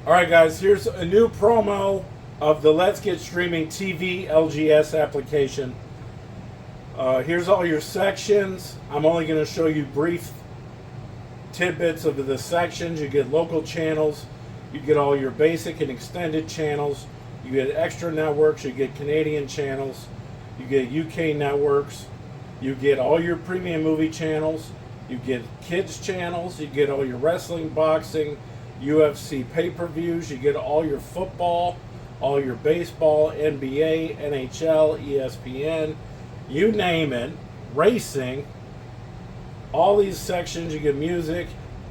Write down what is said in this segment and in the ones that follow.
Alright guys, here's a new promo of the Let's Get Streaming TV LGS application. Here's all your sections. I'm only going to show you brief tidbits of the sections. You get local channels, you get all your basic and extended channels, you get extra networks, you get Canadian channels, you get UK networks, you get all your premium movie channels, you get kids channels, you get all your wrestling, boxing, UFC pay-per-views, you get all your football, all your baseball, NBA, NHL, ESPN, you name it, racing, all these sections. You get music.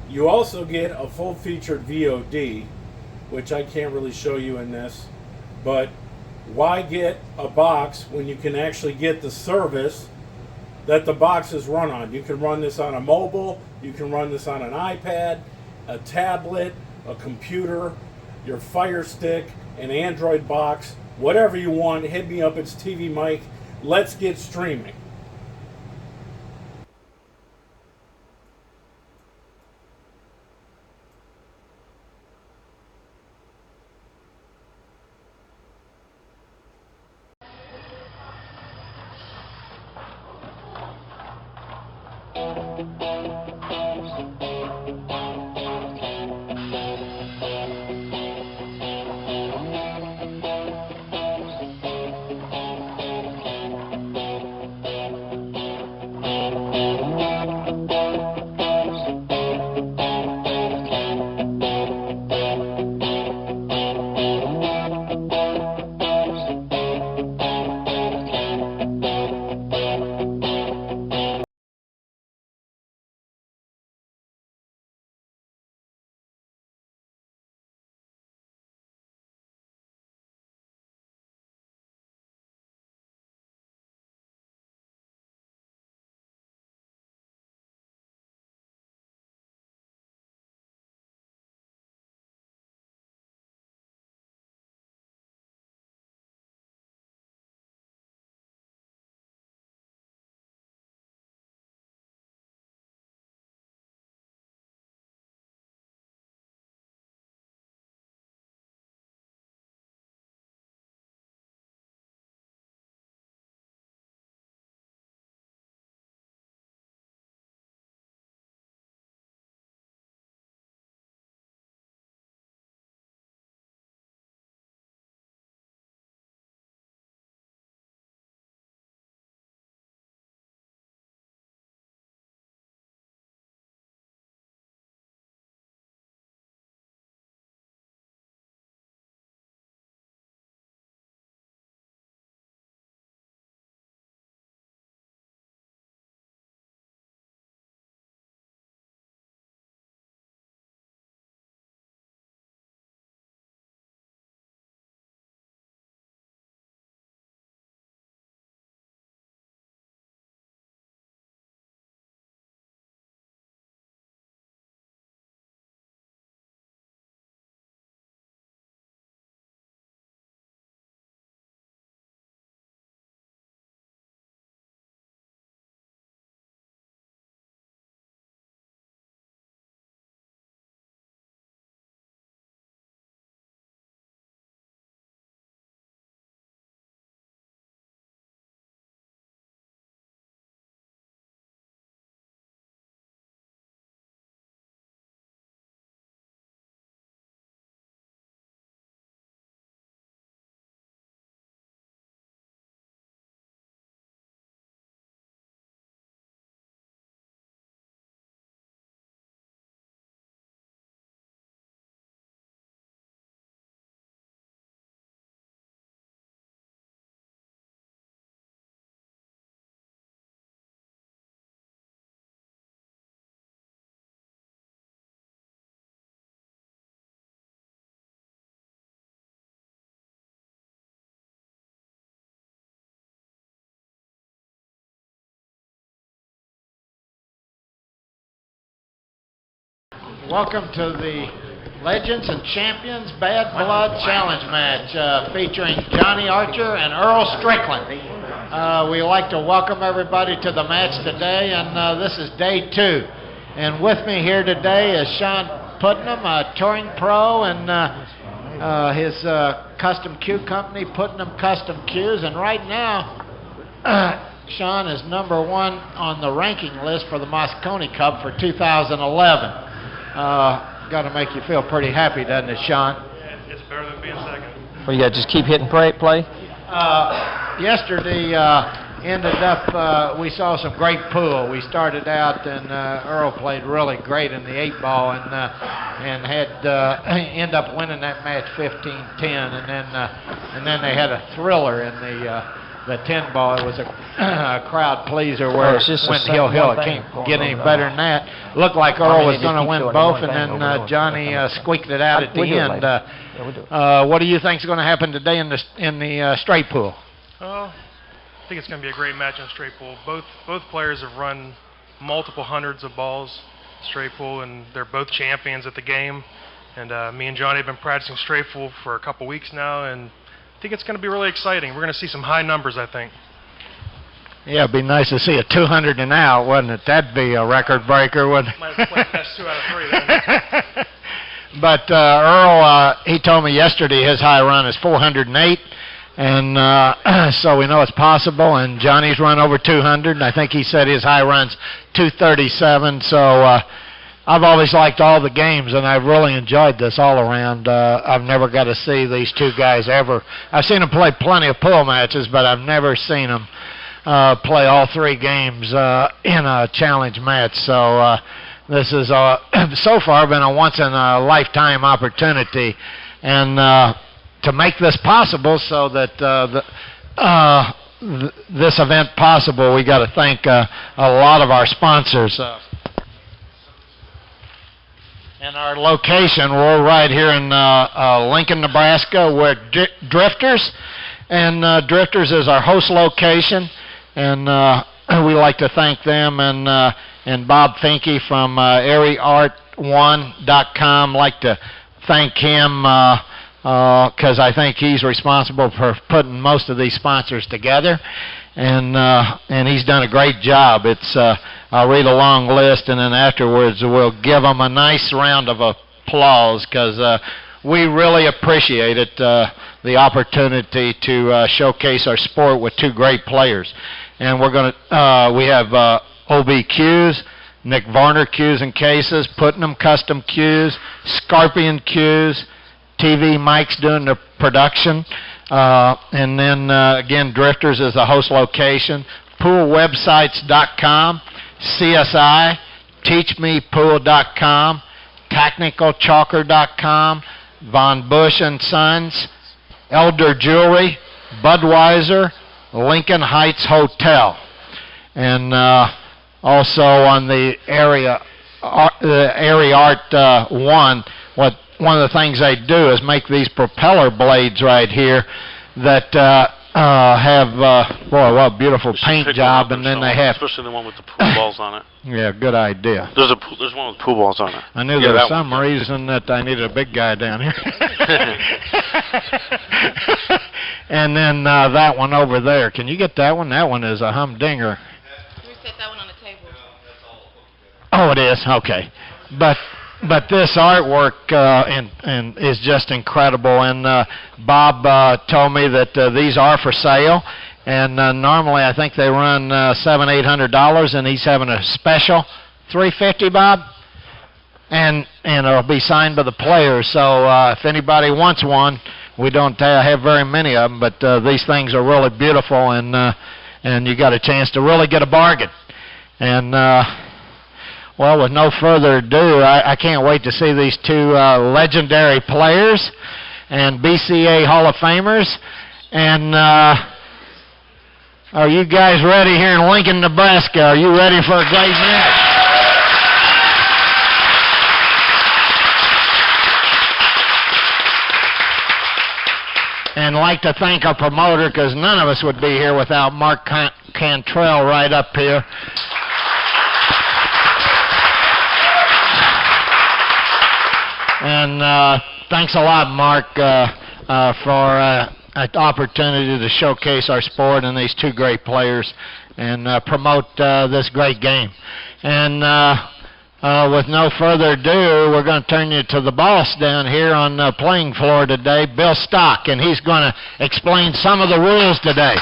You also get a full-featured VOD, which I can't really show you in this, but why get a box when you can actually get the service that the box is run on? You can run this on a mobile, you can run this on an iPad, a tablet, a computer, your Fire Stick, an Android box, whatever you want. Hit me up. It's TvMike. Let's get streaming. Welcome to the Legends and Champions Bad Blood Challenge match featuring Johnny Archer and Earl Strickland. We'd like to welcome everybody to the match today, and this is day 2. And with me here today is Sean Putnam, a touring pro, and his custom cue company, Putnam Custom Cues. And right now, Sean is number 1 on the ranking list for the Moscone Cup for 2011. Got to make you feel pretty happy, doesn't it, Sean? Yeah, it's better than being second. Well, you got to just keep hitting play? Yesterday ended up, we saw some great pool. We started out, and Earl played really great in the 8-ball and had end up winning that match 15-10, and then they had a thriller in the 10-ball. It was a crowd pleaser where it went hill. It can't get any better than that. Looked like Earl was going to win both, and then Johnny squeaked it out at the end. What do you think is going to happen today in the straight pool? I think it's going to be a great match in straight pool. Both players have run multiple hundreds of balls straight pool, and they're both champions at the game. And me and Johnny have been practicing straight pool for a couple weeks now, and I think it's going to be really exciting. We're going to see some high numbers, I think. Yeah, it'd be nice to see a 200 and out, wouldn't it? That'd be a record breaker, wouldn't it? Might have played best 2 out of 3 then. But Earl, he told me yesterday his high run is 408, and so we know it's possible. And Johnny's run over 200, and I think he said his high run's 237. So I've always liked all the games, and I've really enjoyed this all around. I've never got to see these two guys ever. I've seen them play plenty of pool matches, but I've never seen them play all 3 games in a challenge match. So this has so far been a once-in-a-lifetime opportunity, and to make this possible so that this event possible, we got to thank a lot of our sponsors. And our location, we're right here in Lincoln, Nebraska. We're Drifters, and Drifters is our host location, and we like to thank them and Bob Finke from AirieArt1.com. Like to thank him because I think he's responsible for putting most of these sponsors together, and he's done a great job. It's I'll read a long list, and then afterwards we'll give him a nice round of applause because we really appreciate it, the opportunity to showcase our sport with 2 great players. And we're going to we have OB Nick Varner Cues and Cases, Putnam Custom Cues, Scorpion Cues, TvMike's doing the production, and then again, Drifters is the host location, poolwebsites.com, CSI, teachmepool.com, technicalchalker.com, Von Bush and Sons, Elder Jewelry, Budweiser, Lincoln Heights Hotel, and also on the Area Art 1, one of the things they do is make these propeller blades right here that have, boy, what a beautiful paint job, and then they have... Especially the one with the pool balls on it. Yeah, good idea. There's one with pool balls on it. I knew there was some reason that I needed a big guy down here. And then that one over there. Can you get that one? That one is a humdinger. We set that one on the table. Oh, it is? Okay. But this artwork and is just incredible. And Bob told me that these are for sale. And normally I think they run $700-800, and he's having a special $350, Bob. And it'll be signed by the players. So if anybody wants one, we don't have very many of them, but these things are really beautiful, and you got a chance to really get a bargain. And well, with no further ado, I can't wait to see these 2 legendary players and BCA Hall of Famers. And are you guys ready here in Lincoln, Nebraska? Are you ready for a great match? And like to thank our promoter, because none of us would be here without Mark Cantrill right up here. And thanks a lot, Mark, for an opportunity to showcase our sport and these 2 great players and promote this great game. And With no further ado, we're going to turn you to the boss down here on the playing floor today, Bill Stock, and he's going to explain some of the rules today.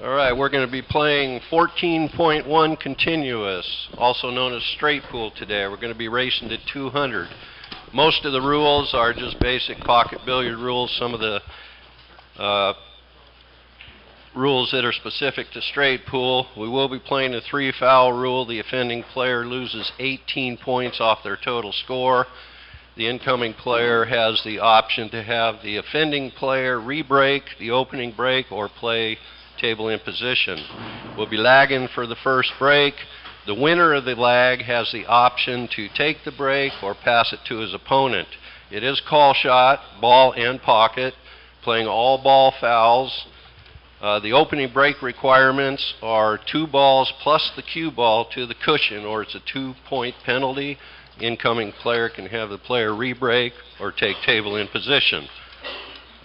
All right, we're going to be playing 14.1 continuous, also known as straight pool today. We're going to be racing to 200. Most of the rules are just basic pocket billiard rules. Some of the rules that are specific to straight pool. We will be playing a 3-foul rule. The offending player loses 18 points off their total score. The incoming player has the option to have the offending player re-break the opening break or play table in position. We'll be lagging for the first break. The winner of the lag has the option to take the break or pass it to his opponent. It is call shot, ball and pocket, playing all ball fouls. The opening break requirements are 2 balls plus the cue ball to the cushion, or it's a 2-point penalty. Incoming player can have the player re-break or take table in position.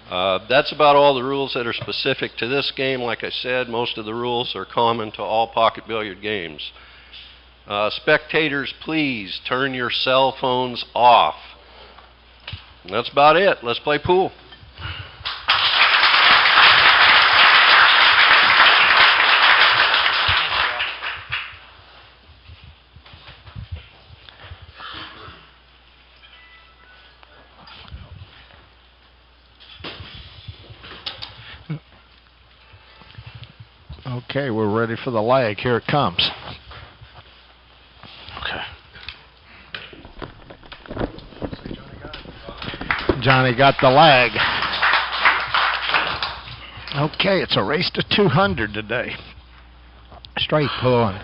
That's about all the rules that are specific to this game. Like I said, most of the rules are common to all pocket billiard games. Spectators, please turn your cell phones off. And that's about it. Let's play pool. Okay, we're ready for the lag. Here it comes. Okay. Johnny got the lag. Okay, it's a race to 200 today. Straight pool.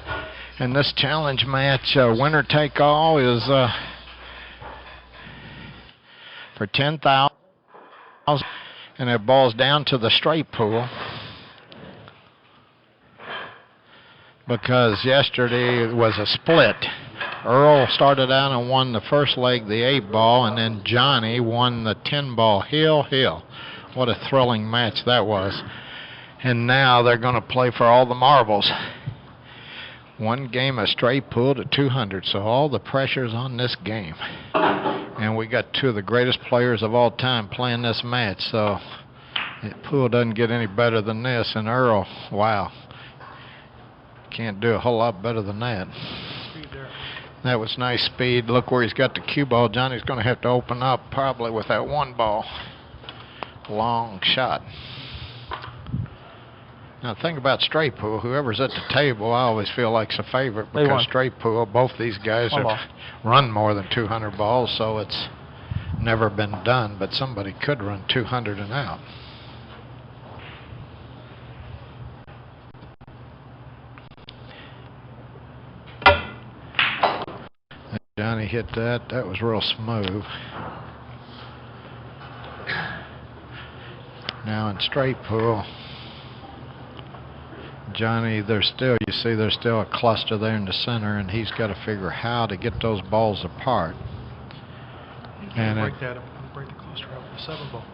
And this challenge match, winner take all, is for 10,000, and it boils down to the straight pool. Because yesterday it was a split. Earl started out and won the first leg, the 8-ball, and then Johnny won the 10-ball hill. What a thrilling match that was. And now they're going to play for all the marbles. One game of straight pool to 200, so all the pressure's on this game. And we got 2 of the greatest players of all time playing this match, so pool doesn't get any better than this. And Earl, wow. Can't do a whole lot better than that. That was nice speed. Look where he's got the cue ball. Johnny's going to have to open up probably with that 1 ball. Long shot. Now, the thing about straight pool, whoever's at the table, I always feel like's a favorite because straight pool, both these guys have run more than 200 balls, so it's never been done, but somebody could run 200 and out. Johnny hit that. That was real smooth. Now in straight pool, Johnny, there's still a cluster there in the center, and he's got to figure how to get those balls apart. And break the cluster out with the 7-ball.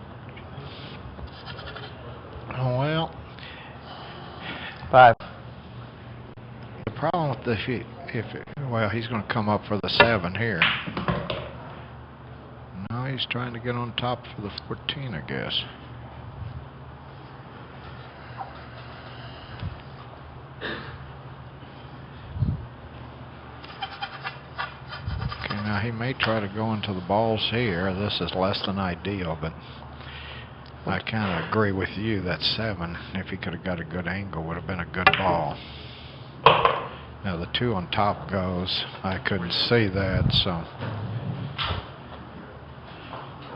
Oh, well. 5. The problem with well, he's going to come up for the 7 here. No, he's trying to get on top for the 14, I guess. Okay, now he may try to go into the balls here. This is less than ideal, but I kind of agree with you. That 7, if he could have got a good angle, would have been a good ball. Now the 2 on top goes. I couldn't see that, so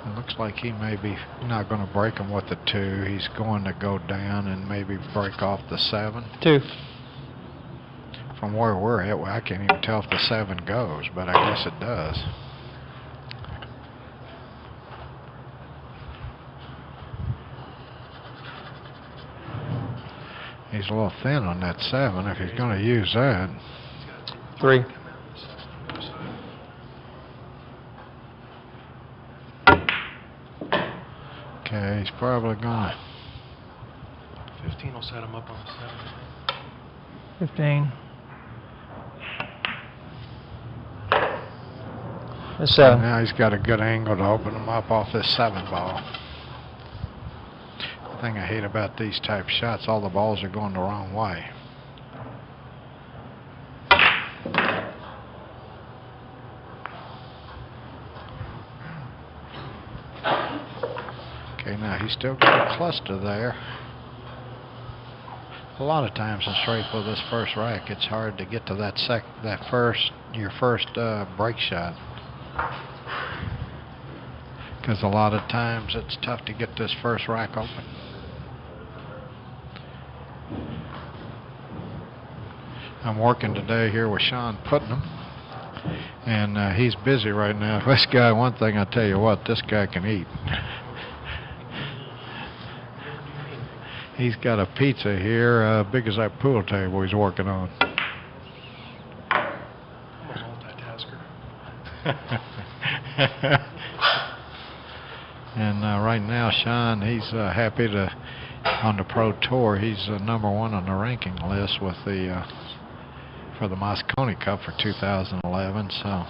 it looks like he may be not going to break him with the 2. He's going to go down and maybe break off the 7. 2. From where we're at, well, I can't even tell if the 7 goes, but I guess it does. He's a little thin on that 7 if he's going to use that. 3. Okay, he's probably going to 15 will set him up on the 7. 15. The 7. Now he's got a good angle to open him up off this 7 ball. The thing I hate about these type shots, all the balls are going the wrong way. Okay, now he's still got a cluster there. A lot of times in straight with this first rack, it's hard to get to your first break shot. Because a lot of times it's tough to get this first rack open. I'm working today here with Sean Putnam, and he's busy right now. This guy, one thing I tell you what, this guy can eat. He's got a pizza here, big as that pool table he's working on. I'm a multitasker. And right now, Sean, he's happy to, on the Pro Tour, he's number 1 on the ranking list with the for the Moscone Cup for 2011. So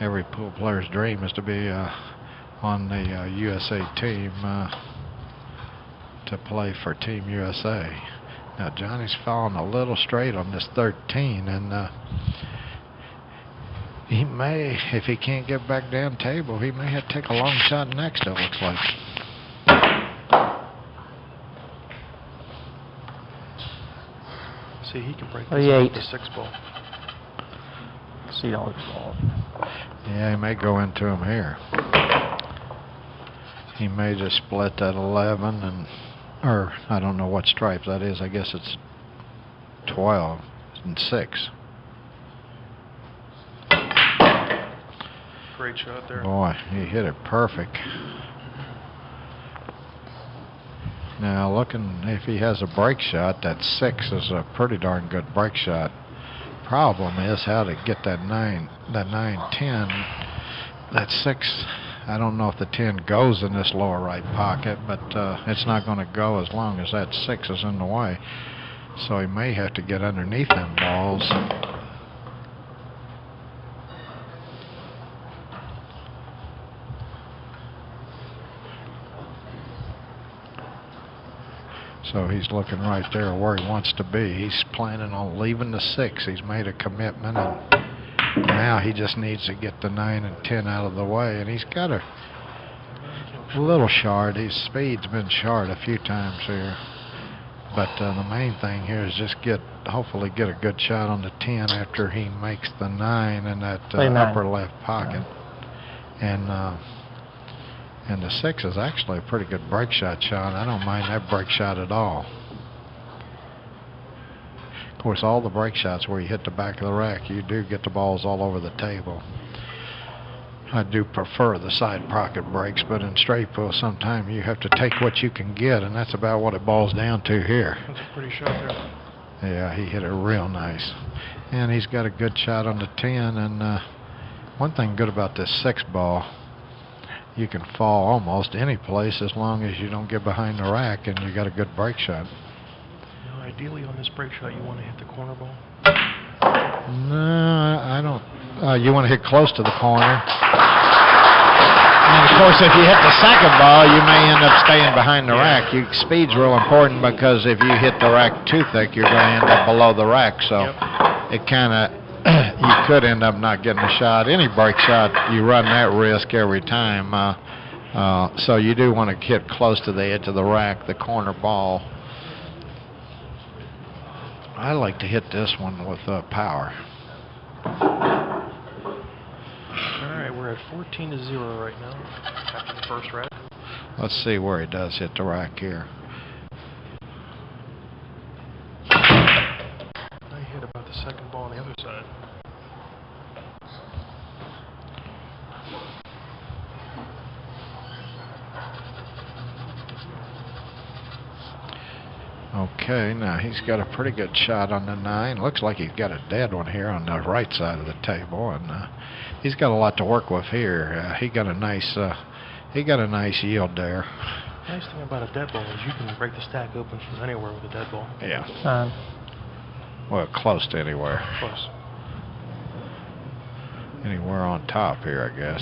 every pool player's dream is to be on the USA team to play for Team USA. Now Johnny's falling a little straight on this 13, and he may, if he can't get back down table, he may have to take a long shot next, it looks like. See, he can break this 38. up with the 6 ball. See all the balls. Yeah, he may go into him here. He may just split that 11 and, or I don't know what stripe that is. I guess it's 12 and 6. Great shot there. Boy, he hit it perfect. Now looking, if he has a break shot, that 6 is a pretty darn good break shot. Problem is how to get that 9, 10. That 6, I don't know if the 10 goes in this lower right pocket, but it's not going to go as long as that 6 is in the way. So he may have to get underneath them balls. So he's looking right there where he wants to be. He's planning on leaving the 6. He's made a commitment, and now he just needs to get the 9 and 10 out of the way. And he's got a little short. His speed's been short a few times here. But the main thing here is just hopefully get a good shot on the 10 after he makes the 9 in that upper left pocket. And the 6 is actually a pretty good break shot, Sean. I don't mind that break shot at all. Of course, all the break shots where you hit the back of the rack, you do get the balls all over the table. I do prefer the side pocket breaks, but in straight pool, sometimes you have to take what you can get, and that's about what it boils down to here. That's a pretty shot there. Yeah, he hit it real nice. And he's got a good shot on the 10, and one thing good about this 6 ball, you can fall almost any place as long as you don't get behind the rack and you got a good break shot. Now, ideally on this break shot, you want to hit the corner ball. No, I don't. You want to hit close to the corner. And of course, if you hit the second ball, you may end up staying behind the rack. Speed's real important, because if you hit the rack too thick, you're going to end up below the rack. So it kind of, you could end up not getting a shot. Any break shot, you run that risk every time. So you do want to hit close to the edge of the rack, the corner ball. I like to hit this one with power. All right, we're at 14-0 right now after the first rack. Let's see where he does hit the rack here. I hit about the second ball on the other side. Okay, now he's got a pretty good shot on the 9. Looks like he's got a dead one here on the right side of the table, and he's got a lot to work with here. He got a nice yield there. Nice thing about a dead ball is you can break the stack open from anywhere with a dead ball. Yeah. 9. Well, close to anywhere. Close. Anywhere on top here, I guess.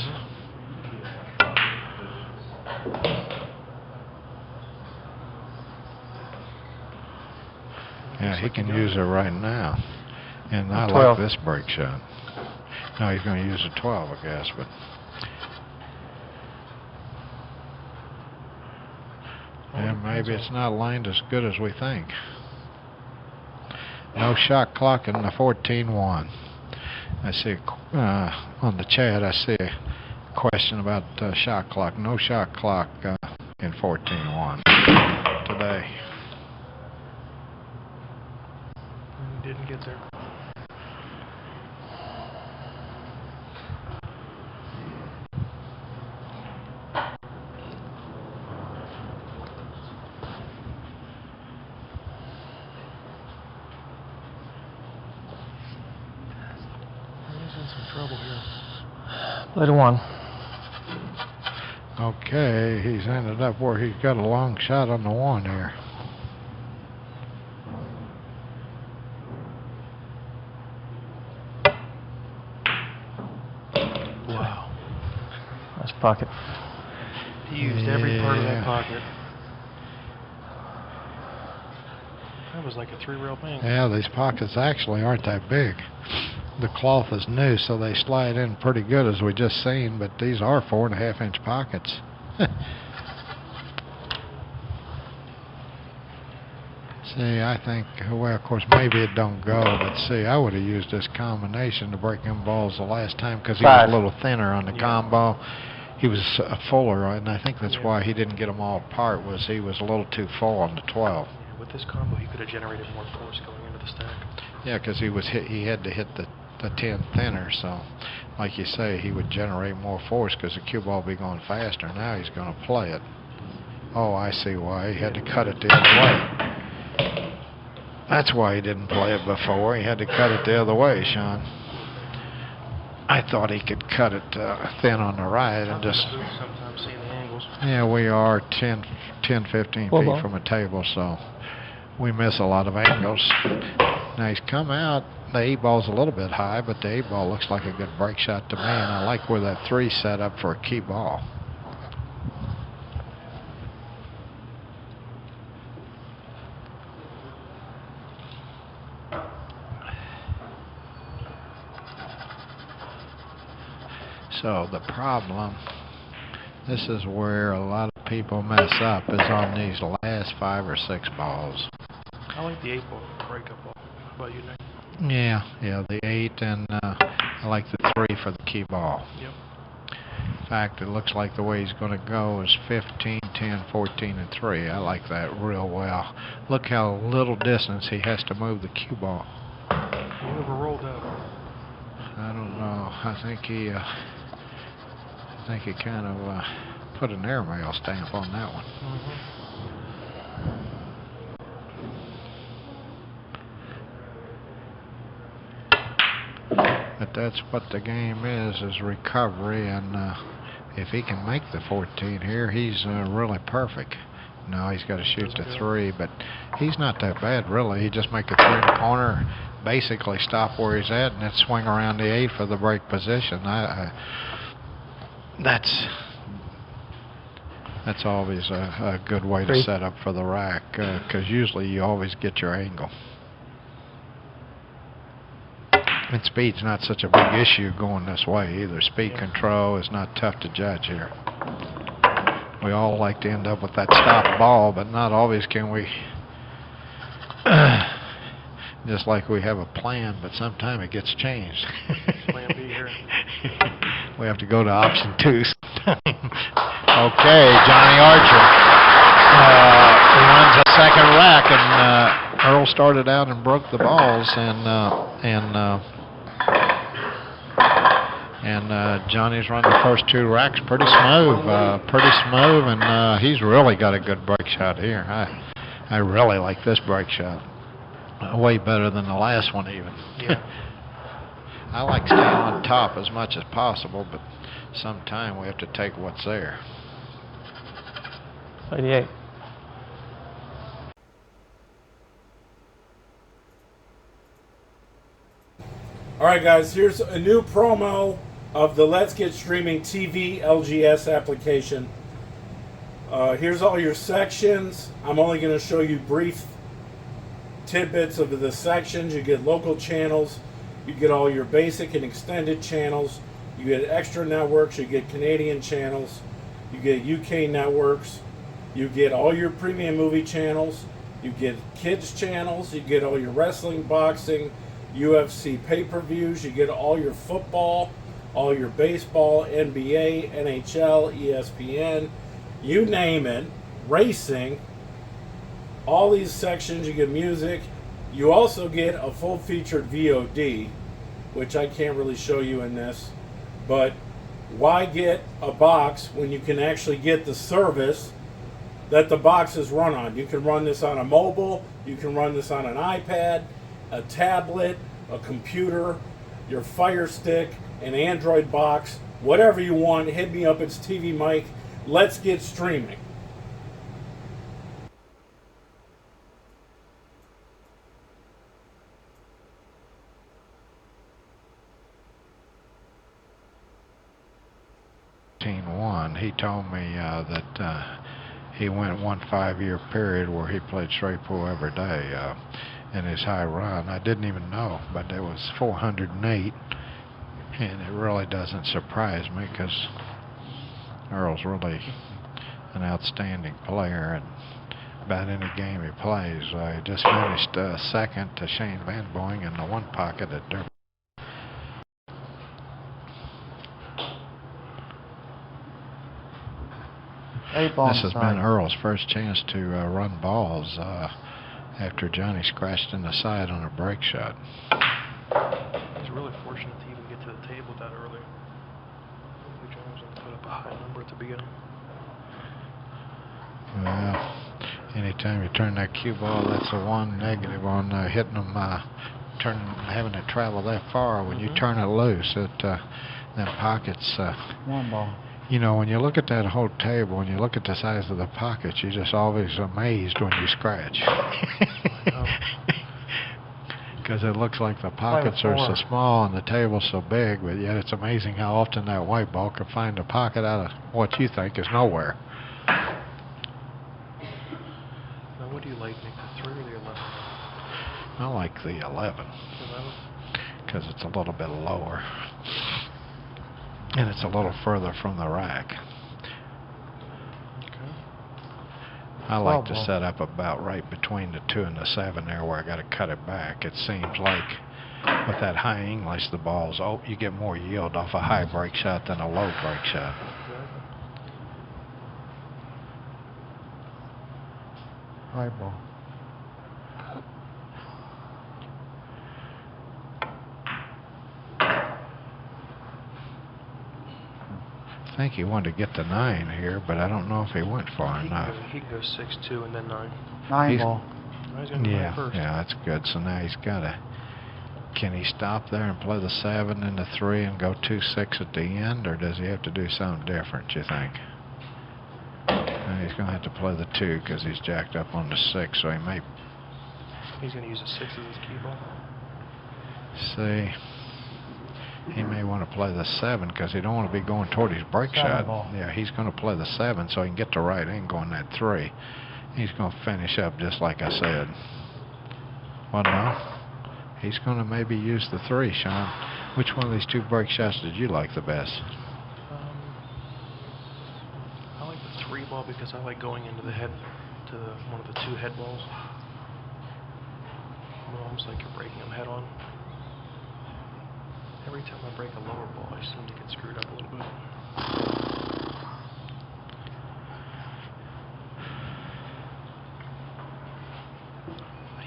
Yeah, he can use it right now. And I 12. like this break shot. No, he's going to use a 12, I guess, but. And maybe it's not lined as good as we think. No shot clock in the 14-1. I see on the chat, I see a question about shot clock. No shot clock in 14-1 today. Didn't get there. He's in some trouble here. Play to 1. Okay, he's ended up where he's got a long shot on the 1 here. Wow. Nice pocket. He used every part of that pocket. That was like a 3-rail bank. Yeah, these pockets actually aren't that big. The cloth is new, so they slide in pretty good, as we just seen, but these are 4.5-inch pockets. See, I think, well, of course, maybe it don't go, but see, I would have used this combination to break them balls the last time because he was 5. a little thinner on the combo. He was fuller, and I think that's why he didn't get them all apart, was he was a little too full on the 12. Yeah, with this combo, he could have generated more force going into the stack. Yeah, because he had to hit the 10 thinner, so like you say, he would generate more force because the cue ball would be going faster. Now he's going to play it. Oh, I see why. He had to cut it the other way. That's why he didn't play it before. He had to cut it the other way, Sean. I thought he could cut it thin on the right and just... Sometimes see the angles. Yeah, we are 10, 15 feet from a table, so we miss a lot of angles. Now he's come out. The 8-ball's a little bit high, but the 8-ball looks like a good break shot to me, and I like where that 3 set up for a key ball. So the problem, this is where a lot of people mess up, is on these last 5 or 6 balls. I like the 8-ball breakup ball. How about you, Nick? Yeah, the 8, and I like the 3 for the key ball. Yep. In fact, it looks like the way he's going to go is 15, 10, 14, and 3. I like that real well. Look how little distance he has to move the cue ball. Whoever rolled up. I don't know. I think he kind of put an airmail stamp on that one. But that's what the game is recovery, and if he can make the 14 here, he's really perfect. No, he's got to shoot the 3, but he's not that bad, really. He just make a 3 in the corner, basically stop where he's at, and then swing around the 8 for the break position. That's always a good way to set up for the rack, because usually you always get your angle. And speed's not such a big issue going this way either. Speed control is not tough to judge here. We all like to end up with that stop ball, but not always can we. Just like we have a plan, but sometimes it gets changed. Plan B here. We have to go to option 2 sometime. Okay, Johnny Archer runs a second rack, and Earl started out and broke the balls, and Johnny's run the first 2 racks pretty smooth, and he's really got a good break shot here. I really like this break shot. Way better than the last one even. Yeah. I like staying on top as much as possible, but sometime we have to take what's there. 88. All right, guys, here's a new promo of the Let's Get Streaming TV LGS application. Here's all your sections. I'm only going to show you brief tidbits of the sections. You get local channels. You get all your basic and extended channels. You get extra networks. You get Canadian channels. You get UK networks. You get all your premium movie channels. You get kids channels. You get all your wrestling, boxing, UFC pay-per-views. You get all your football, all your baseball, NBA, NHL, ESPN, you name it, racing, all these sections. You get music. You also get a full-featured VOD, which I can't really show you in this, but why get a box when you can actually get the service that the box is run on? You can run this on a mobile, you can run this on an iPad, a tablet, a computer, your Fire Stick, an Android box, whatever you want. Hit me up. It's TvMike. Let's get streaming. He told me that he went one 5-year period where he played straight pool every day in his high run. I didn't even know, but it was 408, and it really doesn't surprise me because Earl's really an outstanding player, and about any game he plays. He just finished second to Shane Van Boeing in the one pocket at Durban. This has been Earl's first chance to run balls after Johnny scratched in the side on a break shot. He's really fortunate to even get to the table that early. Johnny was going to put up a high number at the beginning. Well, anytime you turn that cue ball, that's the one negative on hitting them, having to travel that far. When you turn it loose, them pockets. One ball. You know, when you look at that whole table, when you look at the size of the pockets, you're just always amazed when you scratch. Because it looks like the pockets are so small and the table's so big, but yet it's amazing how often that white ball can find a pocket out of what you think is nowhere. Now, what do you like, Nick, the 3 or the 11? I like the 11 because it's a little bit lower. And it's a little further from the rack. Okay. I like to set up about right between the 2 and the 7 there where I got to cut it back. It seems like with that high English, the balls, you get more yield off a high break shot than a low break shot. High ball. I think he wanted to get the 9 here, but I don't know if he went far enough. He can go 6-2 and then 9. 9 ball. No, he's going to go 9 first. Yeah, that's good. So now he's got to. Can he stop there and play the 7 and the 3 and go 2-6 at the end, or does he have to do something different, you think? And he's going to have to play the 2 because he's jacked up on the 6, so he may. He's going to use a 6 as his key ball. See. He may want to play the 7 because he don't want to be going toward his break shot. Ball. Yeah, he's going to play the 7 so he can get the right angle on that 3. He's going to finish up just like I said. Well, no. He's going to maybe use the 3, Sean. Which one of these 2 break shots did you like the best? I like the 3 ball because I like going into the head, to one of the 2 head balls. Almost like you're breaking them head on. Every time I break a lower ball, I seem to get screwed up a little bit.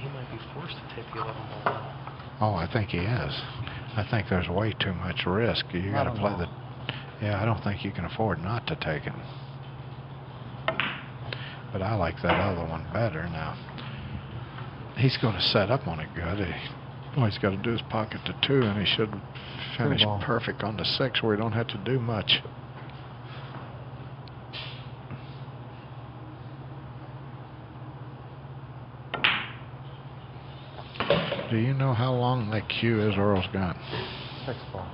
He might be forced to take the 11 ball now. Oh, I think he is. I think there's way too much risk. You got to play the. Yeah, I don't think you can afford not to take it. But I like that other one better now. He's going to set up on it good. All he's got to do is pocket the 2, and he should finish perfect on the 6 where he don't have to do much. Do you know how long that cue is Earl's got? 6 ball.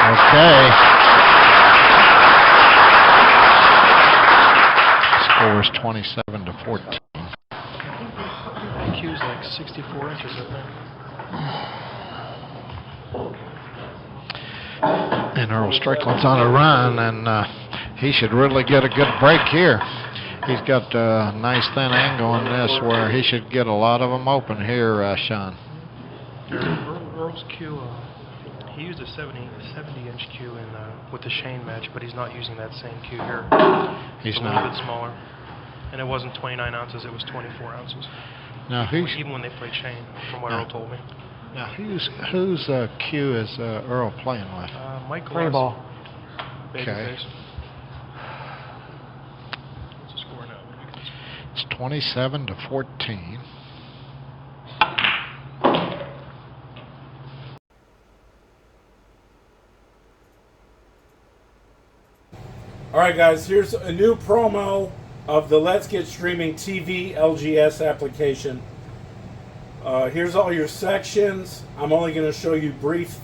Okay. Score is 27-14. IQ's like 64 inches, I think. And Earl Strickland's on a run, and he should really get a good break here. He's got a nice thin angle on this where he should get a lot of them open here, Sean. Earl's cue, he used a 70-inch cue in with the Shane match, but he's not using that same cue here. He's it's a not. little bit smaller. And it wasn't 29 ounces, it was 24 ounces. Now, Even when they played Shane, from what Earl told me. Now, whose cue is Earl playing with? Mike 3 ball. Okay. What's the score now? It's 27-14. All right, guys, here's a new promo of the Let's Get Streaming TV LGS application. Here's all your sections. I'm only going to show you brief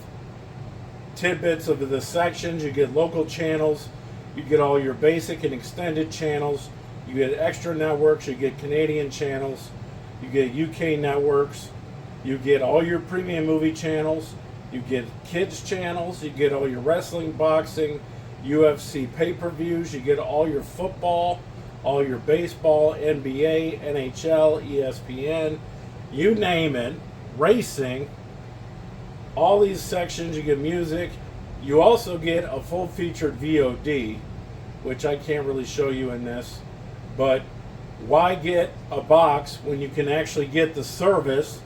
tidbits of the sections. You get local channels. You get all your basic and extended channels. You get extra networks. You get Canadian channels. You get UK networks. You get all your premium movie channels. You get kids channels. You get all your wrestling, boxing, UFC pay-per-views. You get all your football, all your baseball, NBA, NHL, ESPN, you name it, racing, all these sections. You get music. You also get a full-featured VOD, which I can't really show you in this, but why get a box when you can actually get the service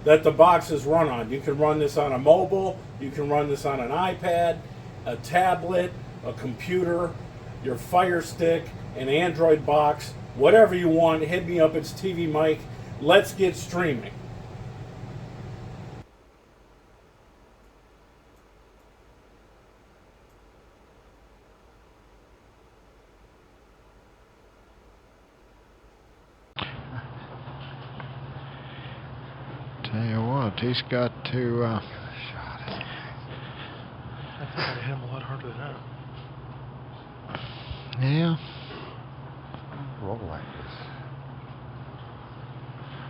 that the box is run on? You can run this on a mobile, you can run this on an iPad, a tablet, a computer, your Fire Stick, an Android box, whatever you want. Hit me up. It's TvMike. Let's get streaming. Tell you what, he's got to. I think I'd hit him a lot harder than that. Yeah. Roll like this.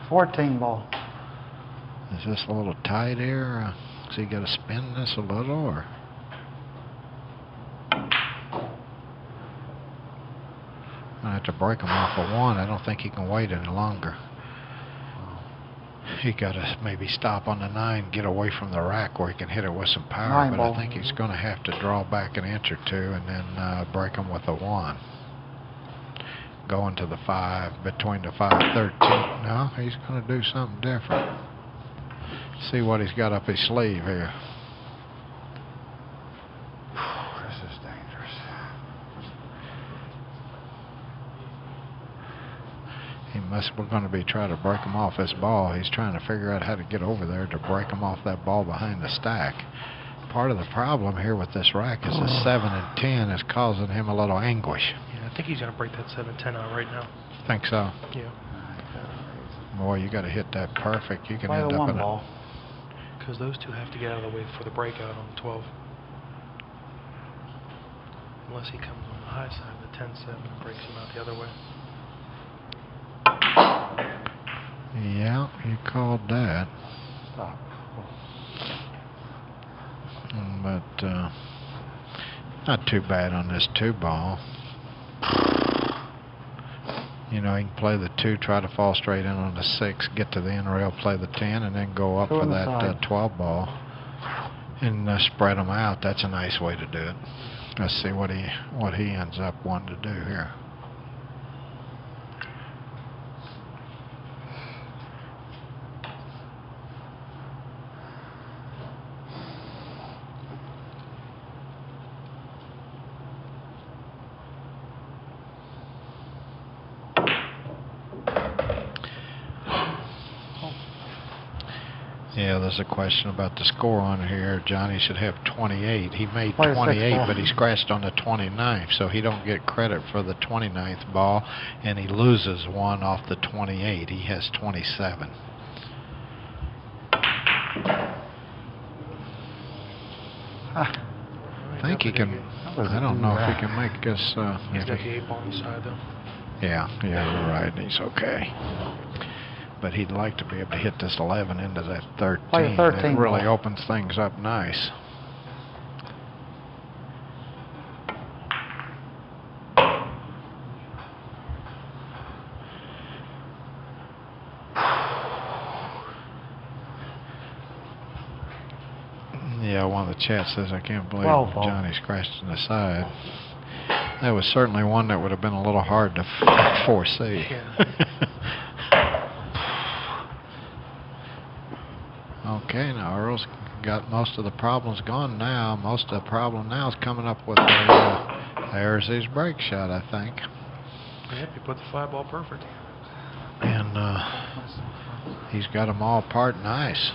14 ball. Is this a little tight here? Has he got to spin this a little, or? I have to break him off of 1. I don't think he can wait any longer. He got to maybe stop on the 9, get away from the rack where he can hit it with some power. 9 but ball. I think he's going to have to draw back an inch or 2 and then break him with a 1. Going to the 5, between the 5-13. No, he's going to do something different. See what he's got up his sleeve here. This is dangerous. We're going to be trying to break him off this ball. He's trying to figure out how to get over there to break him off that ball behind the stack. Part of the problem here with this rack is the 7 and 10 is causing him a little anguish. Yeah, I think he's going to break that 7-10 out right now. Think so? Yeah. Boy, you got to hit that perfect. You can Play end the up 1 in ball. Because those two have to get out of the way for the breakout on the 12. Unless he comes on the high side of the 10-7 and breaks him out the other way. Yeah, you called that. Stop. But not too bad on this 2 ball. You know, he can play the 2, try to fall straight in on the 6, get to the end rail, play the 10, and then go up 2 for on the that side. 12 ball and spread them out. That's a nice way to do it. Let's see what he ends up wanting to do here. Yeah, there's a question about the score on here. Johnny should have 28. He made Play a 28, 6 ball. but he scratched on the 29th, so he don't get credit for the 29th ball, and he loses one off the 28. He has 27. Ah, I think he can. I don't know if he can make us. He's if got he- the 8 ball on the side, though. Yeah, you're right. He's okay. But he'd like to be able to hit this 11 into that 13. Play a 13 It really ball. opens things up nice. Yeah, one of the chats says, I can't believe 12 ball. Johnny scratched in the side. That was certainly one that would have been a little hard to foresee. Okay, now Earl's got most of the problems gone now. Most of the problem now is coming up with there's his break shot, I think. Yep, he put the 5 ball perfect. And he's got them all apart nice.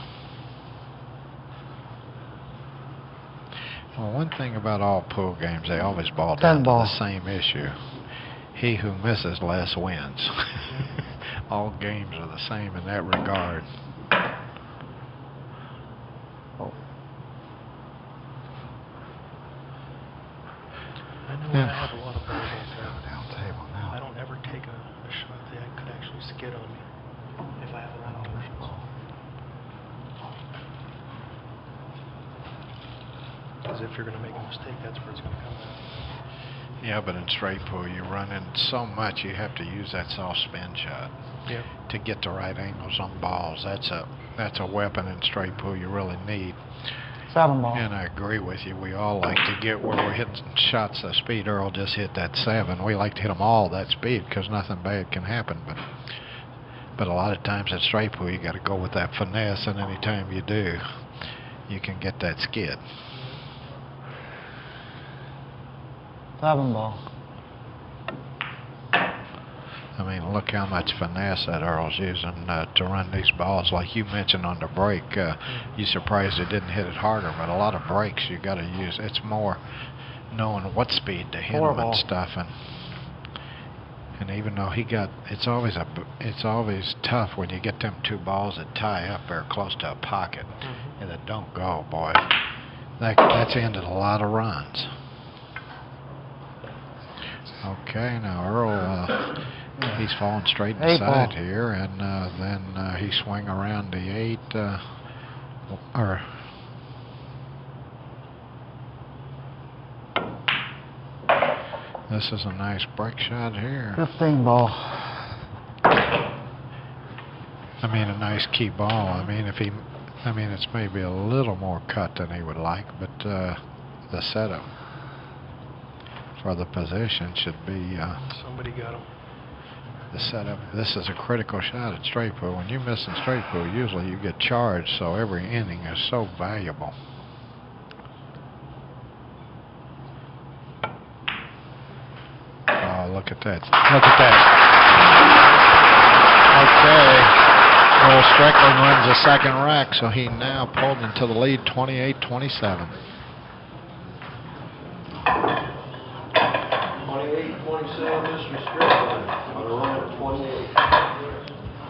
Well, one thing about all pool games, they always ball 10 down to ball. the same issue. He who misses less wins. All games are the same in that regard. I know Yeah. I have a lot of balls like that. Down table now. I don't ever take a shot that could actually skid on me if I have a lot of motions. Because if you're going to make a mistake, that's where it's going to come out. Yeah, but in straight pool, you run in so much, you have to use that soft spin shot Yeah. to get the right angles on balls. That's a weapon in straight pool you really need. 7 ball. And I agree with you. We all like to get where we're hitting shots that speed. Earl just hit that 7. We like to hit them all that speed because nothing bad can happen. But a lot of times at straight pool, you got to go with that finesse, and anytime you do, you can get that skid. 7 ball. I mean, look how much finesse that Earl's using to run these balls. Like you mentioned on the break, you surprised it didn't hit it harder, but a lot of breaks you got to use. It's more knowing what speed to hit 4 them ball. and stuff. And even though it's always tough when you get them 2 balls that tie up there close to a pocket and that don't go, boy. That's ended a lot of runs. Okay, now Earl, he's falling straight 8 inside ball. here, and then he swing around the 8, this is a nice break shot here. 15 ball. I mean, a nice key ball. I mean, it's maybe a little more cut than he would like, but the setup for the position should be Somebody got him. the setup. This is a critical shot at straight pool. When you miss in straight pool, usually you get charged, so every inning is so valuable. Oh, look at that. Look at that. Okay. Earl Strickland runs the second rack, so he now pulled into the lead 28-27. 28-27, Mr. Strickland on a run of 28.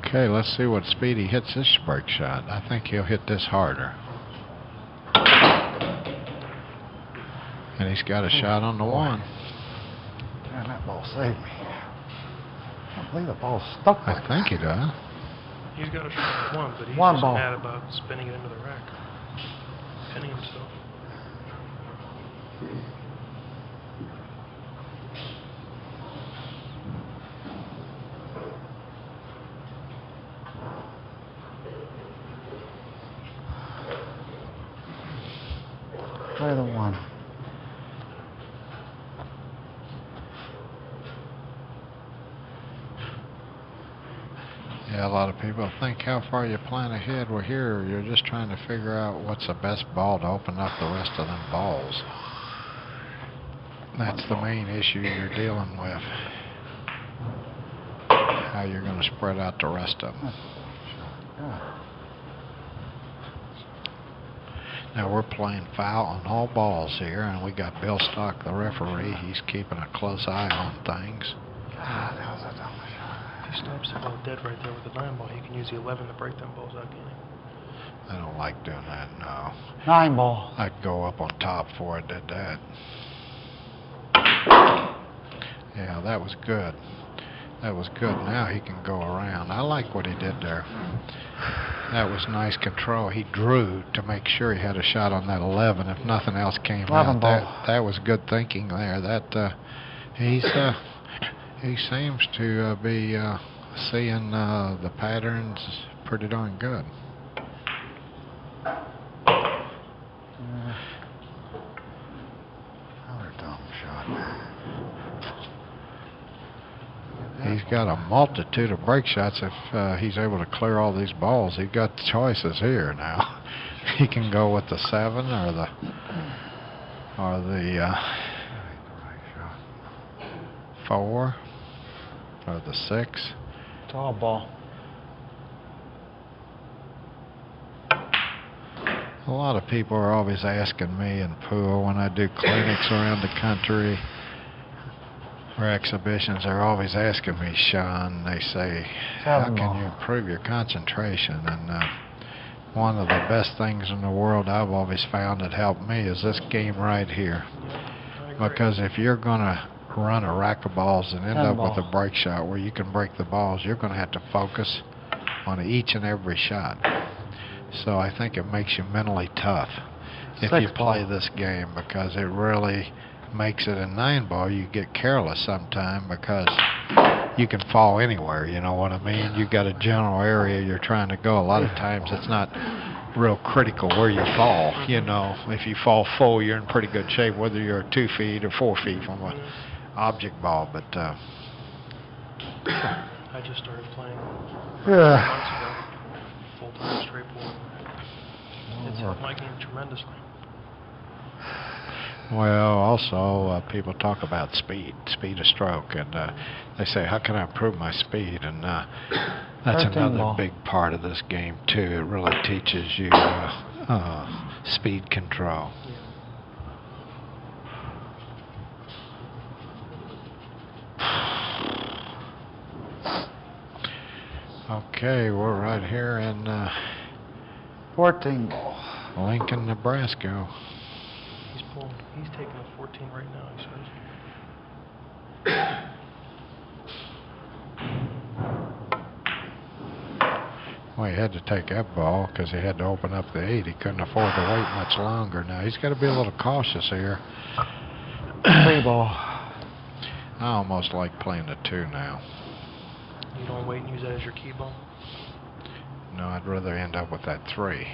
Okay, let's see what speed he hits this break shot. I think he'll hit this harder. And he's got a shot on the 1. Man, that ball saved me. I can't believe the ball stuck. I think he does. He's got a shot at 1, but he's 1 just ball. mad about spinning it into the rack. Pinning himself. Play the 1. Yeah, a lot of people think, how far you plan ahead? Well, here you're just trying to figure out what's the best ball to open up the rest of them balls. That's the main issue you're dealing with. How you're going to spread out the rest of them. Now we're playing foul on all balls here, and we got Bill Stock, the referee. He's keeping a close eye on things. God, that was a dumb shot. If he stops the ball dead right there with the 9 ball, he can use the 11 to break them balls out, can't he? I don't like doing that, no. 9 ball. I'd go up on top before I did that. Yeah, that was good. That was good. Now he can go around. I like what he did there. That was nice control. He drew to make sure he had a shot on that 11 if nothing else came out. That was good thinking there. That he seems to be seeing the patterns pretty darn good. Another dumb shot. He's got a multitude of break shots. If he's able to clear all these balls, he's got choices here now. He can go with the 7 or the 4 or the 6. Tall ball. A lot of people are always asking me in pool when I do clinics around the country or exhibitions, they're always asking me, Sean, they say, how can you improve your concentration? And one of the best things in the world I've always found that helped me is this game right here. Because if you're going to run a rack of balls and end up with a break shot where you can break the balls, you're going to have to focus on each and every shot. So I think it makes you mentally tough if you play this game, because it really makes it a 9 ball. You get careless sometime because you can fall anywhere, you know what I mean? You got a general area you're trying to go. A lot of times it's not real critical where you fall, you know. If you fall full, you're in pretty good shape, whether you're 2 feet or 4 feet from an object ball. But I just started playing months ago, full-time straight pool. It's helped my game tremendously. well, also people talk about speed of stroke, and they say, how can I improve my speed? And that's another big part of this game too. It really teaches you speed control. Okay, we're right here in 14 ball. Lincoln, Nebraska. He's taking a 14 right now, he says. Well, he had to take that ball because he had to open up the 8. He couldn't afford to wait much longer. Now, he's got to be a little cautious here. 3 ball. I almost like playing the 2 now. You don't wait and use that as your key ball? No, I'd rather end up with that 3.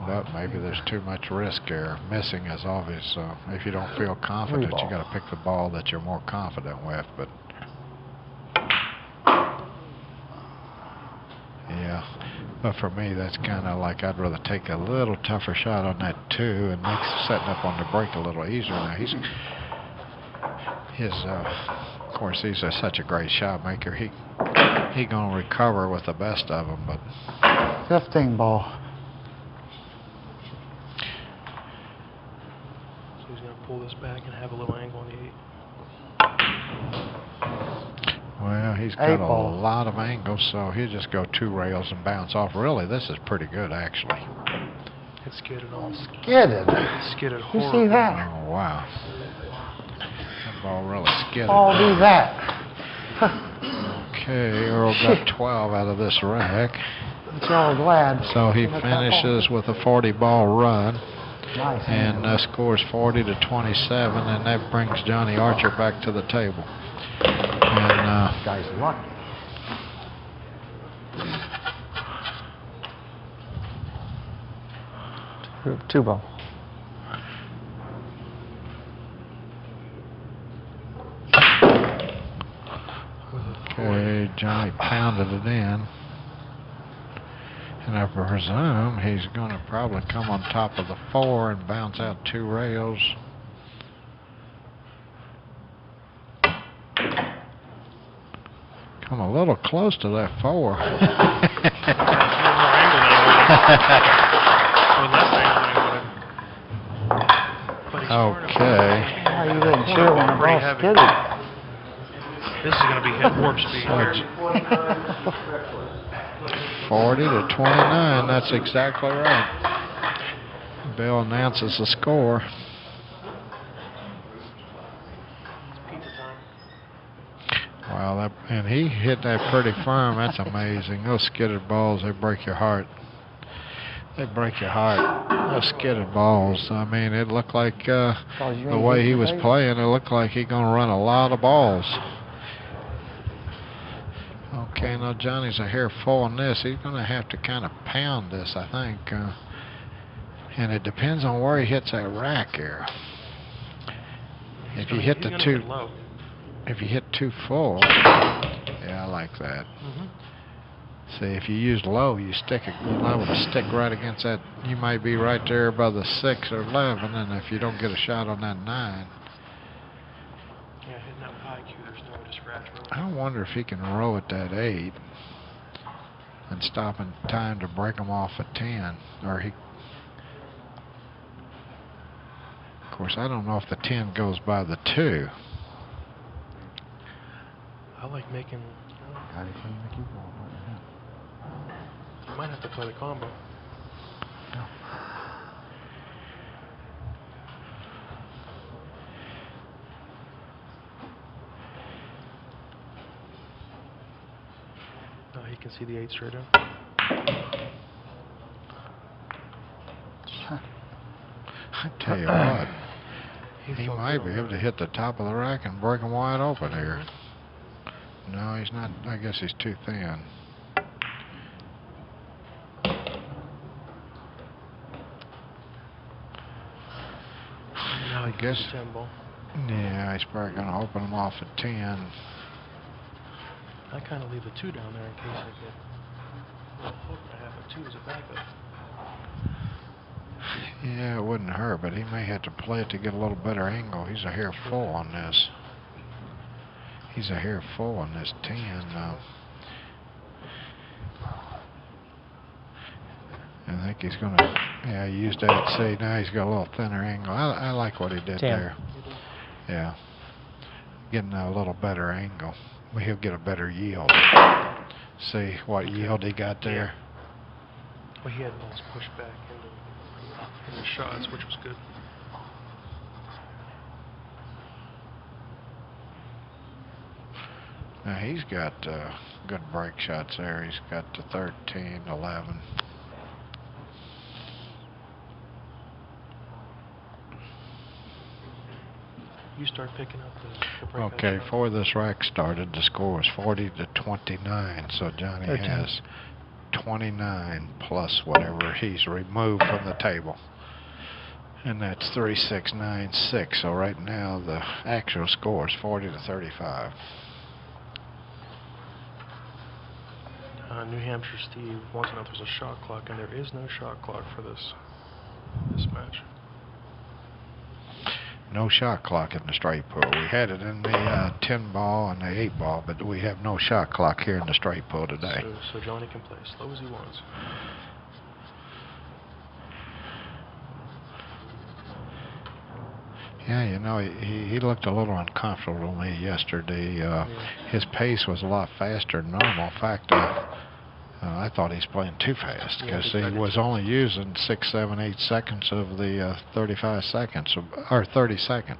But maybe there's too much risk here. Missing is obvious, so if you don't feel confident, you got to pick the ball that you're more confident with. But yeah, but for me, that's kind of like I'd rather take a little tougher shot on that 2 and make setting up on the break a little easier. Now of course, he's such a great shot maker. He gonna recover with the best of them, but 15 ball. So he's going to pull this back and have a little angle on the 8. Well, he's got a lot of angles, so he'll just go 2 rails and bounce off. Really, this is pretty good, actually. It skidded off. Skidded? It skidded horribly. You see that? Oh, wow. That ball really skidded. Oh, do that. Okay, Earl got 12 out of this rack. It's all glad. So he finishes with a 40-ball run. Nice. And scores 40 to 27, and that brings Johnny Archer back to the table. And guy's lucky. Two ball. Johnny pounded it in. And I presume he's going to probably come on top of the 4 and bounce out 2 rails. Come a little close to that 4. Okay. How you didn't cheer when the ball skidded? This is going to be hit warp speed here. 40 to 29. That's exactly right. Bill announces the score. Wow, and he hit that pretty firm. That's amazing. Those skidded balls, they break your heart. They break your heart. Those skidded balls. I mean, it looked like the way he was playing, it looked like he's going to run a lot of balls. Okay, now Johnny's a hair full on this. He's going to have to kind of pound this, I think. And it depends on where he hits that rack here. If you hit the 2, if you hit 2 full, yeah, I like that. See, if you use low, you stick it, you're liable to stick right against that. You might be right there above the 6 or 11, and if you don't get a shot on that 9. Yeah, hitting that with high Q, there's no way to scratch really. I wonder if he can row at that 8 and stop in time to break him off at 10. Or he. Of course, I don't know if the 10 goes by the 2. I like making. You might have to play the combo. Oh, he can see the 8 straight up. I tell you what, he might be able to hit the top of the rack and break him wide open here. No, he's not. I guess he's too thin. I guess. Yeah, he's probably going to open him off at 10. I kind of leave the 2 down there in case I get a hook. I have a 2 as a backup. Yeah, it wouldn't hurt, but he may have to play it to get a little better angle. He's a hair full on this. He's a hair full on this 10. I think he's going to, yeah, he used that. See, now he's got a little thinner angle. I like what he did there. Yeah. Getting a little better angle. Well, he'll get a better yield. See what yield he got there? Well, he had balls pushed back into shots, which was good. Now he's got good break shots there. He's got the 13, 11. You start picking up the breakout Okay, shot. before this rack started, the score was 40 to 29. So Johnny has 29 plus whatever he's removed from the table. And that's 3696. So right now the actual score is 40 to 35. New Hampshire Steve wants to know if there's a shot clock, and there is no shot clock for this match. No shot clock in the straight pool. We had it in the 10 ball and the 8 ball, but we have no shot clock here in the straight pool today. So Johnny can play as slow as he wants. Yeah, you know, he looked a little uncomfortable to me yesterday. His pace was a lot faster than normal. In fact, I thought he's playing too fast because he was only using 6, 7, 8 seconds of the 35 seconds, or 30 seconds.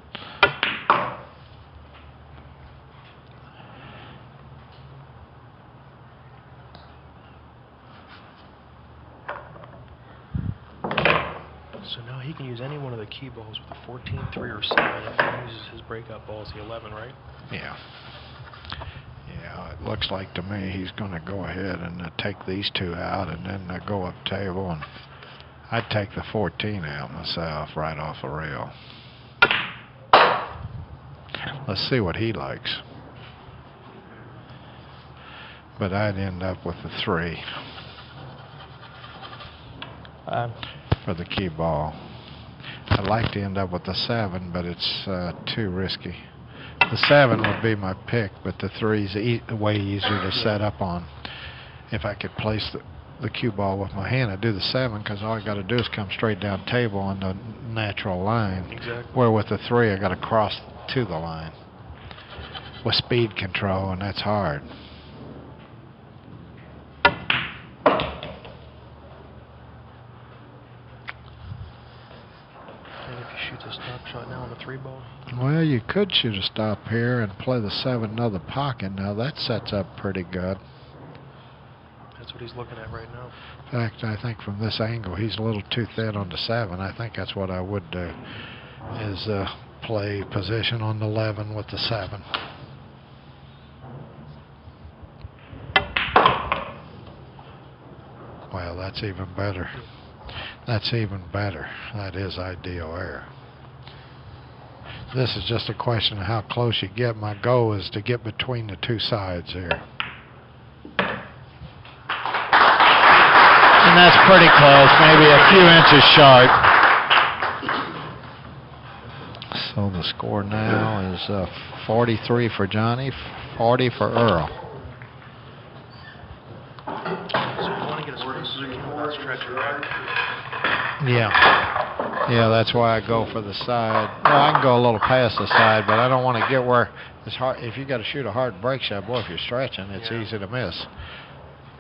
So now he can use any one of the key balls with a 14, 3, or 7 if he uses his breakout ball as the 11, right? Yeah. Yeah, it looks like to me he's going to go ahead and take these 2 out and then go up table. And I'd take the 14 out myself right off a rail. Let's see what he likes. but I'd end up with a 3 for the cue ball. I'd like to end up with a 7, but it's too risky. The 7 would be my pick, but the 3's way easier to set up on. If I could place the cue ball with my hand, I'd do the 7 because all I got to do is come straight down table on the natural line. Exactly. Where with the 3, I got to cross to the line with speed control, and that's hard. And if you shoot a stop shot now on the 3 ball. Well, you could shoot a stop here and play the 7 into the pocket. Now that sets up pretty good. That's what he's looking at right now. In fact, I think from this angle, he's a little too thin on the 7. I think that's what I would do, is play position on the 11 with the 7. Well, that's even better. That's even better. That is ideal air. This is just a question of how close you get. My goal is to get between the 2 sides here. And that's pretty close, maybe a few inches short. So the score now is 43 for Johnny, 40 for Earl. So you want to get as close as you can without stretching back. Yeah, that's why I go for the side. Well, I can go a little past the side, but I don't want to get where it's hard. If you got to shoot a hard break shot, boy, if you're stretching, it's easy to miss.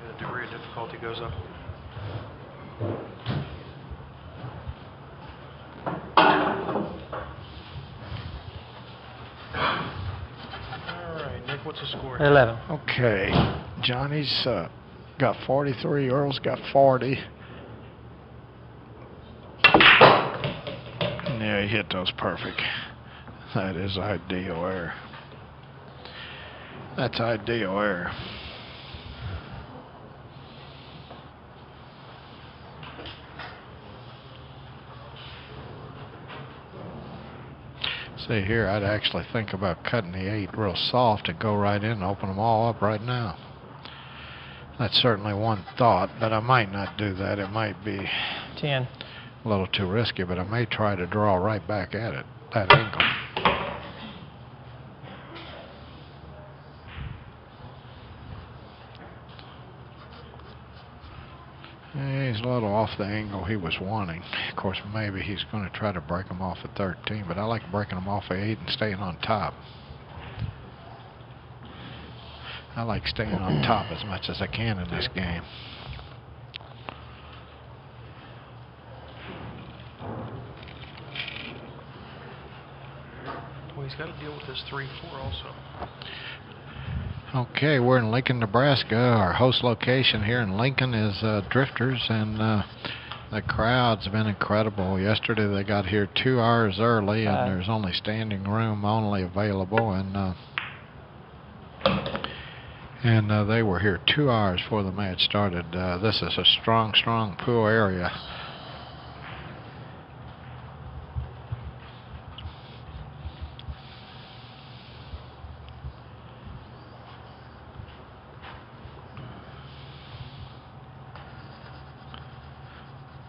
The degree of difficulty goes up. Alright, Nick, what's the score? 11. Okay, Johnny's got 43, Earl's got 40. Yeah, he hit those perfect. That is ideal air. That's ideal air. See here, I'd actually think about cutting the 8 real soft and go right in and open them all up right now. That's certainly one thought, but I might not do that. It might be 10. a little too risky, but I may try to draw right back at it, that angle. He's a little off the angle he was wanting. Of course, maybe he's going to try to break them off at 13, but I like breaking them off at 8 and staying on top. I like staying on top as much as I can in this game. Well, he's got to deal with this 3-4 also. Okay, we're in Lincoln, Nebraska. Our host location here in Lincoln is Drifters, and the crowd's been incredible. Yesterday they got here 2 hours early, and there's only standing room only available, and they were here 2 hours before the match started. This is a strong pool area.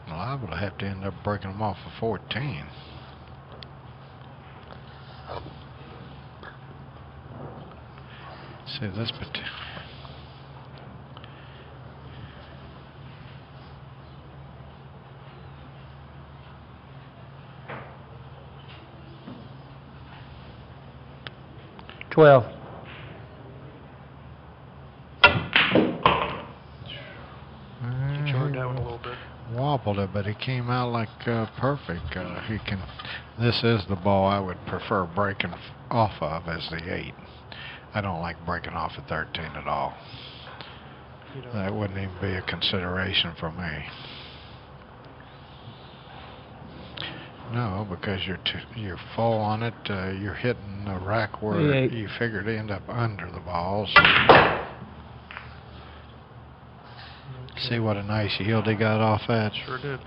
Liable to have to end up breaking them off for 14. See this particular. Wobbled it, but he came out like perfect. He can. This is the ball I would prefer breaking off of as the 8. I don't like breaking off at 13 at all. That wouldn't even be a consideration for me. No, because you're full on it. You're hitting the rack where you figured to end up under the balls. See what a nice yield he got off that. Sure did.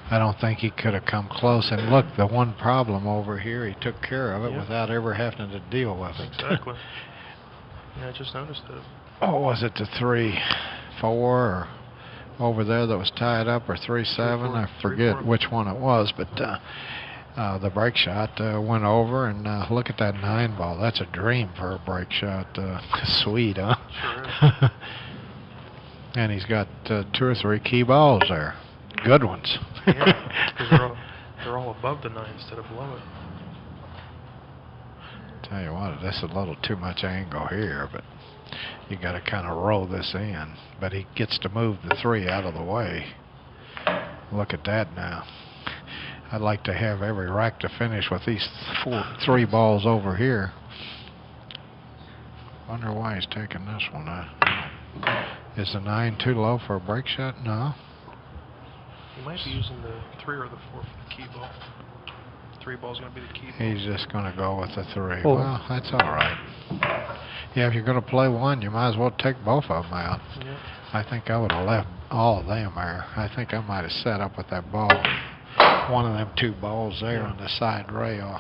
I don't think he could have come close. And look, the one problem over here, he took care of it without ever having to deal with it. Exactly. Yeah, I just noticed that. what was it, the 3-4 or over there that was tied up, or 3-7? I forget which one it was, but the break shot went over, and look at that 9 ball. That's a dream for a break shot. Sweet, huh? Sure is. And he's got 2 or 3 key balls there. Good ones. Yeah, because they're all above the 9 instead of below it. Tell you what, this is a little too much angle here, but you got to kind of roll this in. But he gets to move the 3 out of the way. Look at that now. I'd like to have every rack to finish with these 3 balls over here. Wonder why he's taking this one. Is the 9 too low for a break shot? No. He might be using the 3 or the 4 for the key ball. 3 ball's going to be the key ball. He's just going to go with the 3. Oh. Well, that's all right. Yeah, if you're going to play one, you might as well take both of them out. Yeah. I think I would have left all of them there. I think I might have set up with that ball. One of them 2 balls there on the side rail.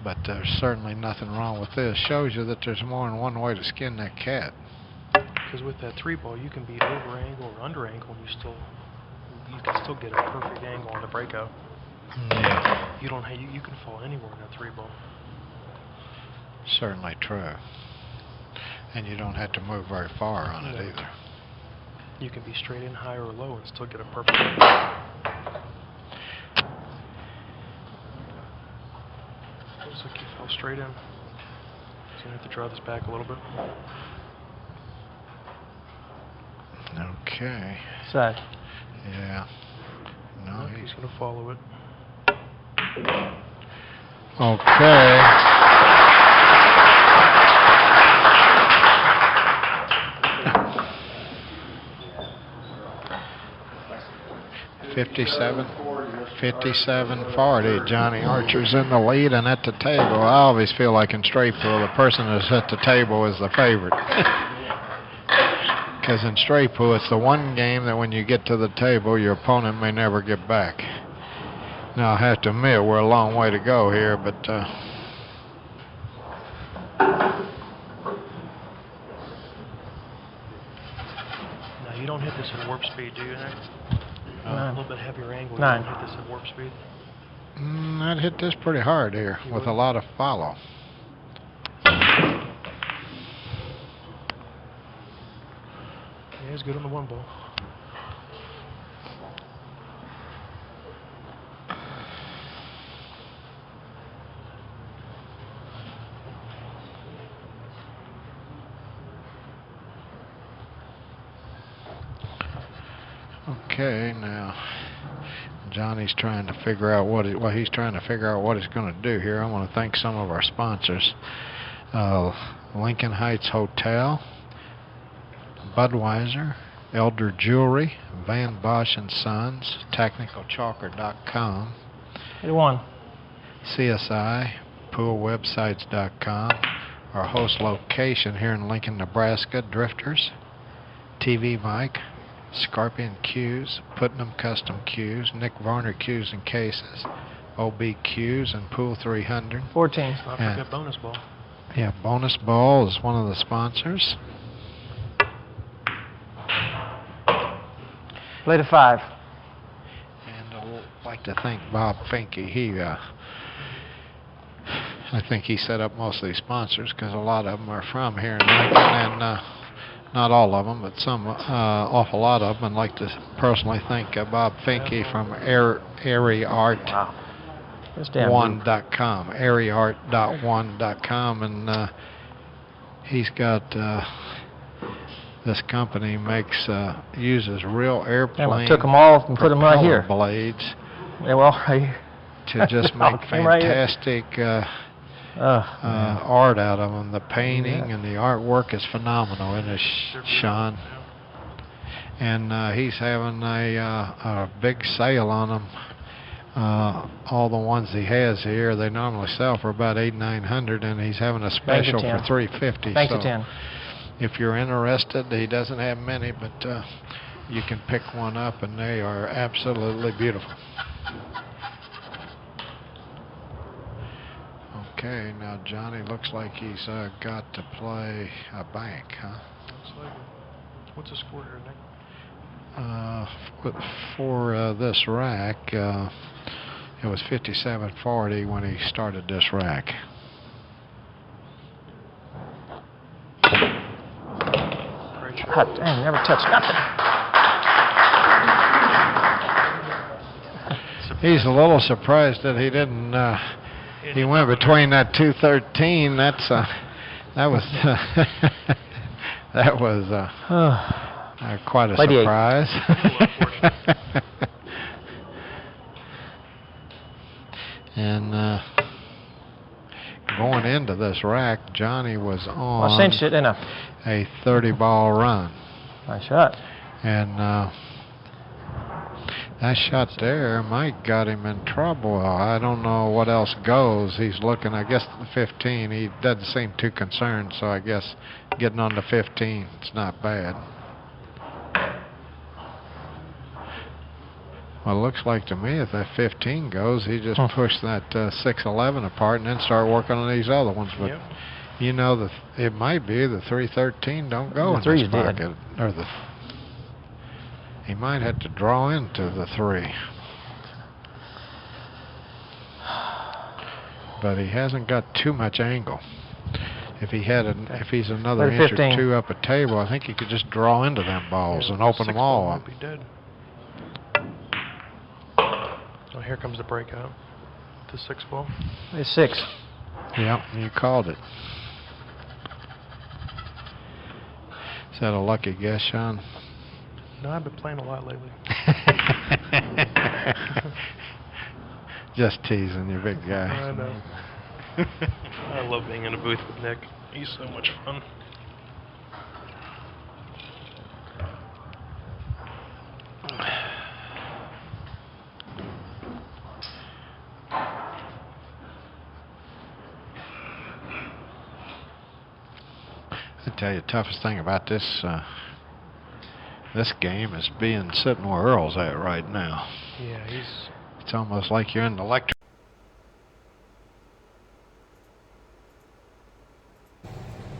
But there's certainly nothing wrong with this. Shows you that there's more than one way to skin that cat. Because with that 3 ball, you can be over angle or under angle, and you can still get a perfect angle on the breakout. Yeah. You can fall anywhere in that 3 ball. Certainly true. And you don't have to move very far on it either. You can be straight in, high or low, and still get a perfect angle. Looks like you fell straight in. So you have to draw this back a little bit. Okay. Side. Yeah. No, He's going to follow it. Okay. $57-40. Johnny Archer's in the lead and at the table. I always feel like in straight pool, the person that's at the table is the favorite. Because in straight pool, it's the one game that when you get to the table, your opponent may never get back. Now, I have to admit, we're a long way to go here, but Now, you don't hit this at warp speed, do you, Nick? A little bit heavier angle. 9. You don't hit this at warp speed. I'd hit this pretty hard here with a lot of follow. Yeah, he's good on the 1 ball. Okay, now Johnny's trying to figure out what he's trying to figure out what he's going to do here. I want to thank some of our sponsors: Lincoln Heights Hotel, Budweiser, Elder Jewelry, Van Bosch and Sons, TechnicalChalker.com, 81. CSI, PoolWebsites.com, our host location here in Lincoln, Nebraska, Drifters, TvMike, Scorpion Cues, Putnam Custom Cues, Nick Varner Cues and Cases, OB Cues, and Pool 300. 14. Not forget bonus ball. Yeah, Bonus Ball is one of the sponsors. Play to 5. And I'd like to thank Bob Finke. I think he set up most of these sponsors because a lot of them are from here in Lincoln, and not all of them, but some awful lot of them. I'd like to personally thank Bob Finke from AiryArt1.com, AiryArt.1.com, and he's got this company uses real airplane. Took them all and put them right here. Blades. Yeah, well, right here. To just make fantastic art out of them. The painting and the artwork is phenomenal, isn't it, Sean? And he's having a big sale on them. All the ones he has here, they normally sell for about $800-900, and he's having a special for $350. Thanks to 10. If you're interested, he doesn't have many, but you can pick one up, and they are absolutely beautiful. Okay, now Johnny looks like he's got to play a bank, huh? Looks like it. What's the score here, Nick? For this rack, it was 57-40 when he started this rack. Great shot. God dang, never touched nothing. He's a little surprised that he didn't. He went between that 213. That was that was quite a surprise. And going into this rack, Johnny was on I cinched it, didn't I? a 30-ball run. Nice shot. And that shot there, Mike got him in trouble. I don't know what else goes. He's looking, I guess, at the 15. He doesn't seem too concerned, so I guess getting on the 15 is not bad. Well, it looks like to me if that 15 goes, he just pushed that 6-11 apart and then start working on these other ones. But you know, it might be the 313 don't go in this pocket, or he might have to draw into the 3. But he hasn't got too much angle. If he's another inch or 2 up a table, I think he could just draw into them balls and open them all up. Be dead. Oh, here comes the breakout. The 6 ball. It's 6. Yeah, you called it. Is that a lucky guess, Sean? No, I've been playing a lot lately. Just teasing you, big guy. I know. I love being in a booth with Nick. He's so much fun. I tell you, the toughest thing about this this game is sitting where Earl's at right now. Yeah, it's almost like you're in the lecture.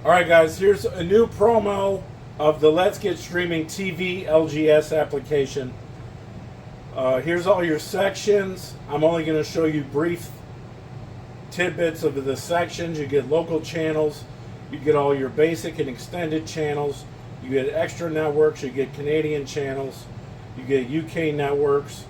All right, guys, here's a new promo of the Let's Get Streaming TV LGS application. Here's all your sections. I'm only going to show you brief tidbits of the sections. You get local channels. You get all your basic and extended channels. You get extra networks. You get Canadian channels. You get UK networks.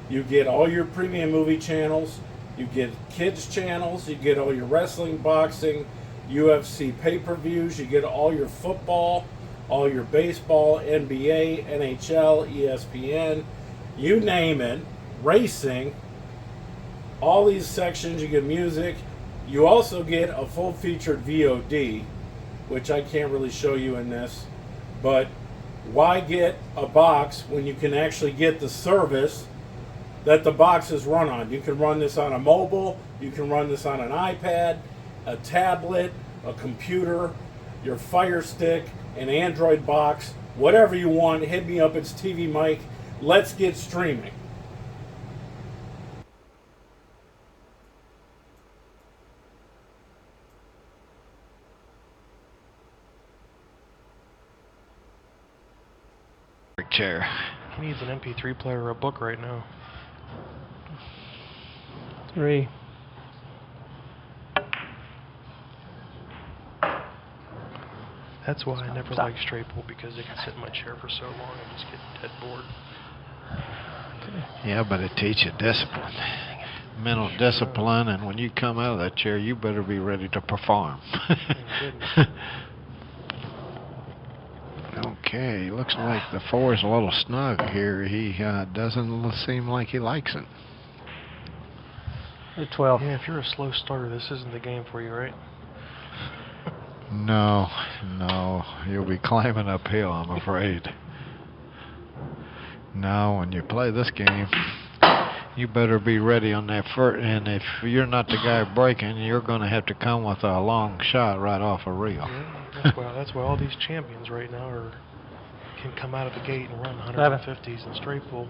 You get all your premium movie channels. You get kids channels. You get all your wrestling, boxing, UFC pay-per-views. You get all your football, all your baseball, NBA, NHL, ESPN, you name it, racing, all these sections. You get music. You also get a full-featured VOD, which I can't really show you in this, but why get a box when you can actually get the service that the box is run on? You can run this on a mobile, you can run this on an iPad, a tablet, a computer, your Fire Stick, an Android box, whatever you want. Hit me up, it's TvMike. Let's get streaming. Chair. he needs an MP3 player or a book right now. 3. That's why I never like straight pool, because they can sit in my chair for so long and just get dead bored. Yeah, but it teaches you discipline, mental discipline, and when you come out of that chair, you better be ready to perform. Okay, looks like the 4 is a little snug here. He doesn't seem like he likes it. 12. Yeah, if you're a slow starter, this isn't the game for you, right? No, you'll be climbing uphill, I'm afraid. No, when you play this game, you better be ready on that first, and if you're not the guy breaking, you're going to have to come with a long shot right off a reel. Yeah, that's why all these champions right now can come out of the gate and run 150s in straight pool.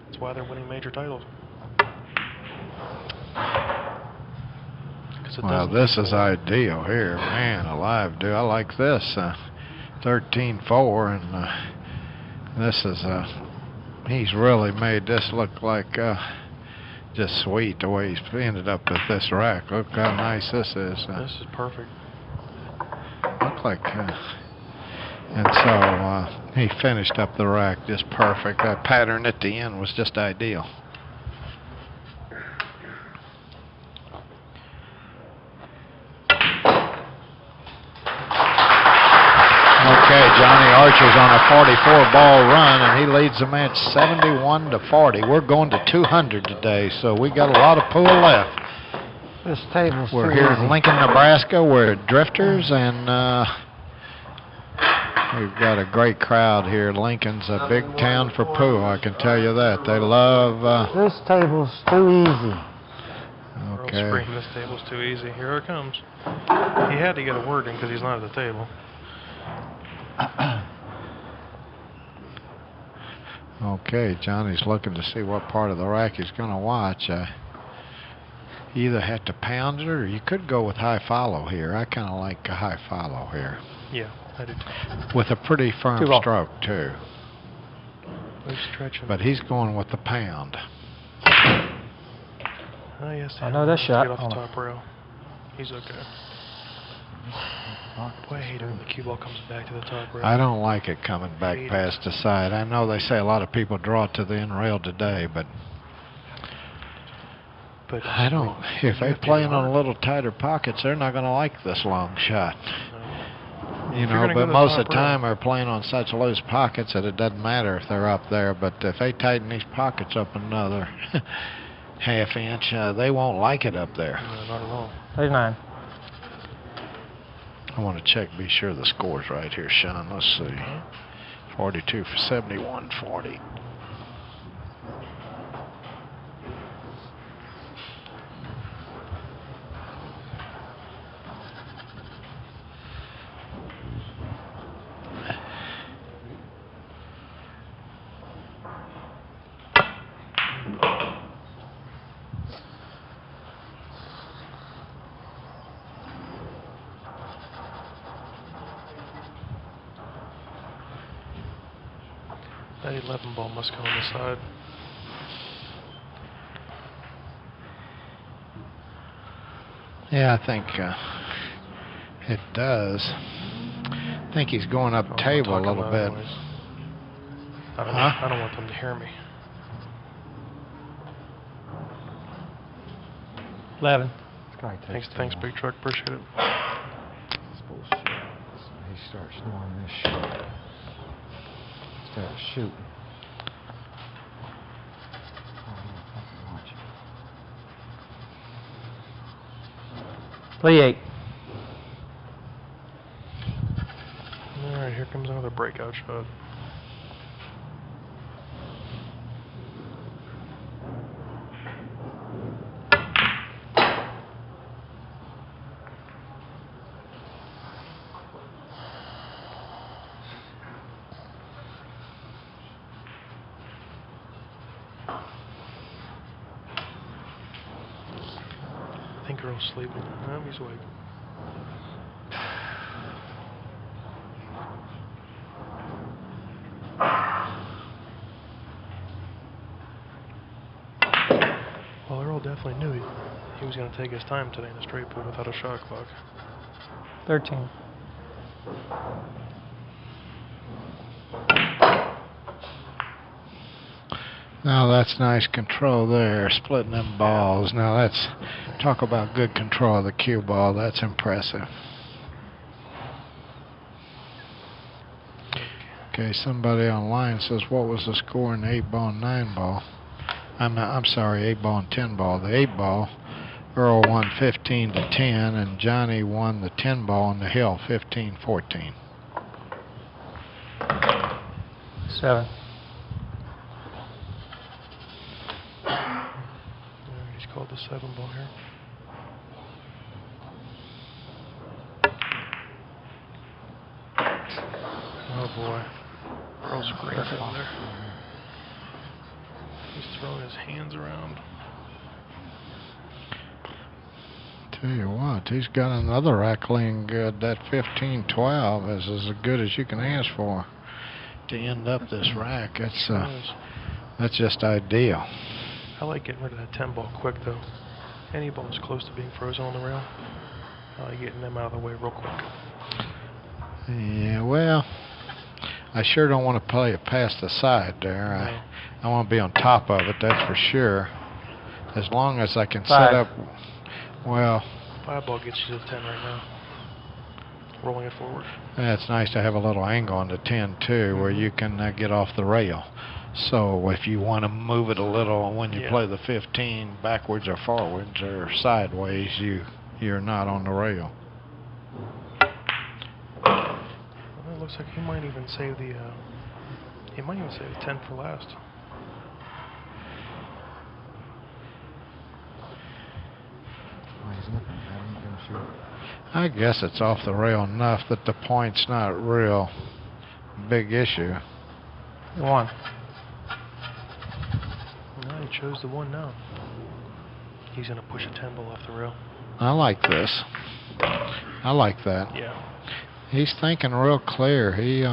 That's why they're winning major titles. Well, this is ideal here, man alive, dude. I like this. 13-4, and this is he's really made this look like just sweet the way he's ended up with this rack. Look how nice this is. This is perfect. Look like, and so he finished up the rack just perfect. That pattern at the end was just ideal. Okay, Johnny Archer's on a 44-ball run, and he leads the match 71-40. We're going to 200 today, so we got a lot of pool left. This table's We're too here easy. in Lincoln, Nebraska. We're at Drifters, and we've got a great crowd here. Lincoln's a big town for pool, I can tell you that. They love... This table's too easy. Okay. Earl Strickland, this table's too easy. Here it comes. He had to get a word in because he's not at the table. Okay, Johnny's looking to see what part of the rack he's going to watch. You either have to pound it or you could go with high follow here. I kind of like a high follow here. Yeah, I do. With a pretty firm 2-ball. stroke, too. He's stretching. But he's going with the pound. Oh, yes. I know that shot. Get off Hold the on. top rail. He's okay. Boy, I hate it when the cue ball comes back to the top rail. I don't like it coming back past the side. I know they say a lot of people draw it to the end rail today, but I don't. If they're playing on a little tighter pockets, they're not going to like this long shot. You know, but most of the time they're playing on such loose pockets that it doesn't matter if they're up there. But if they tighten these pockets up another half inch, they won't like it up there. No, not at all. 39. I want to check, be sure the score's right here, Sean. Let's see. 42 for 71, 40. That 11 ball must go on the side. Yeah, I think it does. I think he's going up table a little bit. I don't want them to hear me. 11. Thanks, Big Truck. Appreciate it. That's bullshit. He starts doing this shit. Starts shooting. Play 8. All right, here comes another breakout shot. I think Earl's sleeping. No, he's awake. Well, Earl definitely knew he was going to take his time today in a straight pool without a shot clock. 13. Now that's nice control there, splitting them balls. Now that's, talk about good control of the cue ball. That's impressive. Okay, somebody online says, what was the score in the 8-ball and 9-ball? I'm sorry, 8-ball and 10-ball. The 8-ball, Earl won 15-10, and Johnny won the 10-ball in the hill, 15-14. 7. He's called the 7-ball here. Oh boy. Earl's great down there. He's throwing his hands around. Tell you what, he's got another rack laying good. That 15-12 is as good as you can ask for to end up this rack. That's just ideal. I like getting rid of that 10 ball quick though. Any ball is close to being frozen on the rail. I like getting them out of the way real quick. Yeah, well, I sure don't want to play it past the side there. No. I want to be on top of it, that's for sure. As long as I can 5. set up, well, 5 ball gets you to the 10 right now. Rolling it forward. it's nice to have a little angle on the 10 too, where you can get off the rail. So if you want to move it a little when you play the 15 backwards or forwards or sideways, you're not on the rail. Well, it looks like he might even save the 10 for last. I guess it's off the rail enough that the point's not a real big issue. 1. No, he chose the 1 now. He's going to push a 10 ball off the rail. I like this. I like that. Yeah. He's thinking real clear. He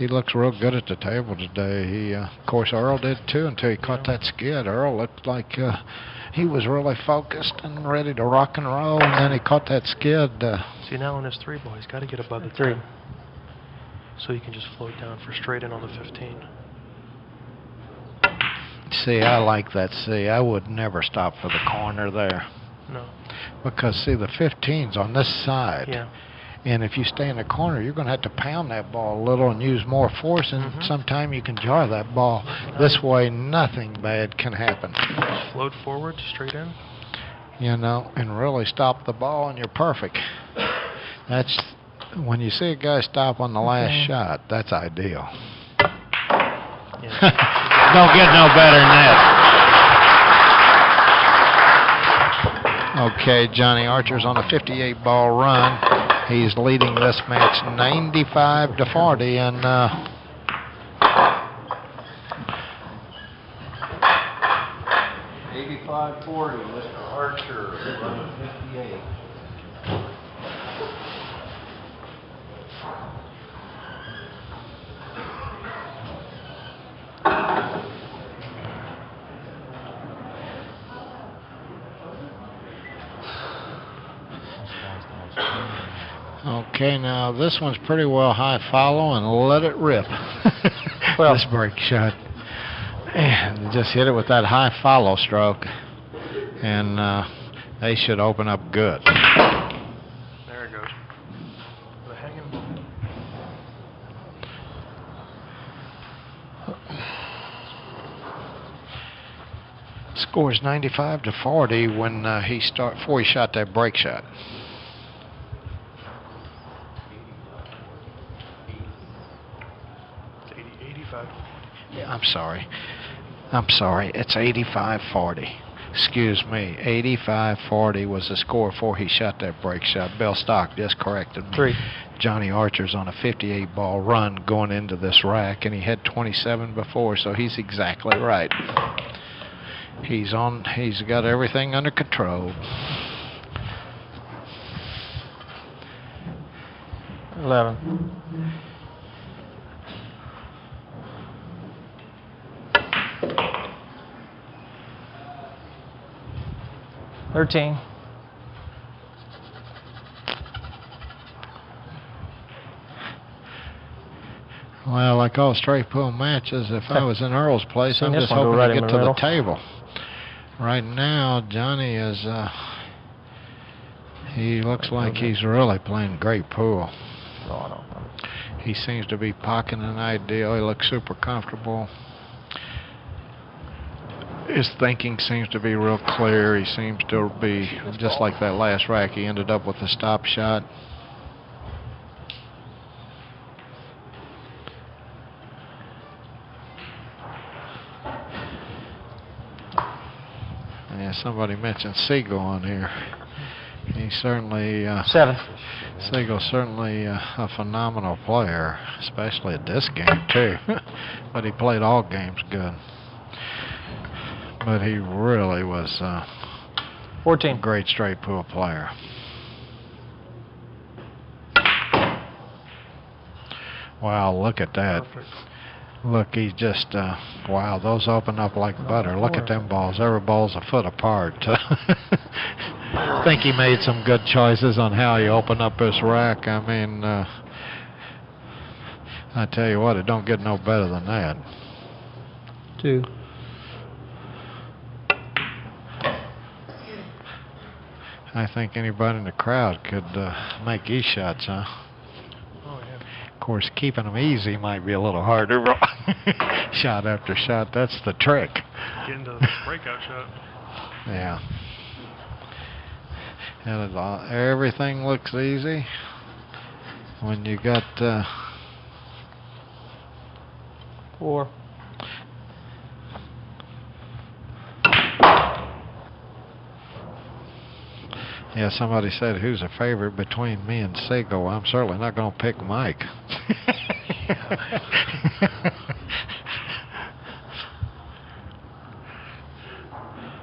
looks real good at the table today. Of course, Earl did too until he caught that skid. Earl looked like he was really focused and ready to rock and roll, and then he caught that skid. See, now on his 3 ball, he's got to get above the 3. 10. So he can just float down for straight in on the 15. See, I like that. See, I would never stop for the corner there. No. Because, see, the 15's on this side. Yeah. And if you stay in the corner, you're going to have to pound that ball a little and use more force, and sometime you can jar that ball. This way, nothing bad can happen. Just float forward, straight in. You know, and really stop the ball, and you're perfect. That's when you see a guy stop on the last shot, that's ideal. Yeah. Don't get no better than that. Okay, Johnny Archer's on a 58-ball run. He's leading this match 95-40, and 85-40, Mr. Archer, running 58. okay, now this one's pretty well high follow, and let it rip. Well, this break shot. And just hit it with that high follow stroke, and they should open up good. There it goes. The hanging ball. Scores 95-40 when before he shot that break shot. It's 85. Yeah, I'm sorry. It's 85-40. Excuse me. 85-40 was the score before he shot that break shot. Bill Stock just corrected me. 3. Johnny Archer's on a 58-ball run going into this rack, and he had 27 before, so he's exactly right. He's got everything under control. 11. $13. Well, like all straight pool matches, if I was in Earl's place, I'm Seen this just one go hoping right to in get the to the middle. table. Right now, Johnny is, he looks like he's really playing great pool. No. He seems to be pocketing an ideal. He looks super comfortable. His thinking seems to be real clear. He seems to be, just like that last rack, he ended up with a stop shot. Yeah, somebody mentioned Siegel on here. He's certainly 7. Siegel's certainly a phenomenal player, especially at this game too. But he played all games good. But he really was 14. Great straight pool player. Wow, look at that. Look, he's just, wow, those open up like butter. Look at them balls. Every ball's a foot apart. I think he made some good choices on how he opened up his rack. I mean, I tell you what, it don't get no better than that. 2. I think anybody in the crowd could make these shots, huh? Oh, yeah. Of course, keeping them easy might be a little harder. Shot after shot, that's the trick. Get into the breakout shot. Yeah. And everything looks easy when you got 4. Yeah, somebody said, who's a favorite between me and Seagull? I'm certainly not going to pick Mike.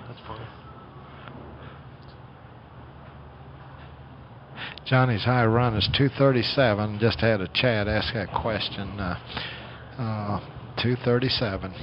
That's funny. Johnny's high run is 237. Just had a chat ask that question. 237.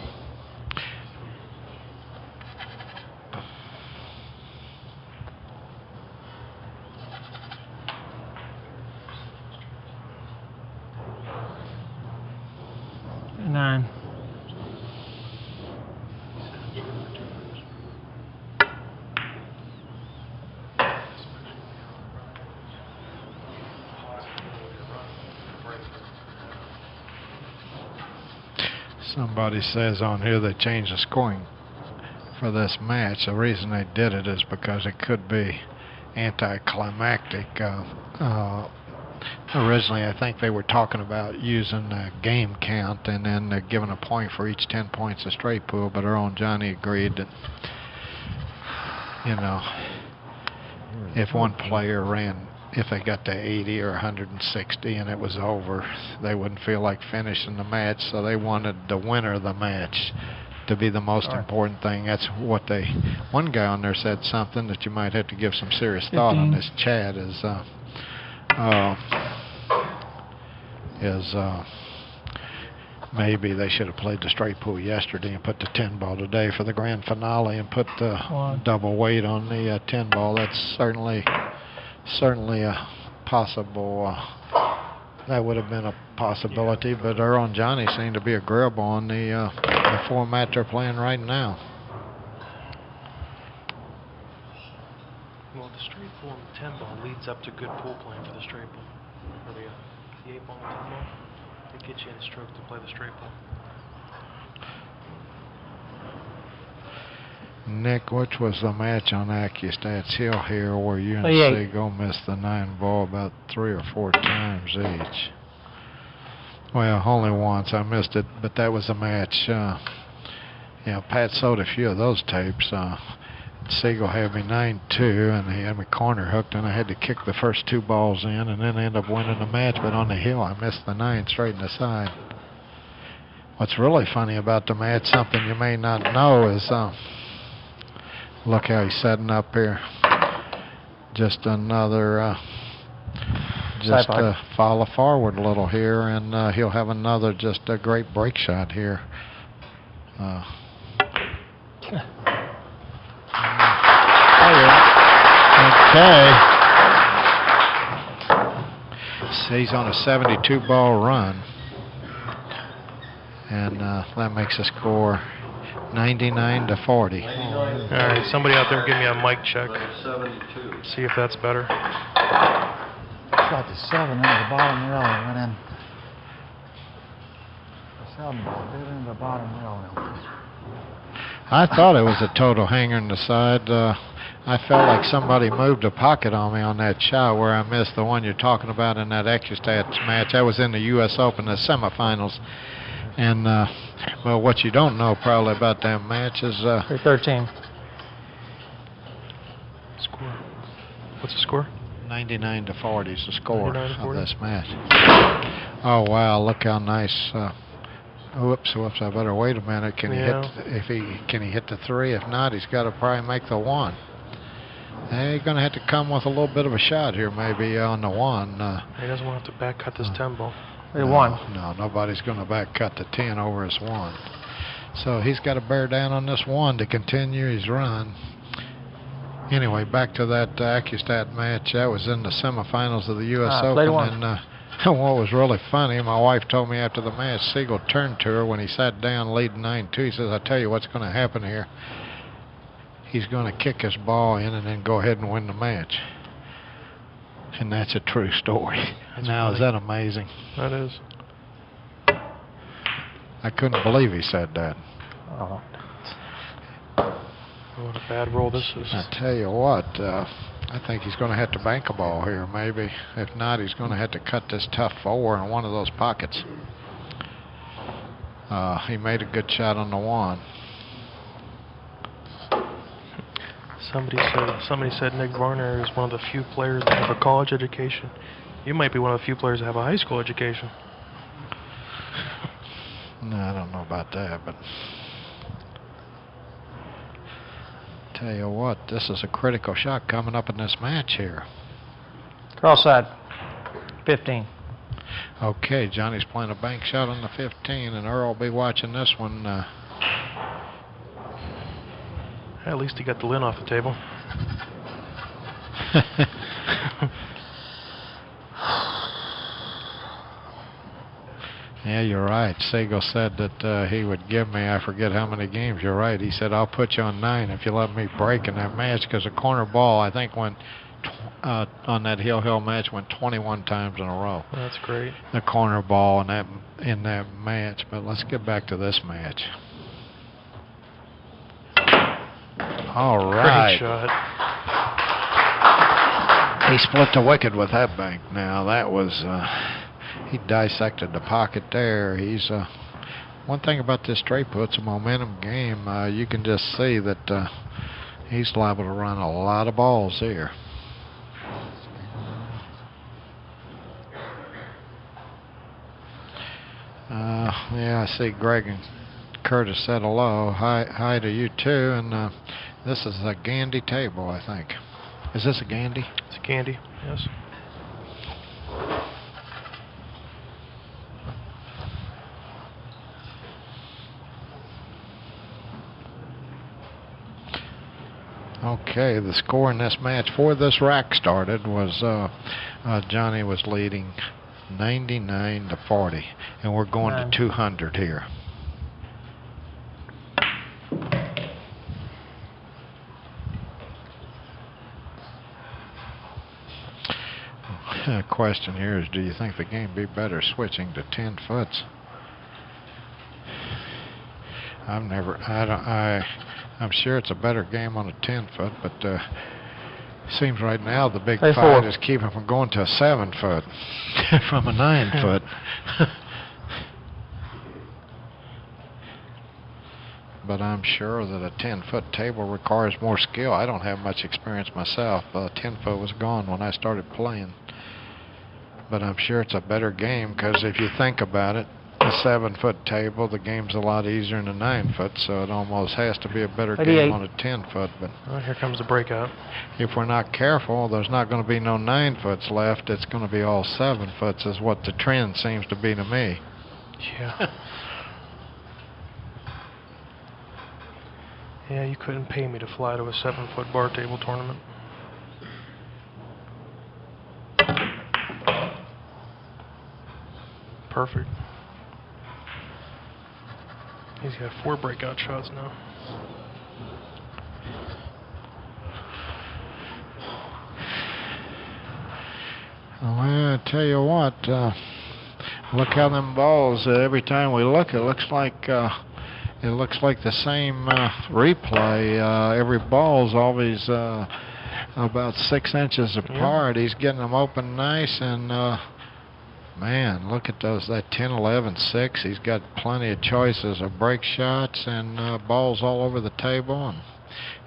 Somebody says on here they changed the scoring for this match. The reason they did it is because it could be anticlimactic. Originally, I think they were talking about using a game count and then giving a point for each 10 points of straight pool, but Earl and Johnny agreed that, you know, if one player ran, if they got to 80 or 160 and it was over, they wouldn't feel like finishing the match, so they wanted the winner of the match to be the most important thing. That's what they, one guy on there said something that you might have to give some serious thought on. This Chad is maybe they should have played the straight pool yesterday and put the 10 ball today for the grand finale and put the double weight on the 10 ball. That's certainly a possible, that would have been a possibility, but Earl and Johnny seem to be agreeable on the format they're playing right now. Well, the straight ball and the 10 ball leads up to good pool playing for the straight ball. Or the 8 ball and 10 ball. It gets you in the stroke to play the straight ball. Nick, which was the match on AccuStats Hill here where you and Seagull missed the 9 ball about 3 or 4 times each? Well, only once. I missed it, but that was a match. Pat sold a few of those tapes. Seagull had me 9-2, and he had me corner hooked, and I had to kick the first 2 balls in, and then end up winning the match. But on the hill, I missed the 9 straight in the side. What's really funny about the match, something you may not know, is look how he's setting up here. Just another, just follow forward a little here, and he'll have another just a great break shot here. Okay. So he's on a 72 ball run, and that makes the score 99-40. All right, somebody out there give me a mic check. See if that's better. Shot the 7 into the bottom rail and went in. The 7 ball did into the bottom rail. I thought it was a total hanger in the side. I felt like somebody moved a pocket on me on that shot where I missed the one you're talking about in that AccuStats match. That was in the U.S. Open, the semifinals. And, well, what you don't know probably about that match is... 13. Score. What's the score? 99-40 is the score of this match. Oh, wow, look how nice... Whoops! I better wait a minute. Can he hit? Can he hit the 3? If not, he's got to probably make the 1. They're going to have to come with a little bit of a shot here, maybe on the 1. He doesn't want to back cut this 10 ball. They won. No, nobody's going to back cut the 10 over his 1. So he's got to bear down on this 1 to continue his run. Anyway, back to that Accustat match. That was in the semifinals of the U.S. Open. And what was really funny, my wife told me after the match, Siegel turned to her when he sat down leading 9-2. He says, "I tell you what's going to happen here. He's going to kick his ball in and then go ahead and win the match." And that's a true story. That's now, funny. Is that amazing? That is. I couldn't believe he said that. Oh. What a bad roll this is. I tell you what, I think he's going to have to bank a ball here, maybe. If not, he's going to have to cut this tough 4 in one of those pockets. He made a good shot on the 1. Somebody said Nick Varner is one of the few players that have a college education. You might be one of the few players that have a high school education. No, I don't know about that, but tell you what, this is a critical shot coming up in this match here. Cross side. 15. Okay, Johnny's playing a bank shot on the 15, and Earl will be watching this one. At least he got the lid off the table. Yeah, you're right. Siegel said that he would give me, I forget how many games. You're right. He said, "I'll put you on 9 if you let me break in that match," because the corner ball, I think, went on that Hill match, went 21 times in a row. That's great. The corner ball in that match. But let's get back to this match. All right. Great shot. He split the wicket with that bank. Now that was he dissected the pocket there. He's one thing about this straight put, it's a momentum game. You can just see that he's liable to run a lot of balls here. Yeah, I see Greg and Curtis said hello. Hi to you too. And this is a Gandy table, I think. Is this a Gandy? It's a Gandy, yes. Okay, the score in this match before this rack started was Johnny was leading 99-40, and we're going to 200 here. The question here is, do you think the game be better switching to 10 foots? I'm sure it's a better game on a 10 foot, but seems right now the big fight is keeping from going to a 7 foot from a 9 foot. But I'm sure that a 10-foot table requires more skill. I don't have much experience myself. 10 foot was gone when I started playing. But I'm sure it's a better game because if you think about it, a 7-foot table, the game's a lot easier than a 9 foot, so it almost has to be a better game on a 10 foot. But here comes the breakout. If we're not careful, there's not going to be no 9 foots left. It's going to be all 7 foots is what the trend seems to be to me. Yeah. Yeah, you couldn't pay me to fly to a 7-foot bar table tournament. Perfect. He's got 4 breakout shots now. Well, I tell you what, look how them balls, every time we look, it looks like the same replay. Every ball's always about 6 inches apart. He's getting them open nice, and man, look at those, that 10, 11, 6. He's got plenty of choices of break shots and balls all over the table. And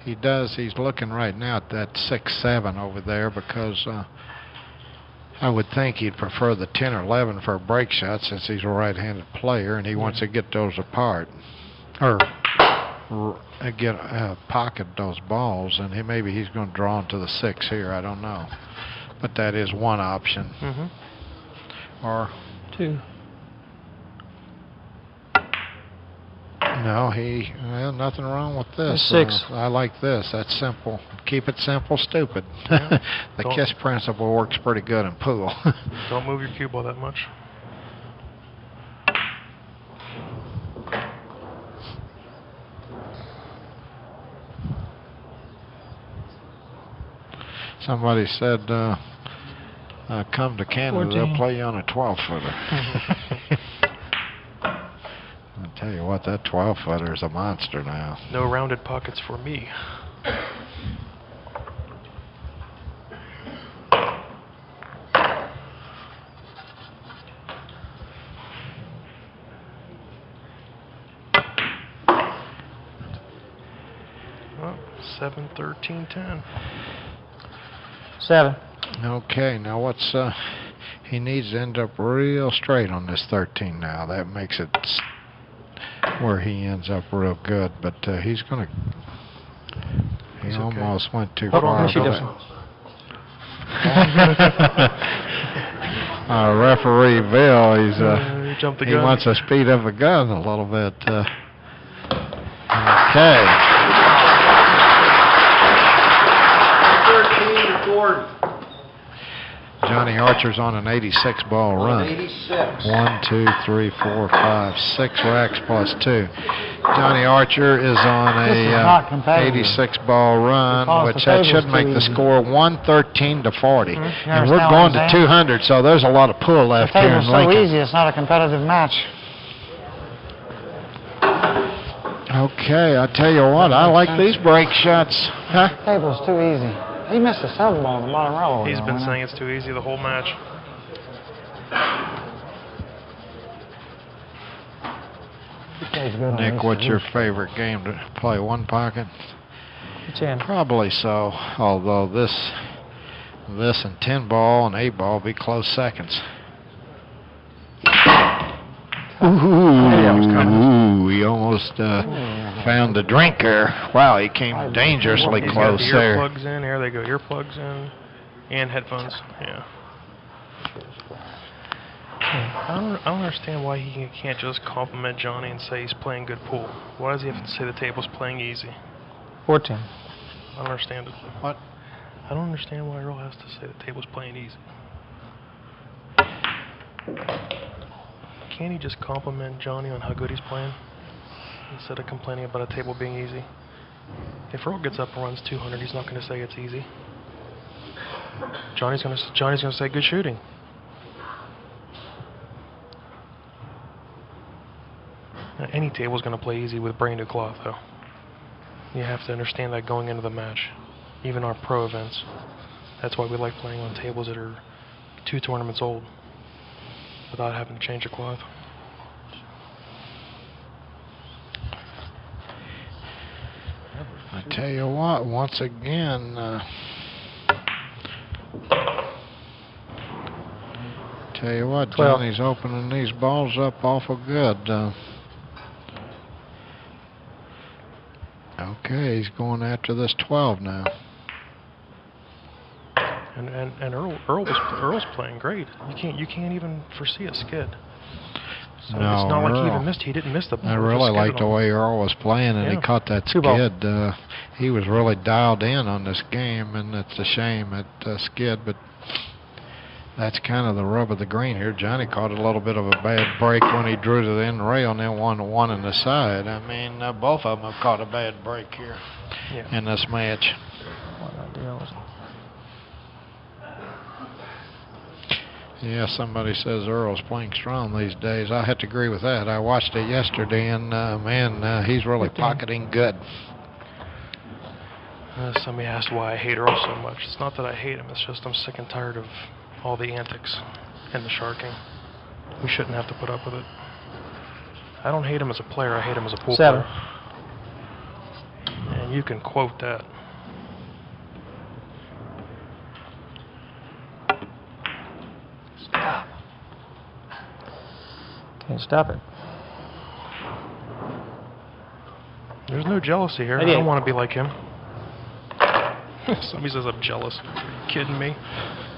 he's looking right now at that 6, 7 over there because I would think he'd prefer the 10 or 11 for a break shot since he's a right-handed player and he wants to get those apart. Or pocket those balls, and maybe he's going to draw into the 6 here. I don't know, but that is one option. Or 2. No, well, nothing wrong with this. 6. I like this. That's simple. Keep it simple, stupid. The KISS principle works pretty good in pool. Don't move your cue ball that much. Somebody said, come to Canada, 14. they'll play you on a 12-footer. I'll tell you what, that 12-footer is a monster now. No rounded pockets for me. Well, 7, 13, 10. 7. Okay, now what's he needs to end up real straight on this 13 now. That makes it where he ends up real good, but he's going to. He almost went too far. Referee Bill, he wants to speed up the gun a little bit. Okay. 13 to 40. Johnny Archer's on an 86 ball run. 86. 1, 2, 3, 4, 5, 6 racks plus 2. Johnny Archer is on a 86 ball run, which that should make the score 113 to 40. And we're going to 200, so there's a lot of pull left here in Lincoln. so easy, it's not a competitive match. Okay, I tell you what, I like these break shots. Huh? Table's too easy. He missed a 7 ball in the bottom row. He's been saying it's too easy the whole match. Nick, what's your favorite game to play? One pocket? 10. Probably so, although this and 10 ball and 8 ball be close seconds. Ooh, he almost found the drinker. Wow, he came dangerously close there. Earplugs in, here they go, earplugs in, and headphones, yeah. I don't understand why he can't just compliment Johnny and say he's playing good pool. Why does he have to say the table's playing easy? 14. I don't understand it. What? I don't understand why Earl has to say the table's playing easy. Can't he just compliment Johnny on how good he's playing instead of complaining about a table being easy? If Earl gets up and runs 200, he's not going to say it's easy. Johnny's going to say good shooting. Now, any table's going to play easy with brand new cloth, though. You have to understand that going into the match, even our pro events. That's why we like playing on tables that are 2 tournaments old, without having to change the cloth. I tell you what, once again, Johnny's opening these balls up awful good. Okay, he's going after this 12 now. And Earl's playing great. You can't even foresee a skid. So No, it's not like he Earl. even missed. He didn't miss the ball. I really liked the way Earl was playing, and he caught that skid. He was really dialed in on this game, and it's a shame at skid, but that's kind of the rub of the green here. Johnny caught a little bit of a bad break when he drew to the end rail, and then one in the side. I mean, both of them have caught a bad break here in this match. Yeah, somebody says Earl's playing strong these days. I have to agree with that. I watched it yesterday, and man, he's really pocketing good. Somebody asked why I hate Earl so much. It's not that I hate him. It's just I'm sick and tired of all the antics and the sharking. We shouldn't have to put up with it. I don't hate him as a player. I hate him as a pool 7. player. And you can quote that. Stop. Can't stop it. There's no jealousy here. I don't want to be like him. Somebody says I'm jealous. Kidding me?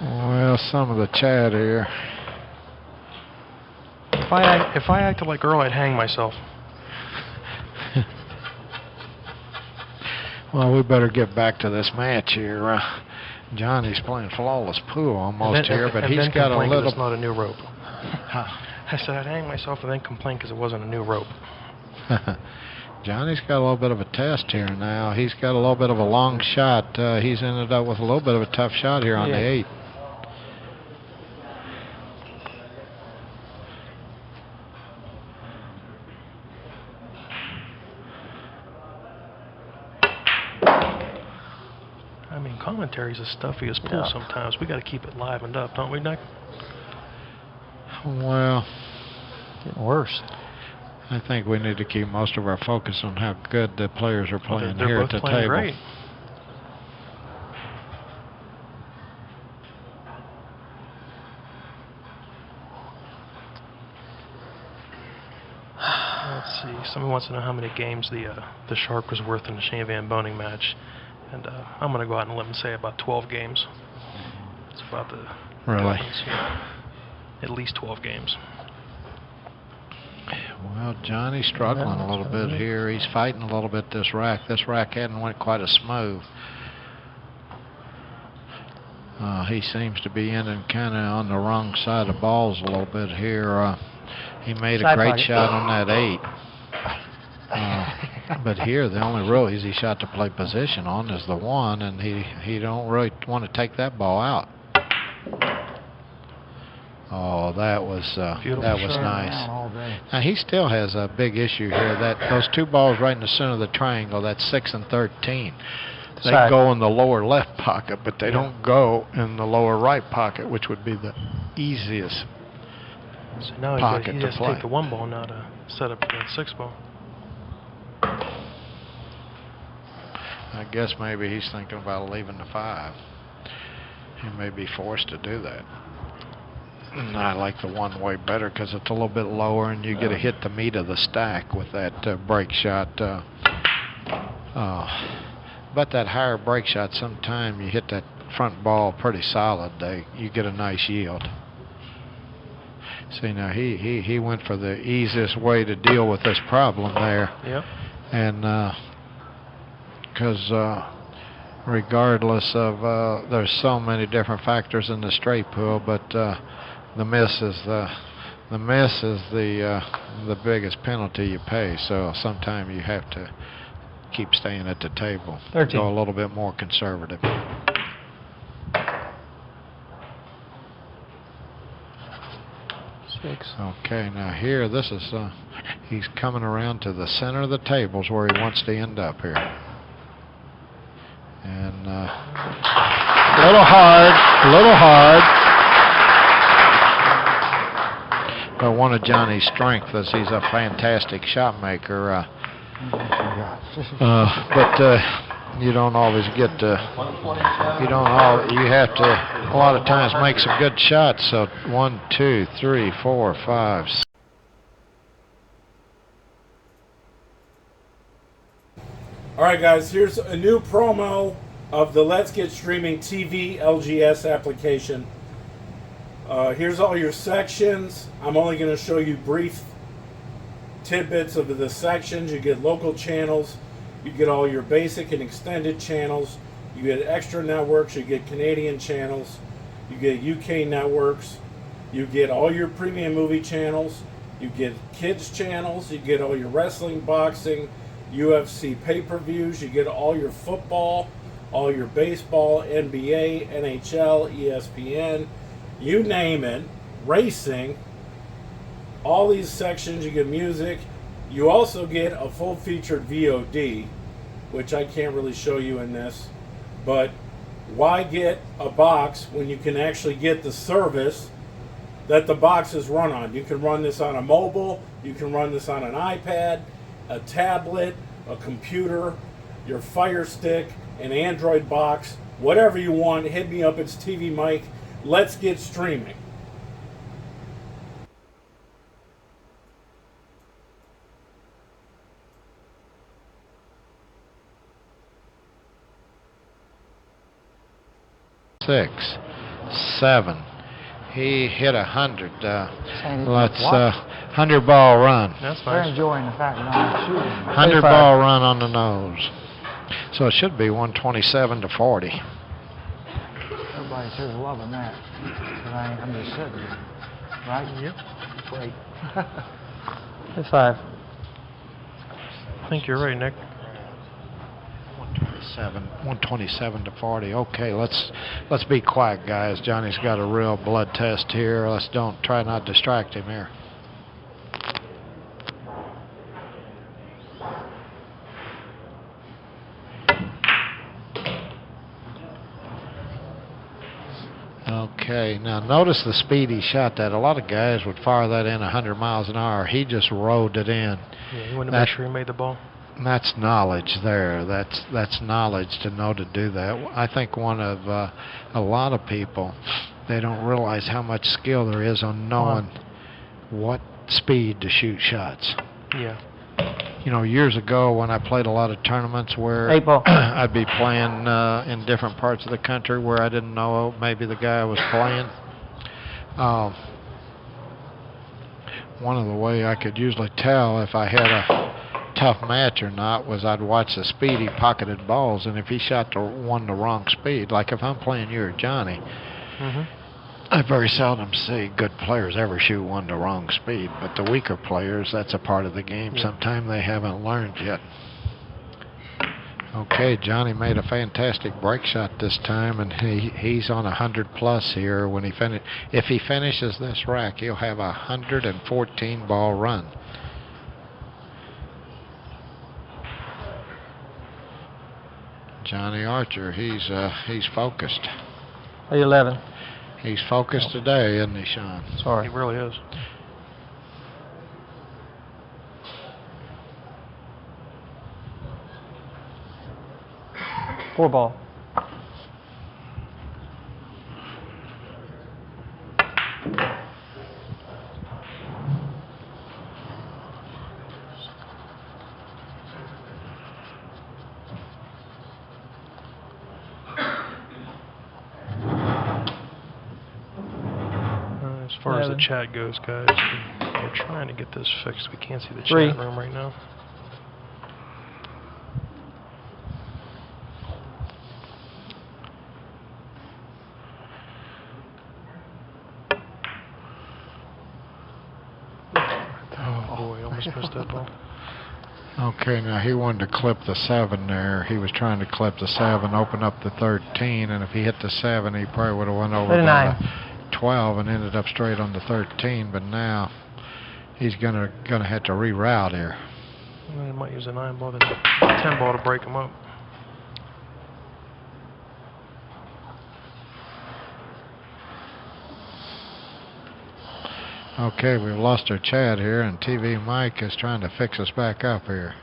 Well, some of the chat here. If I acted like Earl, I'd hang myself. Well, we better get back to this match here. Johnny's playing flawless pool almost here, but he's got a little. It's not a new rope. I said I'd hang myself and then complain because it wasn't a new rope. Johnny's got a little bit of a test here now. He's got a little bit of a long shot. He's ended up with a little bit of a tough shot here on the 8. I mean, commentary's as stuffy as pool sometimes. We got to keep it livened up, don't we, Nick? Well, Getting worse. I think we need to keep most of our focus on how good the players are playing they're here both at the playing table. great. Let's see. Somebody wants to know how many games the Shark was worth in the Shane Van Boning match, and I'm going to go out on a limb and say about 12 games. It's about the Really? At least 12 games. Well, Johnny's struggling a little bit here. He's fighting a little bit this rack. This rack hadn't went quite as smooth. He seems to be ending kind of on the wrong side of balls a little bit here. He made a great shot on that 8. But here, the only real easy shot to play position on is the 1, and he don't really want to take that ball out. Oh, that was nice. Now he still has a big issue here. Those 2 balls right in the center of the triangle. That's 6 and 13. They go in the lower left pocket, but they don't go in the lower right pocket, which would be the easiest So now pocket he to has to play. take the 1 ball now to set up the 6 ball. I guess maybe he's thinking about leaving the 5. He may be forced to do that. And I like the 1 way better because it's a little bit lower and you get to hit the meat of the stack with that break shot. But that higher break shot, sometime you hit that front ball pretty solid, you get a nice yield. See, now he went for the easiest way to deal with this problem there. Yep. And because regardless of there's so many different factors in the straight pool, but the miss is the biggest penalty you pay. So sometimes you have to keep staying at the table. 13. Go a little bit more conservative. Okay, now here, this is he's coming around to the center of the tables where he wants to end up here. And a little hard. But one of Johnny's strengths is he's a fantastic shot maker. But you don't always get to. You have to a lot of times make some good shots. So 1, 2, 3, 4, 5. All right, guys, here's a new promo of the Let's Get Streaming TV LGS application. Here's all your sections. I'm only going to show you brief tidbits of the sections. You get local channels. You get all your basic and extended channels. You get extra networks. You get Canadian channels. You get UK networks. You get all your premium movie channels. You get kids channels. You get all your wrestling, boxing, UFC pay-per-views. You get all your football, all your baseball, NBA, NHL, ESPN, you name it, racing, all these sections. You get music. You also get a full-featured VOD, which I can't really show you in this, but why get a box when you can actually get the service that the box is run on? You can run this on a mobile, you can run this on an iPad, a tablet, a computer, your Fire Stick, an Android box, whatever you want. Hit me up. It's TvMike. Let's get streaming. 6, 7. He hit 100. Let's 100 ball run. That's They're nice. enjoying the fact that I'm shooting. 100 ball run on the nose. So it should be 127 to 40. Everybody's here loving that. But I'm just sitting here. Right? Yep. Great. Hit 5. I think you're right, Nick. 127 to 40. Okay, let's be quiet, guys. Johnny's got a real blood test here. Let's don't try not to distract him here. Okay, now notice the speed he shot that. A lot of guys would fire that in 100 miles an hour. He just rode it in. Yeah, you want to make sure he made the ball. That's knowledge there. That's knowledge to know to do that. I think one of a lot of people, they don't realize how much skill there is on knowing what speed to shoot shots. Yeah. You know, years ago when I played a lot of tournaments where 8 ball. I'd be playing in different parts of the country where I didn't know maybe the guy I was playing. One of the way I could usually tell if I had a tough match or not was I'd watch the speed he pocketed balls, and if he shot the wrong speed, like if I'm playing you or Johnny, I very seldom see good players ever shoot one the wrong speed, but the weaker players, that's a part of the game. Yeah. Sometimes they haven't learned yet. Okay, Johnny made a fantastic break shot this time, and he's on 100 plus here. When if he finishes this rack, he'll have a 114 ball run. Johnny Archer, he's focused. 11. He's focused today, isn't he, Sean? Sorry. He really is. Four ball. As far as the 11. chat goes, guys, we're trying to get this fixed. We can't see the 3. chat room right now. Oh boy, almost missed that ball. Okay, now he wanted to clip the 7 there. He was trying to clip the 7, open up the 13, and if he hit the 7, he probably would have went over to the 12 and ended up straight on the 13. But now he's gonna have to reroute here. Well, he might use a 9 ball, then a 10 ball to break him up. Okay, we've lost our chat here, and TvMike is trying to fix us back up here.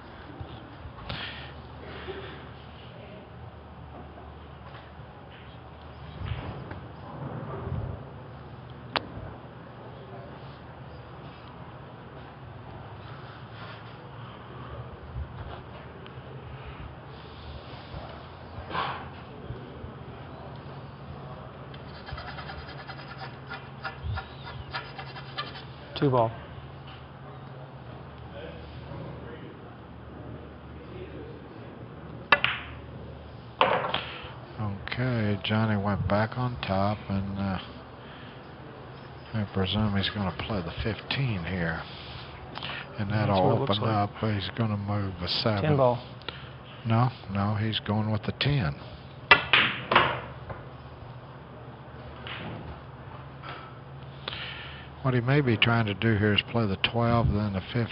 Two ball. Okay, Johnny went back on top, and I presume he's going to play the 15 here. And that'll what it looks open like. up. He's going to move a 7. 10 ball. No, he's going with the 10. What he may be trying to do here is play the 12, then the 15.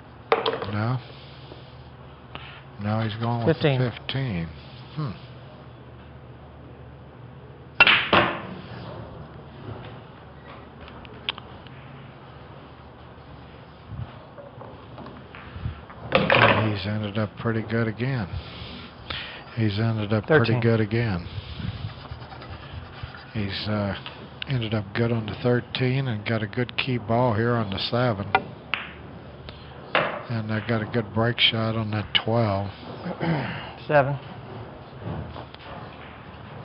No, he's going with 15. the 15. And he's ended up pretty good again. He's ended up 13. pretty good again. He's ended up good on the 13 and got a good key ball here on the 7. And I got a good break shot on that 12. 7.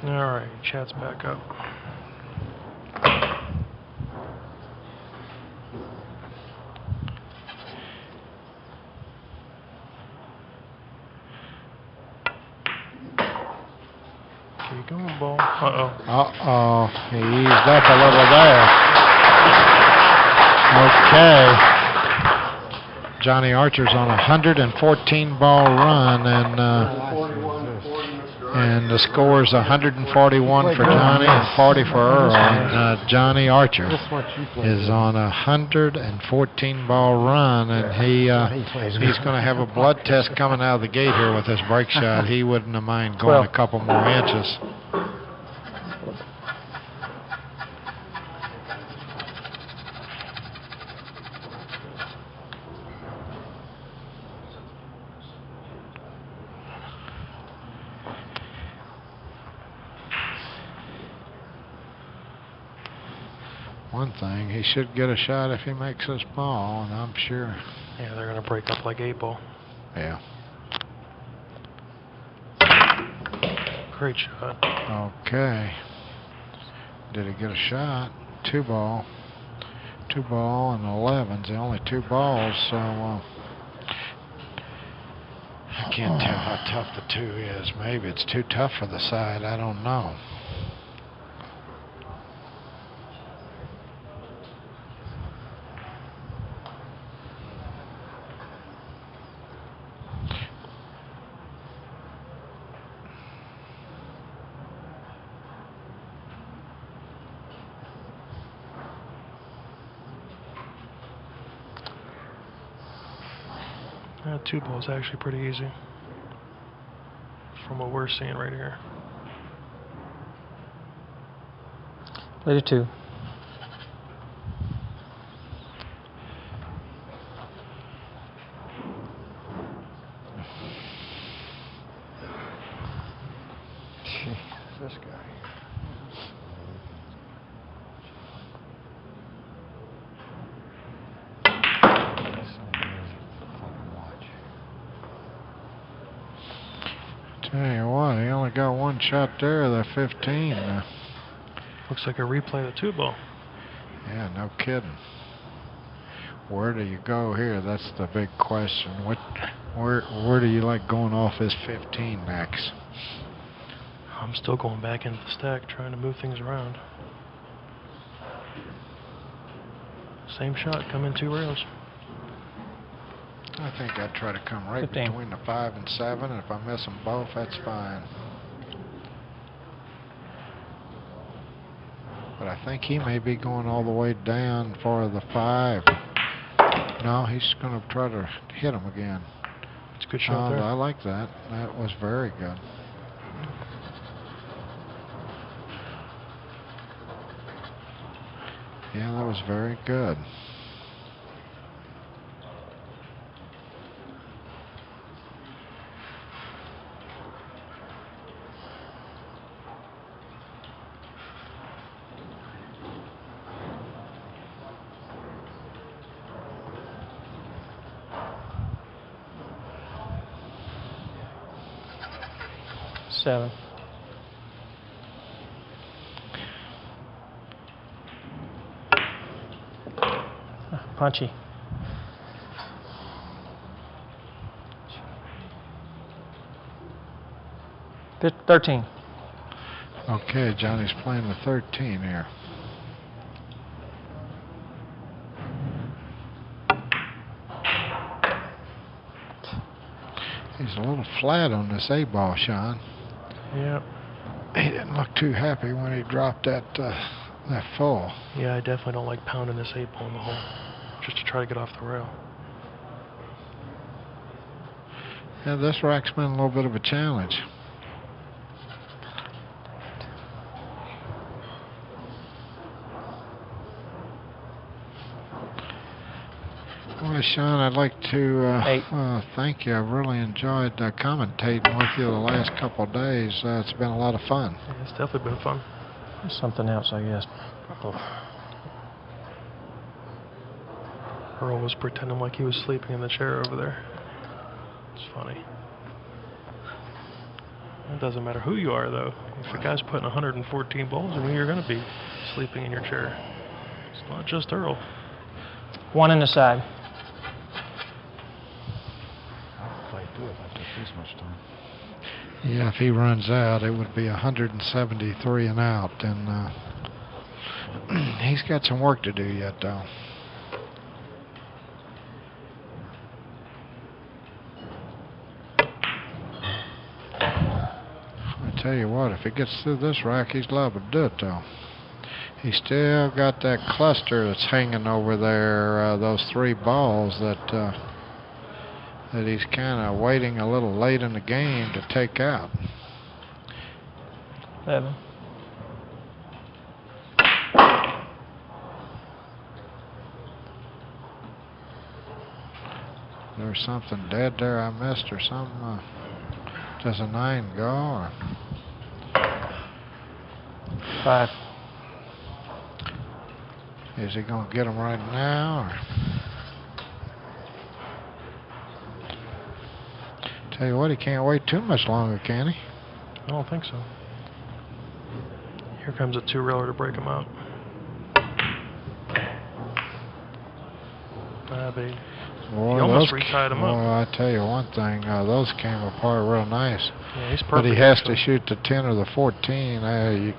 All right, chat's back up. Keep going, ball. Uh-oh. Uh-oh. He eased up a little there. Okay. Johnny Archer's on a 114-ball run, and the score's 141 for Johnny and 40 for Earl. And Johnny Archer is on a 114-ball run, and he's going to have a blood test coming out of the gate here with this break shot. He wouldn't have mind going a couple more inches. One thing, he should get a shot if he makes this ball, and I'm sure. Yeah, they're going to break up like 8-ball. Yeah. Great shot. Okay. Did he get a shot? 2-ball. 2-ball and 11's the only 2 balls, so I can't tell how tough the 2 is. Maybe it's too tough for the side. I don't know. Yeah, 2-ball is actually pretty easy from what we're seeing right here. Play to 2. This guy. Tell you what, he only got 1 shot there, the 15. Looks like a replay of the 2-ball. Yeah, no kidding. Where do you go here? That's the big question. Where do you like going off this 15 next? I'm still going back into the stack, trying to move things around. Same shot, come in 2 rails. I think I'd try to come right 15. between the 5 and 7, and if I miss them both, that's fine. But I think he may be going all the way down for the 5. No, he's going to try to hit him again. It's a good shot there. I like that. That was very good. Yeah, that was very good. Seven. Punchy. 13. Okay, Johnny's playing the 13 here. He's a little flat on this A-ball, Sean. Yep. He didn't look too happy when he dropped that full. Yeah, I definitely don't like pounding this 8-ball in the hole, just to try to get off the rail. Yeah, this rack's been a little bit of a challenge. Well, Sean, I'd like to thank you. I've really enjoyed commentating with you the last couple of days. It's been a lot of fun. Yeah, it's definitely been fun. Something else, I guess. Earl was pretending like he was sleeping in the chair over there. It's funny. It doesn't matter who you are, though. If the guy's putting 114 balls in you, you're going to be sleeping in your chair. It's not just Earl. 1 in the side. Yeah, if he runs out, it would be 173 and out, and he's got some work to do yet, though. I tell you what, if he gets through this rack, he's liable to do it, though. He's still got that cluster that's hanging over there, those 3 balls that he's kind of waiting a little late in the game to take out. 11. There's something dead there I missed or something. Does a 9 go? Or? 5. Is he going to get him right now? Or? Tell you what, he can't wait too much longer, can he? I don't think so. Here comes a 2-reeler to break him out. But he almost retied him up. Well, I tell you one thing, those came apart real nice. Yeah, he's perfect. But he has to shoot the 10 or the 14. You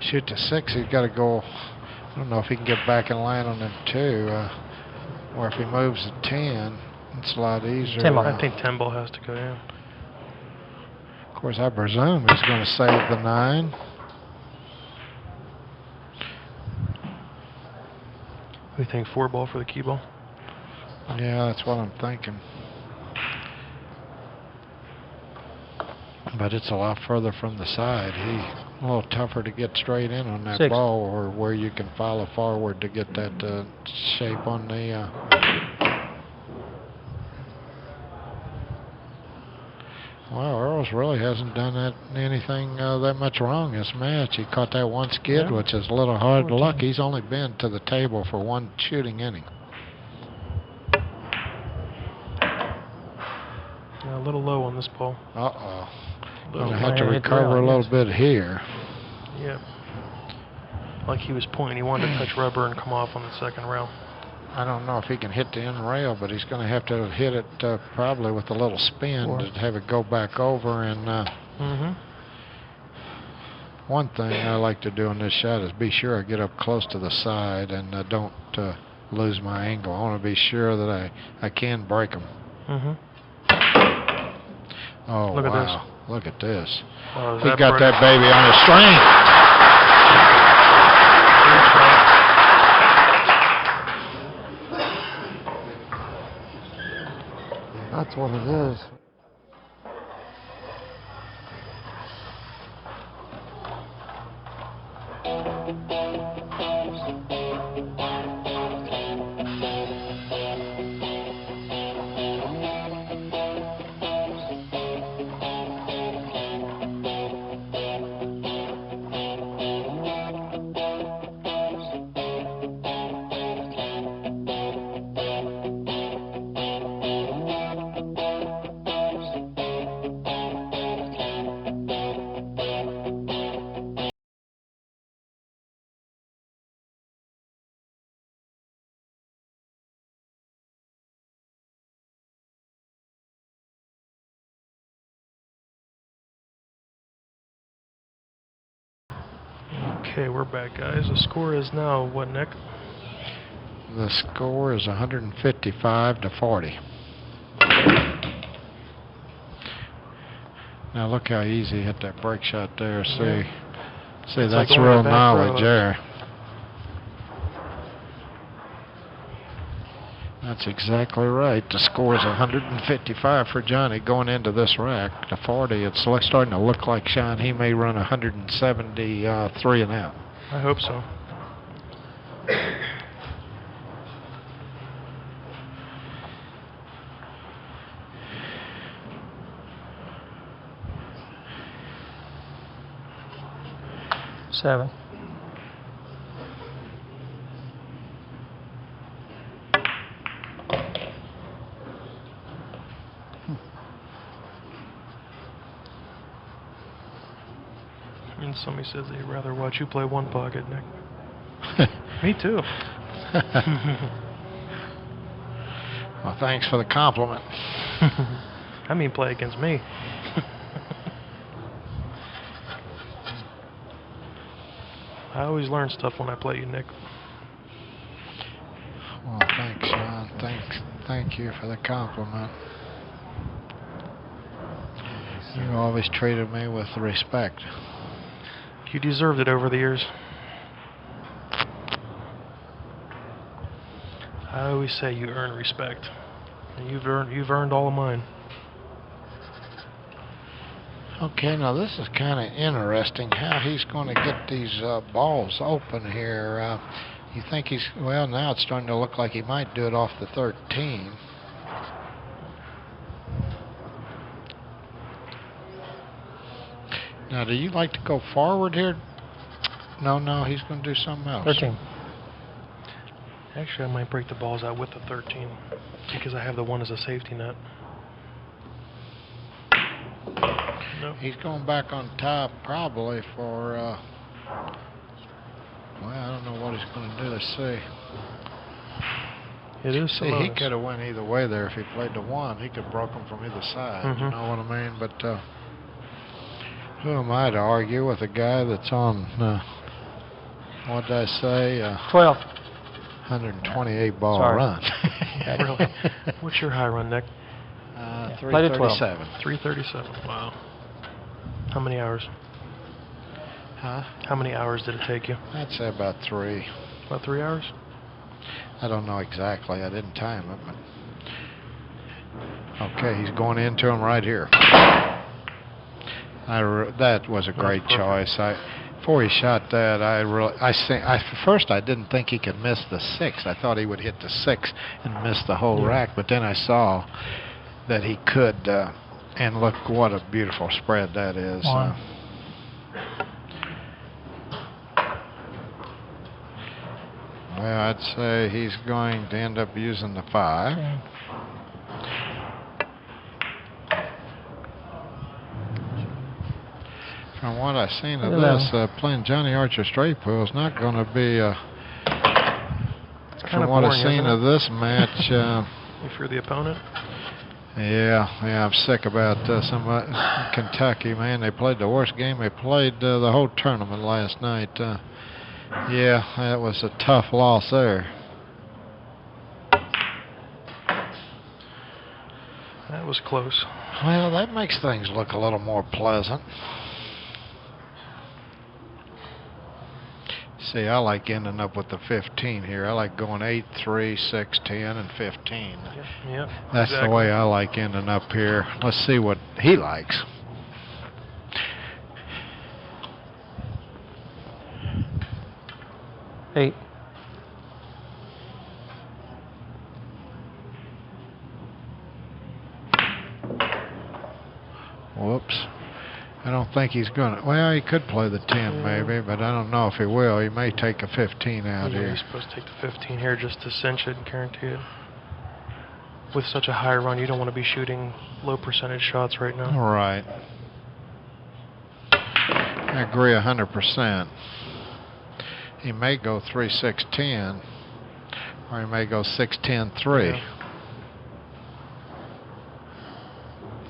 shoot the 6, he's got to go. I don't know if he can get back in line on them 2. Or if he moves the 10, it's a lot easier. 10 ball. I think 10 ball has to go in. Of course, I presume he's going to save the 9. We think 4 ball for the key ball. Yeah, that's what I'm thinking. But it's a lot further from the side. He's a little tougher to get straight in on that 6. ball, or where you can follow forward to get that shape on the. Well, Earls really hasn't done anything that much wrong this match. He caught that 1 skid, Yeah. which is a little hard luck. He's only been to the table for 1 shooting inning. A little low on this ball. Uh-oh. Little Gonna have to hit the recover rail, a little yes. bit here. Yeah. Like he was pointing, he wanted to touch rubber and come off on the second rail. I don't know if he can hit the end rail, but he's going to have to hit it probably with a little spin to have it go back over. And one thing I like to do in this shot is be sure I get up close to the side and don't lose my angle. I want to be sure that I can break them. Oh, Look at wow. this. Look at this. Oh, He got that baby on a string. That's what it is. Okay, we're back, guys. The score is now what, Nick? The score is 155-40. Now look how easy he hit that break shot there. See, It's that's like going real to the back knowledge row. there. That's exactly right. The score is 155 for Johnny going into this rack. The 40, it's starting to look like Sean. He may run 173 and out. I hope so. Seven. And somebody says they'd rather watch you play one pocket, Nick. Me too. Well, thanks for the compliment. I mean, play against me. I always learn stuff when I play you, Nick. Well, thanks, Sean. Thank you for the compliment. You always treated me with respect. You deserved it over the years. I always say you earn respect, and you've earned all of mine. Okay, now this is kind of interesting how he's going to get these balls open here. You think he's, well, now it's starting to look like he might do it off the 13. Now, do you like to go forward here? No, he's going to do something else. 13. Actually, I might break the balls out with the 13 because I have the 1 as a safety net. Nope. He's going back on top probably for, well, I don't know what he's going to do. Let's see. It is See, he could have went either way there if he played the 1. He could have broke them from either side. You know what I mean? But who am I to argue with a guy that's on, what did I say? 12. 128 ball Sorry. run. Really? What's your high run, Nick? 337. 337. Wow. How many hours? Huh? How many hours did it take you? I'd say about 3. About 3 hours? I don't know exactly. I didn't time it. But okay, he's going into him right here. That was a great choice. Before he shot that, first I didn't think he could miss the 6. I thought he would hit the 6 and miss the whole rack, but then I saw that he could, and look what a beautiful spread that is. Well, I'd say he's going to end up using the 5. From what I've seen of this, playing Johnny Archer straight pool is not going to be. From what I've seen of this match, if you're the opponent. Yeah, I'm sick about some Kentucky, man. They played the worst game they played the whole tournament last night. Yeah, that was a tough loss there. That was close. Well, that makes things look a little more pleasant. See, I like ending up with the 15 here. I like going 8, 3, 6, 10, and 15. Yep, That's the way I like ending up here. Let's see what he likes. Eight. Whoops. I don't think he's going to. Well, he could play the 10 maybe, but I don't know if he will. He may take a 15 out here. He's supposed to take the 15 here just to cinch it and guarantee it. With such a high run, you don't want to be shooting low percentage shots right now. All right. I agree 100%. He may go 3, 6, 10, or he may go 6, 10, 3.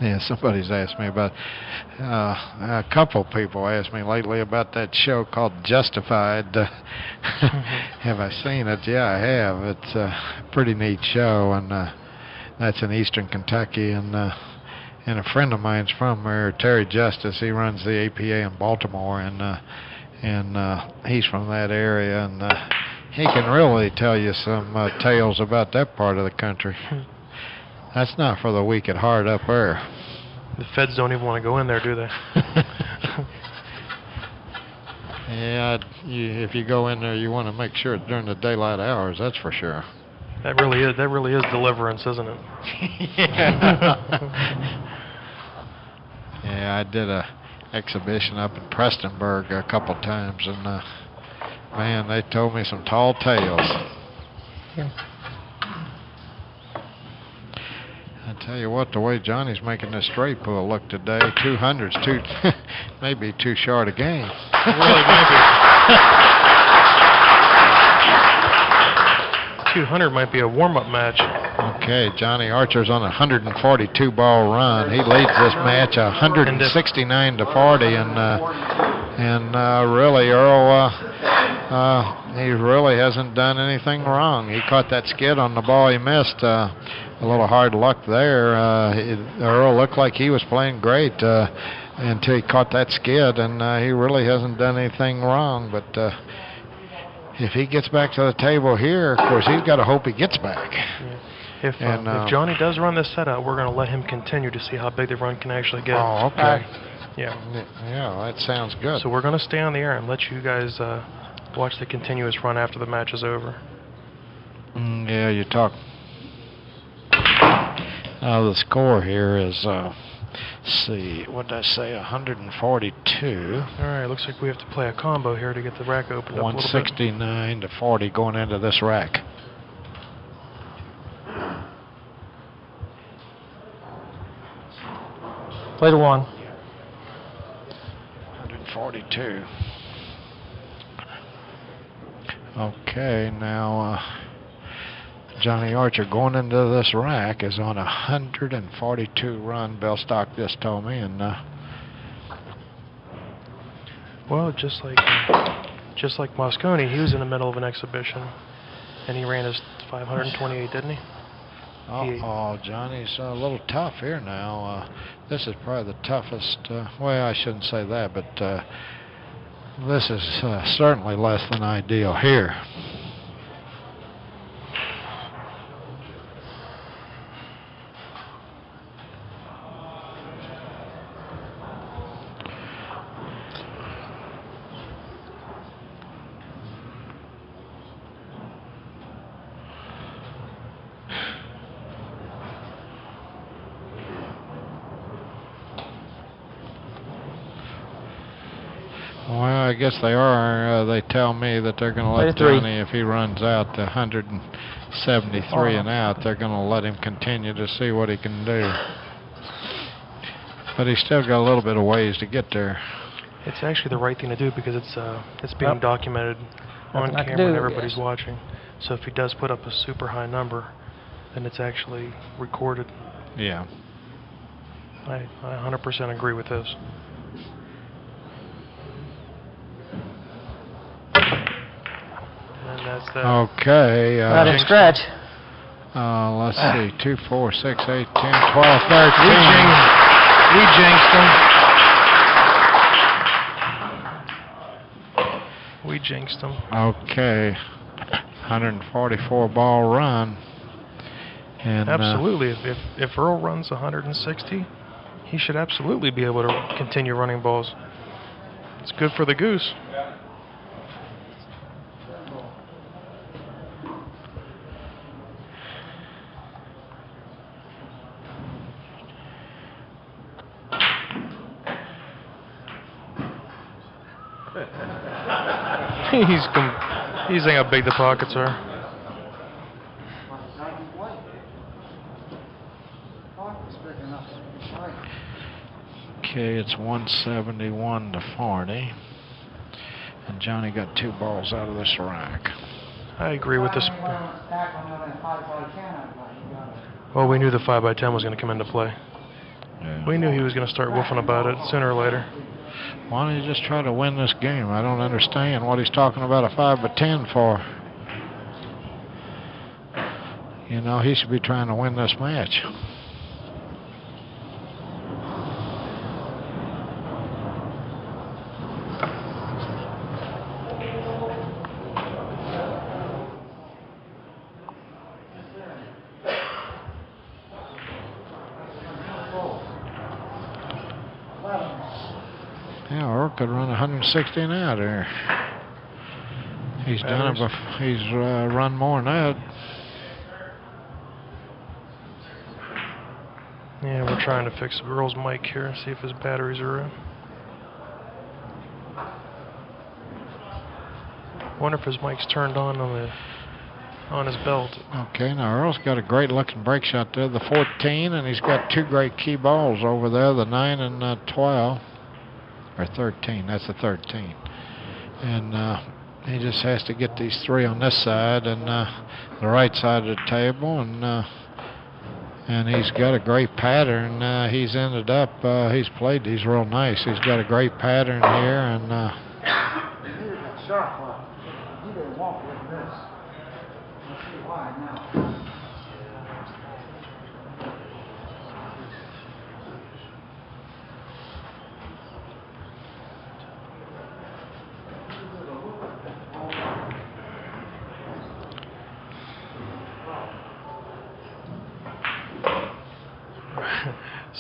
Yeah, somebody's asked me about, a couple people asked me lately about that show called Justified. Have I seen it? Yeah, I have. It's a pretty neat show, and that's in Eastern Kentucky, and a friend of mine's from there, Terry Justice. He runs the APA in Baltimore, and he's from that area, and he can really tell you some tales about that part of the country. That's not for the weak at heart up there. The feds don't even want to go in there, do they? Yeah, if you go in there, you want to make sure it's during the daylight hours. That's for sure. That really is deliverance, isn't it? Yeah, I did a exhibition up in Prestonburg a couple times, and man, they told me some tall tales. Yeah. I tell you what, the way Johnny's making this straight pool look today, 200's maybe too short a game. Really might be. 200 might be a warm-up match. Okay, Johnny Archer's on a 142 ball run. He leads this match 169 to 40, And really, Earl, he really hasn't done anything wrong. He caught that skid on the ball he missed. A little hard luck there. Earl looked like he was playing great until he caught that skid, and he really hasn't done anything wrong. But if he gets back to the table here, of course, he's got to hope he gets back. Yeah. If Johnny does run this setup, we're going to let him continue to see how big the run can actually get. Oh, okay. Yeah. Yeah, that sounds good. So we're going to stay on the air and let you guys watch the continuous run after the match is over. Yeah, you talk. The score here is, let's see, what did I say, 142. All right, looks like we have to play a combo here to get the rack opened up a little bit. 169 to 40 going into this rack. Play the 1. 142. Okay, now Johnny Archer going into this rack is on a 142 run. Bill Stock just told me, and well, just like Mosconi, he was in the middle of an exhibition, and he ran his 528, didn't he? Oh, Johnny's a little tough here now. This is probably the toughest. Well, I shouldn't say that, but this is certainly less than ideal here. Well, I guess they are. They tell me that they're going to let Johnny, if he runs out to 173 and out, they're going to let him continue to see what he can do. But he's still got a little bit of ways to get there. It's actually the right thing to do because it's being documented on camera and everybody's watching. So if he does put up a super high number, then it's actually recorded. Yeah. I 100% agree with this. And that's that. Okay. Not in scratch. Let's see. 2, 4, 6, 8, 10, 12, 13. We jinxed him. We jinxed him. Okay. 144 ball run. And absolutely. If Earl runs 160, he should absolutely be able to continue running balls. It's good for the goose. He's saying how big the pockets are. Okay, it's 171 to 40. And Johnny got 2 balls out of this rack. I agree with this. Well, we knew the 5x10 was going to come into play. Yeah. We knew he was going to start woofing about it sooner or later. Why don't you just try to win this game? I don't understand what he's talking about a 5x10 for. You know, he should be trying to win this match. Yeah, Earl could run 160 and out here. He's done it before. He's run more than that. Yeah, we're trying to fix Earl's mic here and see if his batteries are in. Wonder if his mic's turned on his belt. Okay, now Earl's got a great looking break shot there, the 14, and he's got 2 great key balls over there, the 9 and 12. Or 13, that's a 13. And he just has to get these 3 on this side and the right side of the table, and And he's got a great pattern. He's ended up, he's played these real nice. He's got a great pattern here, and Sharp one. He didn't walk with this. Let's see why now.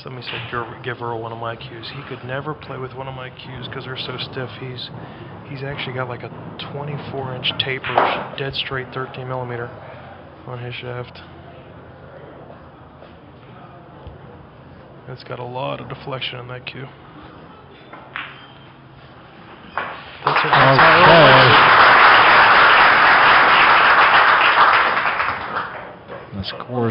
Somebody said give Earl one of my cues. He could never play with one of my cues because they're so stiff. He's actually got like a 24-inch taper, dead straight 13 millimeter on his shaft. It's got a lot of deflection in that cue. The score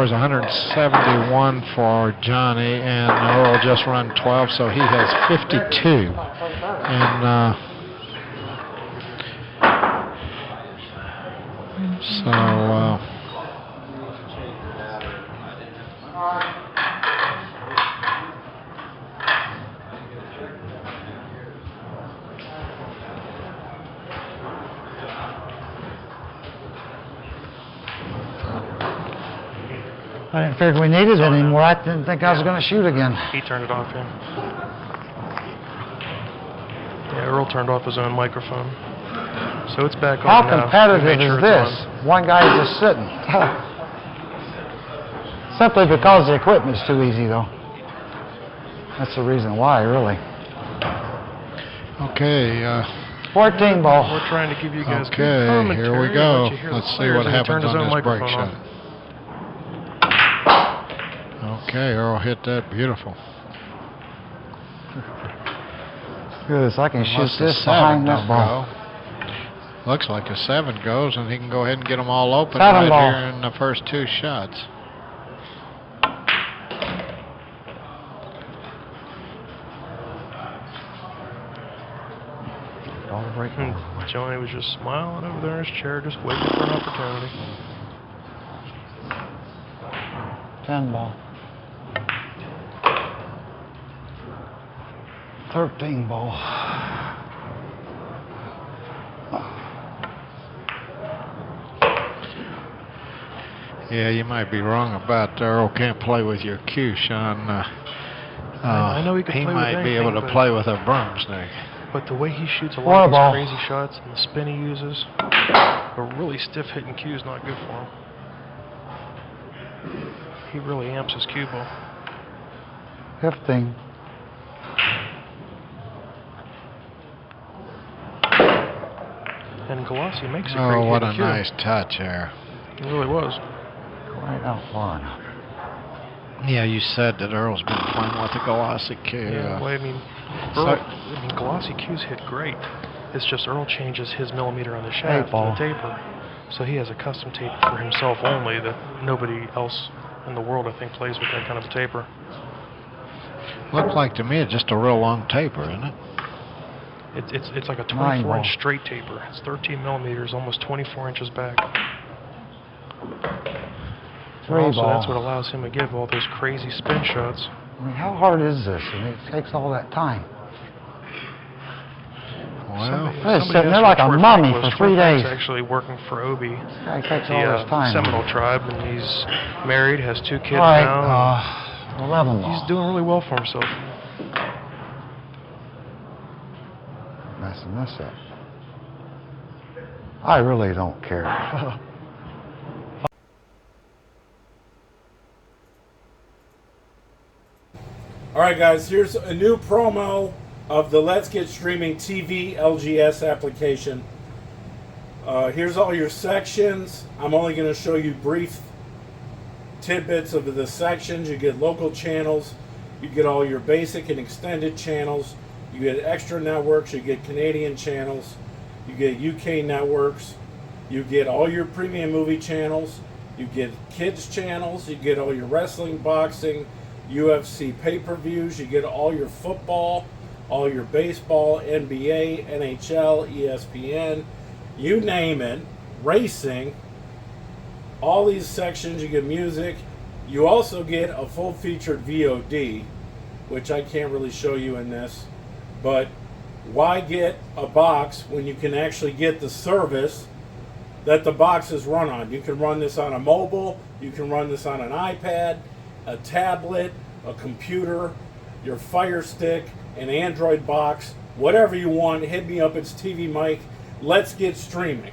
is 171 for Johnny, and Earl just run 12, so he has 52. And I didn't figure we needed it anymore. I didn't think I was going to shoot again. He turned it off, yeah. Yeah, Earl turned off his own microphone. So it's back How on now. competitive Make is sure it's this? on. One guy just sitting. Simply because the equipment's too easy, though. That's the reason why, really. okay, 14 ball. We're trying to give you guys good okay, commentary. here we Let go. you hear the Let's see players, what and he turned happens his own on this break microphone shot. on. Okay, Earl hit that beautiful. Good, so I can Unless shoot the this 7 behind that don't ball. go. Looks like a 7 goes, and he can go ahead and get them all open 7 right ball. here in the first 2 shots. Ball break. Johnny was just smiling over there in his chair, just waiting for an opportunity. 10 ball. 13 ball. Yeah, you might be wrong about Earl can't play with your cue, Sean. I know he can play with might be anything, able to but- play with a broomstick. But the way he shoots a Four lot of ball. these crazy shots and the spin he uses, a really stiff hitting cue is not good for him. He really amps his cue ball. 15. And Galassi makes a great Oh, what a hitting cue. nice touch there. It really was. Right out far enough. Yeah, you said that Earl's been playing with the Galassi cue. Yeah, well, I mean, Galassi cues hit great. It's just Earl changes his millimeter on the shaft and ball. the taper. So he has a custom taper for himself only that nobody else in the world, I think, plays with that kind of a taper. Looked like to me it's just a real long taper, isn't it? It's like a 9 ball. 24-inch straight taper. It's 13 millimeters, almost 24 inches back. And 3 also, ball. that's what allows him to give all those crazy spin shots. I mean, how hard is this? I mean, it takes all that time. Well, He's sitting there like a mummy for 3 days. He's actually working for Obi, This guy takes the all this time. Seminole tribe, and he's married, has 2 kids All right, now. 11 ball. He's doing really well for himself. Messing this up. I really don't care. All right, guys, here's a new promo of the Let's Get Streaming TV LGS application. Here's all your sections. I'm only going to show you brief tidbits of the sections. You get local channels. You get all your basic and extended channels. You get extra networks. You get Canadian channels. You get UK networks. You get all your premium movie channels. You get kids channels. You get all your wrestling, boxing, UFC pay-per-views. You get all your football, all your baseball, NBA, NHL, ESPN, you name it, racing. all these sections, you get music. You also get a full-featured VOD, which I can't really show you in this. But why get a box when you can actually get the service that the box is run on? You can run this on a mobile, you can run this on an iPad, a tablet, a computer, your Fire Stick, an Android box, whatever you want. Hit me up, it's TvMike. Let's get streaming.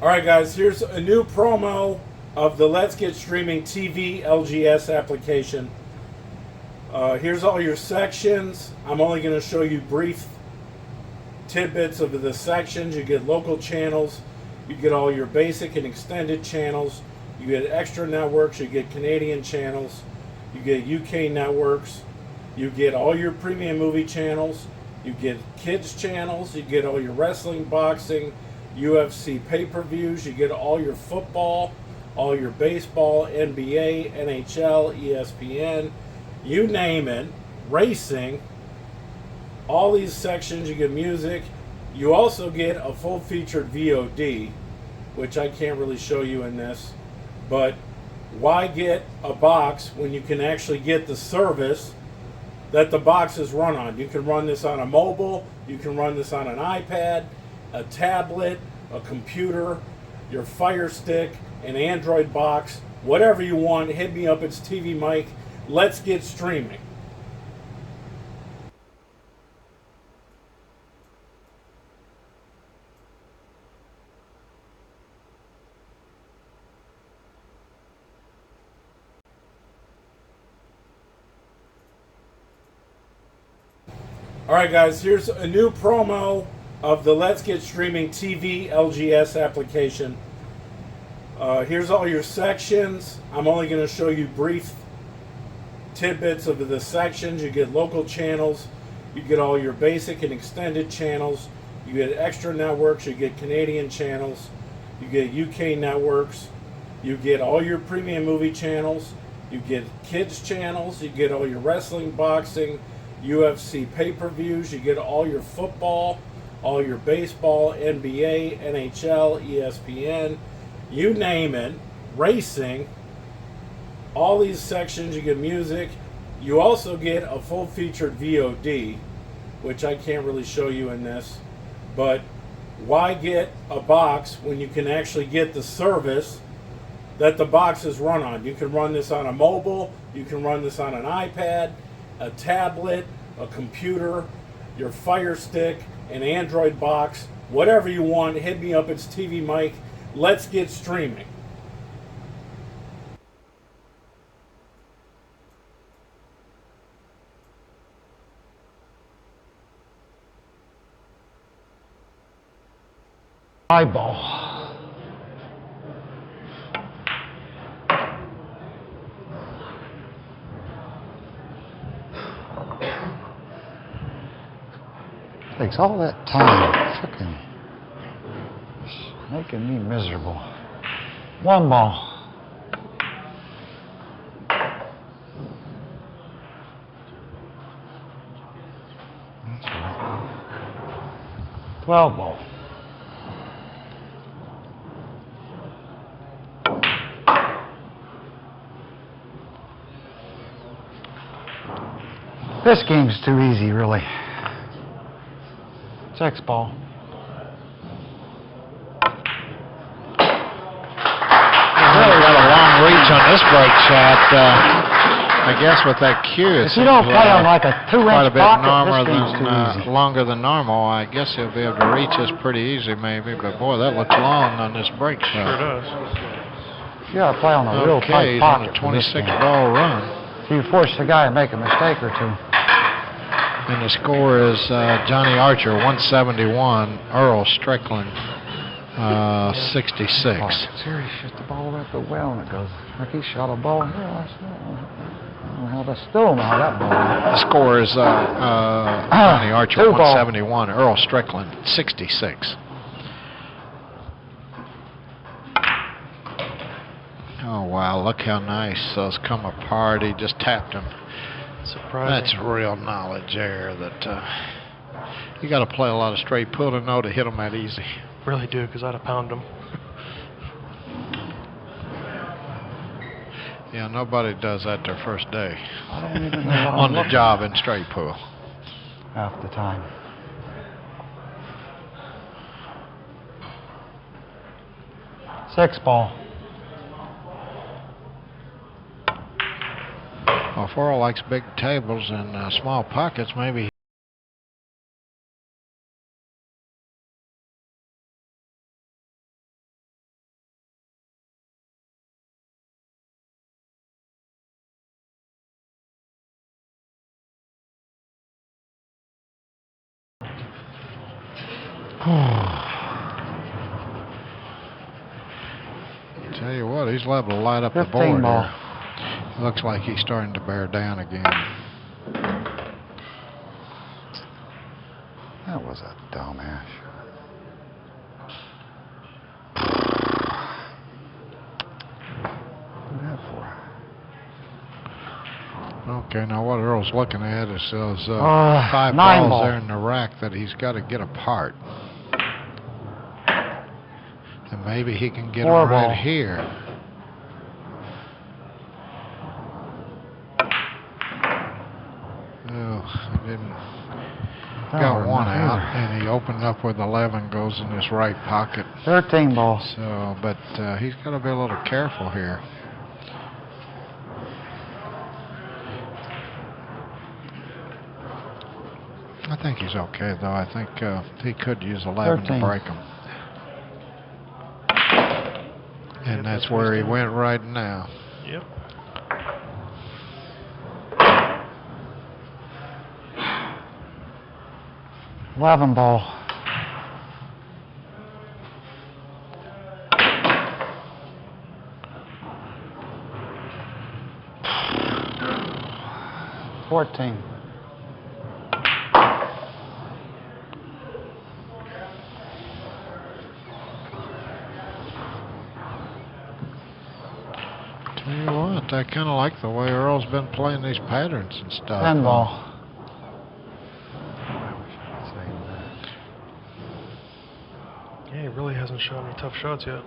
Alright guys, here's a new promo of the Let's Get Streaming TV LGS application. Here's all your sections. I'm only going to show you brief tidbits of the sections. You get local channels, you get all your basic and extended channels, you get extra networks, you get Canadian channels, you get UK networks, you get all your premium movie channels, you get kids channels, you get all your wrestling, boxing, UFC pay-per-views, you get all your football, all your baseball, NBA, NHL, ESPN, you name it, racing, all these sections. You get music. You also get a full-featured VOD, which I can't really show you in this. But why get a box when you can actually get the service that the box is run on? You can run this on a mobile, you can run this on an iPad, a tablet, a computer, your Fire Stick, an Android box, whatever you want. Hit me up, it's TvMike. Let's get streaming. Alright guys, here's a new promo of the Let's Get Streaming TV LGS application. Here's all your sections. I'm only going to show you brief tidbits of the sections. You get local channels, you get all your basic and extended channels, you get extra networks, you get Canadian channels, you get UK networks, you get all your premium movie channels, you get kids channels, you get all your wrestling, boxing, UFC pay-per-views, you get all your football, all your baseball, NBA, NHL, ESPN, you name it, racing, all these sections. You get music. You also get a full-featured VOD, which I can't really show you in this. But why get a box when you can actually get the service that the box is run on? You can run this on a mobile, you can run this on an iPad, a tablet, a computer, your Fire Stick, an Android box, whatever you want. Hit me up, it's TvMike. Let's get streaming. Eyeball. takes all that time. Frickin' making me miserable. 1 ball. That's right. 12 ball. This game's too easy, really. 6 ball. Really got a long reach on this break shot. I guess with that cue, If you don't play on like a 2-inch quite a bit pocket, this game's too easy. longer than normal. I guess he'll be able to reach this pretty easy, maybe. But boy, that looks long on this break shot. Sure does. You gotta play on a real Okay, tight he's on pocket a for this 26 game. ball run. So you force the guy to make a mistake or two. And the score is Johnny Archer 171, Earl Strickland 66. Oh, serious, shit the ball at the well and it goes like he shot a ball here last night. I don't know how that's still not that ball. The score is Johnny Archer 2 ball. 171, Earl Strickland 66. Oh wow, look how nice those come apart. He just tapped him. Surprising. That's real knowledge there that you got to play a lot of straight pull to know to hit them that easy. Really do, because I'd have pounded them. Yeah, nobody does that their first day I don't even know what on I'm the looking job in straight pull. half the time. Six ball. Well, if Earl likes big tables and small pockets, maybe. Tell you what, he's liable to light up the 15 board ball. here. Looks like he's starting to bear down again. That was a dumbass. What's that for? Okay, now what Earl's looking at is those 5 9 balls ball. there in the rack that he's got to get apart. And maybe he can get 4 them right ball. here. Oh, I didn't. Got one out, and he opened up with 11, goes in his right pocket. 13 ball. So, but he's got to be a little careful here. I think he's okay, though. I think he could use 11 13. to break him. And that's where he went right now. Yep. $11 ball. $14. Tell you what, I kind of like the way Earl's been playing these patterns and stuff. 10 ball. Yeah, he really hasn't shown any tough shots yet.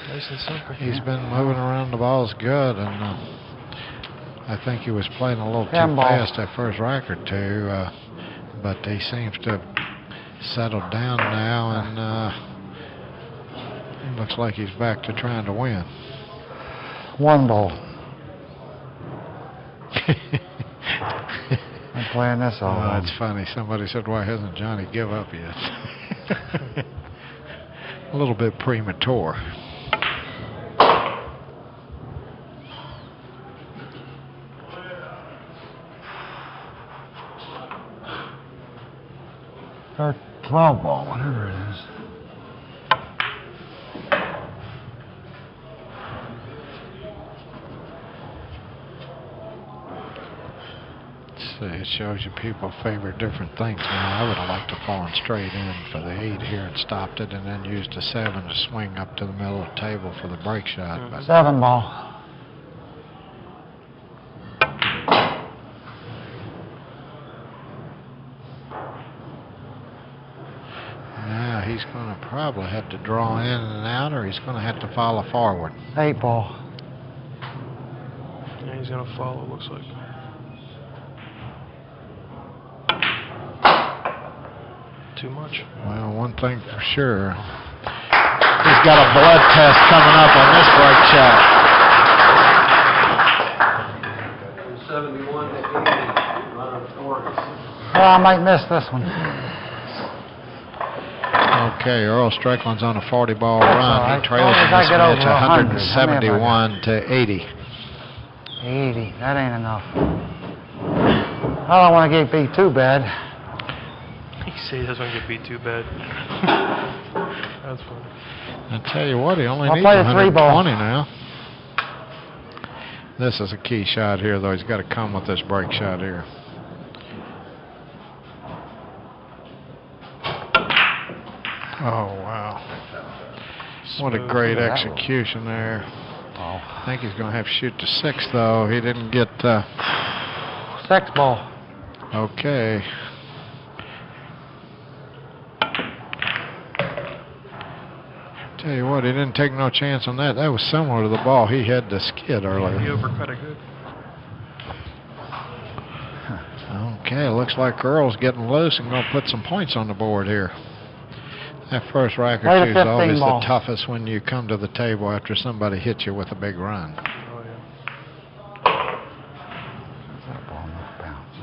Nice and simple. He's been moving around the balls good, and I think he was playing a little too 10 ball. fast that first rack or two, but he seems to have settled down now, and looks like he's back to trying to win. 1 ball. I'm playing this all. Oh, that's funny. Somebody said, why hasn't Johnny give up yet? A little bit premature. Or 12 ball, whatever it is. See, it shows you people favor different things now. I would have liked to fall straight in for the 8 here and stopped it, and then used a 7 to swing up to the middle of the table for the break shot. But 7 ball. now he's going to probably have to draw in and out, or he's going to have to follow forward. 8 ball. Yeah, he's going to follow, looks like. Too much. Well, one thing for sure, he's got a blood test coming up on this break shot. 71 to 80, runner 40. Oh, I might miss this one. Okay, Earl Strickland's on a 40-ball That's run. all right. He trails As in long as I this get match over 100. 171 to 80. 80. That ain't enough. I don't want to get beat too bad. He said he doesn't want to get beat too bad. That's funny. I tell you what, he only I'll needs play the 3 ball. 120 now. This is a key shot here, though. He's got to come with this break shot here. Oh, wow. What a great execution there. I think he's going to have to shoot to 6, though. He didn't get... 6 ball. Okay. Tell you what, he didn't take no chance on that. That was similar to the ball he had to skid earlier. He overcut it good. Okay, looks like Earl's getting loose and going to put some points on the board here. That first rack or two is always the toughest when you come to the table after somebody hits you with a big run. Oh, yeah. That ball must bounce.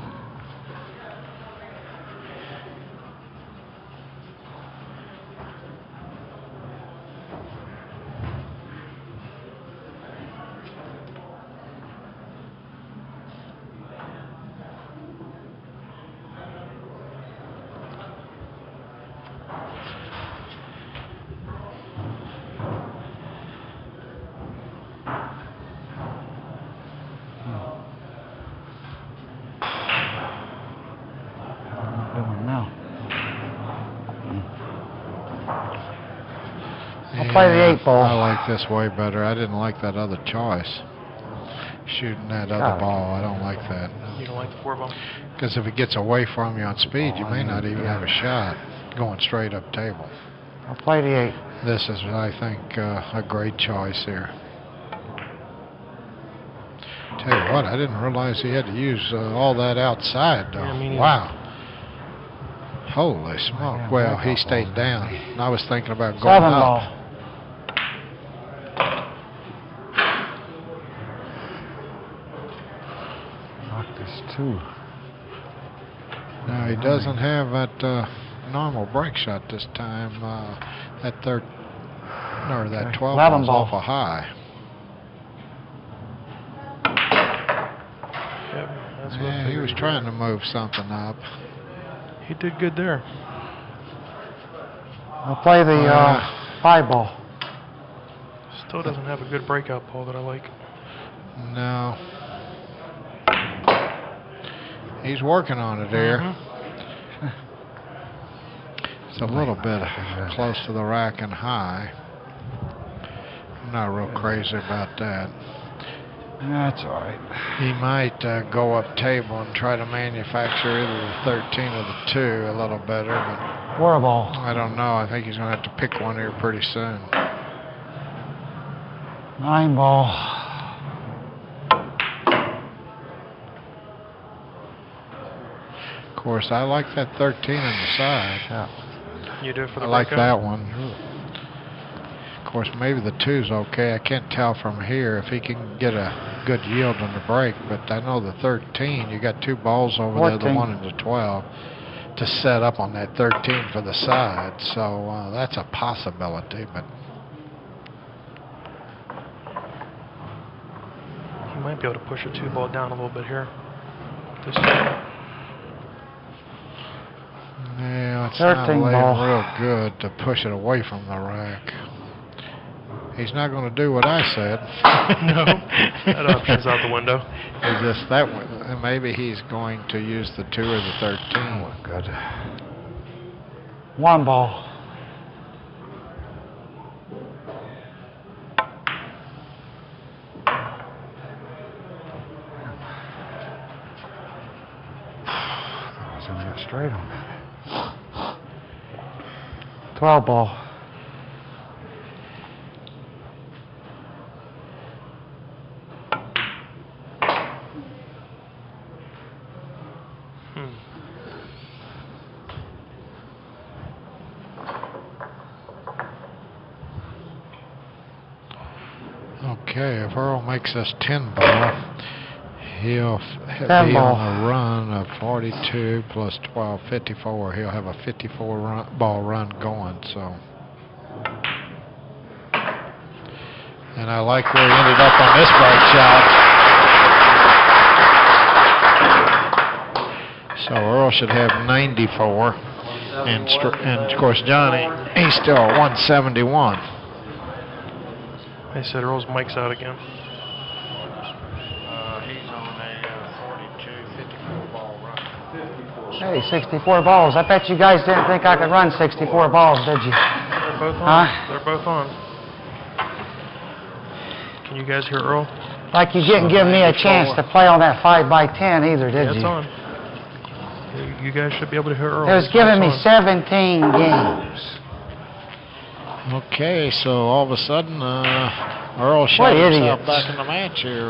Play the 8 ball. I like this way better. I didn't like that other choice. Shooting that other ball, I don't like that. You don't like the 4 ball? Because if it gets away from you on speed, you may not even have a shot going straight up table. I'll play the 8. This is, I think, a great choice here. Tell you what, I didn't realize he had to use all that outside, though. Yeah, wow. Holy smoke. Well, he stayed down. I was thinking about going 7 up. ball. Knock this 2. No, he doesn't have that normal break shot this time. That 12 ball's awful high. Yep, that's what Yeah, he was trying to move something up. He did good there. I'll play the 5 ball. Still doesn't have a good breakout ball that I like. No. He's working on it here. It's a little bit close to the rack and high. I'm not real crazy about that. That's all right. He might go up table and try to manufacture either the 13 or the 2 a little better, but 4 ball. I don't know. I think he's going to have to pick one here pretty soon. 9 ball. Of course, I like that 13 on the side. Yeah. You do it for the I like breakout? that one. Of course, maybe the 2's okay. I can't tell from here if he can get a good yield on the break, but I know the 13, you got 2 balls over 14. there, the 1 and the 12, to set up on that 13 for the side. So that's a possibility, but He might be able to push a 2 ball down a little bit here. This time. yeah, it's 13 not laying ball. real good to push it away from the rack. He's not going to do what I said. No, that option's out the window. It's just that one. Maybe he's going to use the 2 or the 13. Oh, good. 1 ball. I was going to get straight on that. 12 ball. Okay, if Earl makes us 10 ball, he'll be 10 ball. on a run of 42 plus 12, 54. He'll have a 54 ball run going, so. And I like where he ended up on this break shot. So Earl should have 94. And of course, Johnny, he's still at 171. They said Earl's mic's out again. He's on a 42, 54 ball run. Hey, 64 balls. I bet you guys didn't think I could run 64 balls, did you? They're both on. Huh? They're both on. Can you guys hear Earl? Like you didn't give me a chance to play on that 5x10 either, did Yeah, it's you? on. You guys should be able to hear Earl. It was giving me It's on. 17 games. Okay, so all of a sudden, Earl shot himself back in the match here,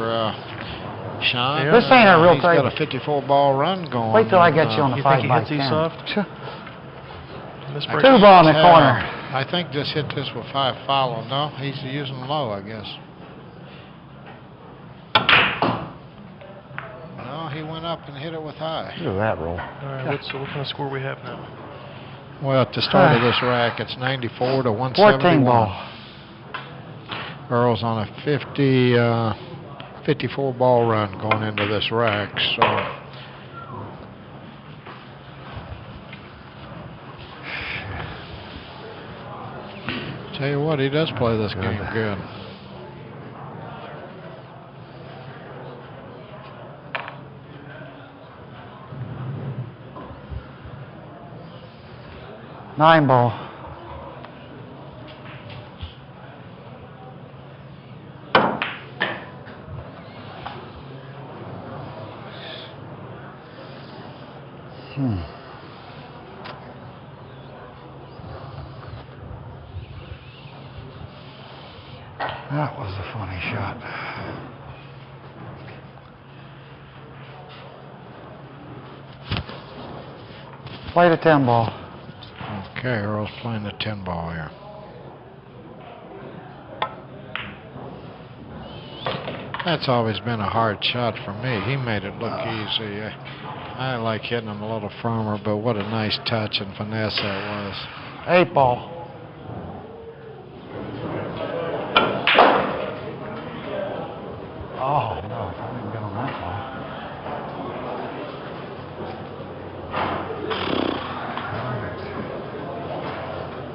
Sean. Yeah. This ain't a real He's got thing. a 54 ball run going. Wait till I get you on the You think he 5x10. hits these soft? This break? 2 ball in the corner. I think just hit this with 5 follow. No, he's using low, I guess. No, he went up and hit it with high. Look at that roll. All right, what kind of score we have now? Well, at the start of this rack, it's 94 to 171. 14 ball. Earl's on a 54 ball run going into this rack, so. Tell you what, he does play this game good. Nine ball. That was a funny shot. Play the 10 ball. Okay, Earl's playing the 10 ball here. That's always been a hard shot for me. He made it look easy. I like hitting him a little firmer, but what a nice touch and finesse that was. 8 ball. Oh, no, I didn't get on that ball.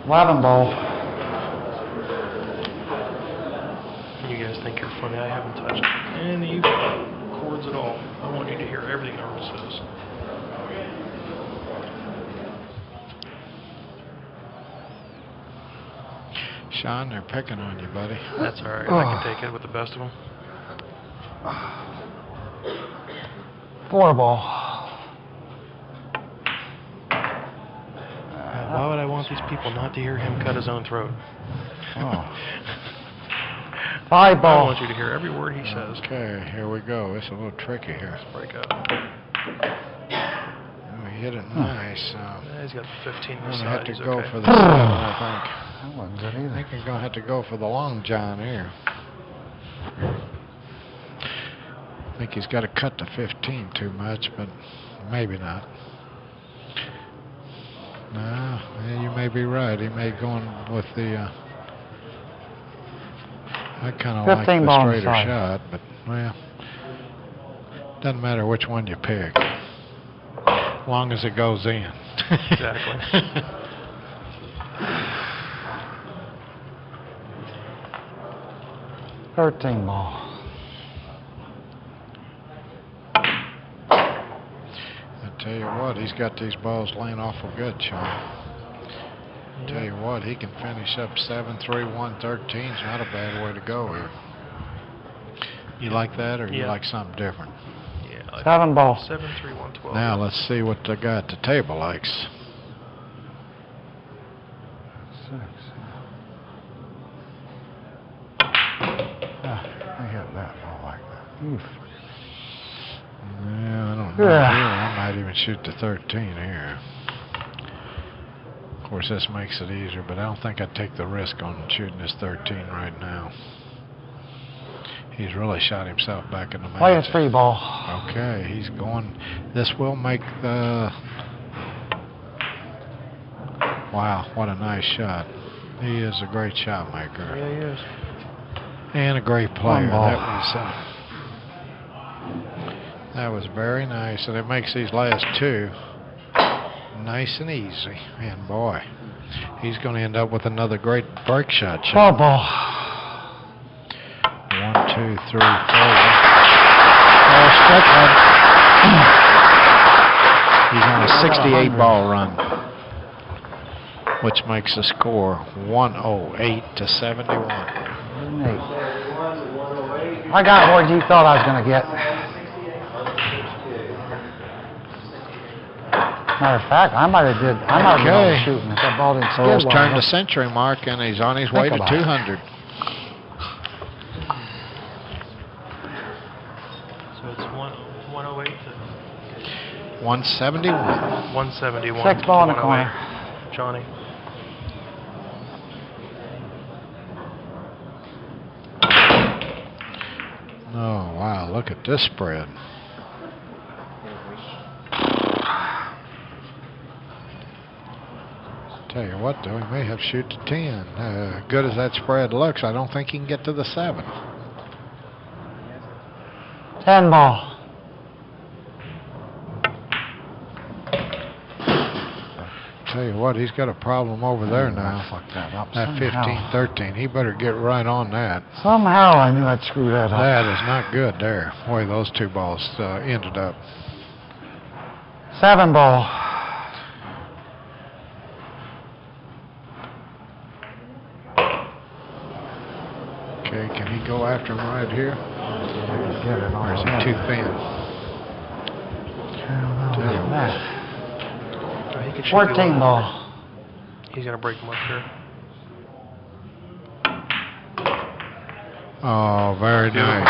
Eleven ball. You guys think you're funny. I haven't touched any chords at all. I want you to hear everything Earl says. Sean, they're picking on you, buddy. That's all right. I can take it with the best of them. 4 ball. Why would I want these people not to hear him cut his own throat? Oh. 5 I ball. want you to hear every word he says. Okay, here we go. It's a little tricky here. Break up. Oh, he hit it nice. Yeah, he's got 15 I'm on the going to have side. to He's go okay. for the 7, I think. That wasn't good I either. think I'm going to have to go for the long john here. I think he's got to cut to 15 too much, but maybe not. No, yeah, you may be right. He may go in with the. I kind of like 15 the ball on the straighter side. shot, but well, doesn't matter which one you pick, as long as it goes in. Exactly. 13 ball. I tell you what, he's got these balls laying awful good, Sean. Tell you what, he can finish up 7-3-1-13's not a bad way to go here. You like that, or you like something different? Yeah. 7 ball. 7-3-1-12. Now let's see what the guy at the table likes. 6. I hit that ball like that. Oof. Yeah, I don't know. Yeah. Here, I might even shoot the 13 here. Of course, this makes it easier, but I don't think I'd take the risk on shooting this 13 right now. He's really shot himself back in the match. Play a 3 ball. Okay, he's going. This will make the. Wow, what a nice shot. He is a great shot maker. Yeah, he is. And a great player. ball. That was very nice, and it makes these last two nice and easy. And boy, he's going to end up with another great break shot. 12 ball. 1, 2, 3, 4. Earl Strickland. He's on a 68 ball run, which makes the score 108-71. 8. I got what you thought I was going to get. Matter of fact, I might have been shooting if that ball didn't skid. Earl's well turned the enough. century mark, and he's on his way to about it. 200. So it's 108 to 171. 171. 6 ball in the 108. corner. Johnny. Oh, wow, look at this spread. Tell you what, though, he may have to shoot to 10. Good as that spread looks, I don't think he can get to the 7. 10 ball. Tell you what, he's got a problem over there now. Fuck that up. That 15-13, he better get right on that. Somehow I knew I'd screw that up. That is not good there. Boy, those two balls ended up. 7 ball. Okay, can he go after him right here? Get it Or is on. he too thin? Tell you what. He could shoot 14 one. ball. He's going to break him up here. Oh, very nice.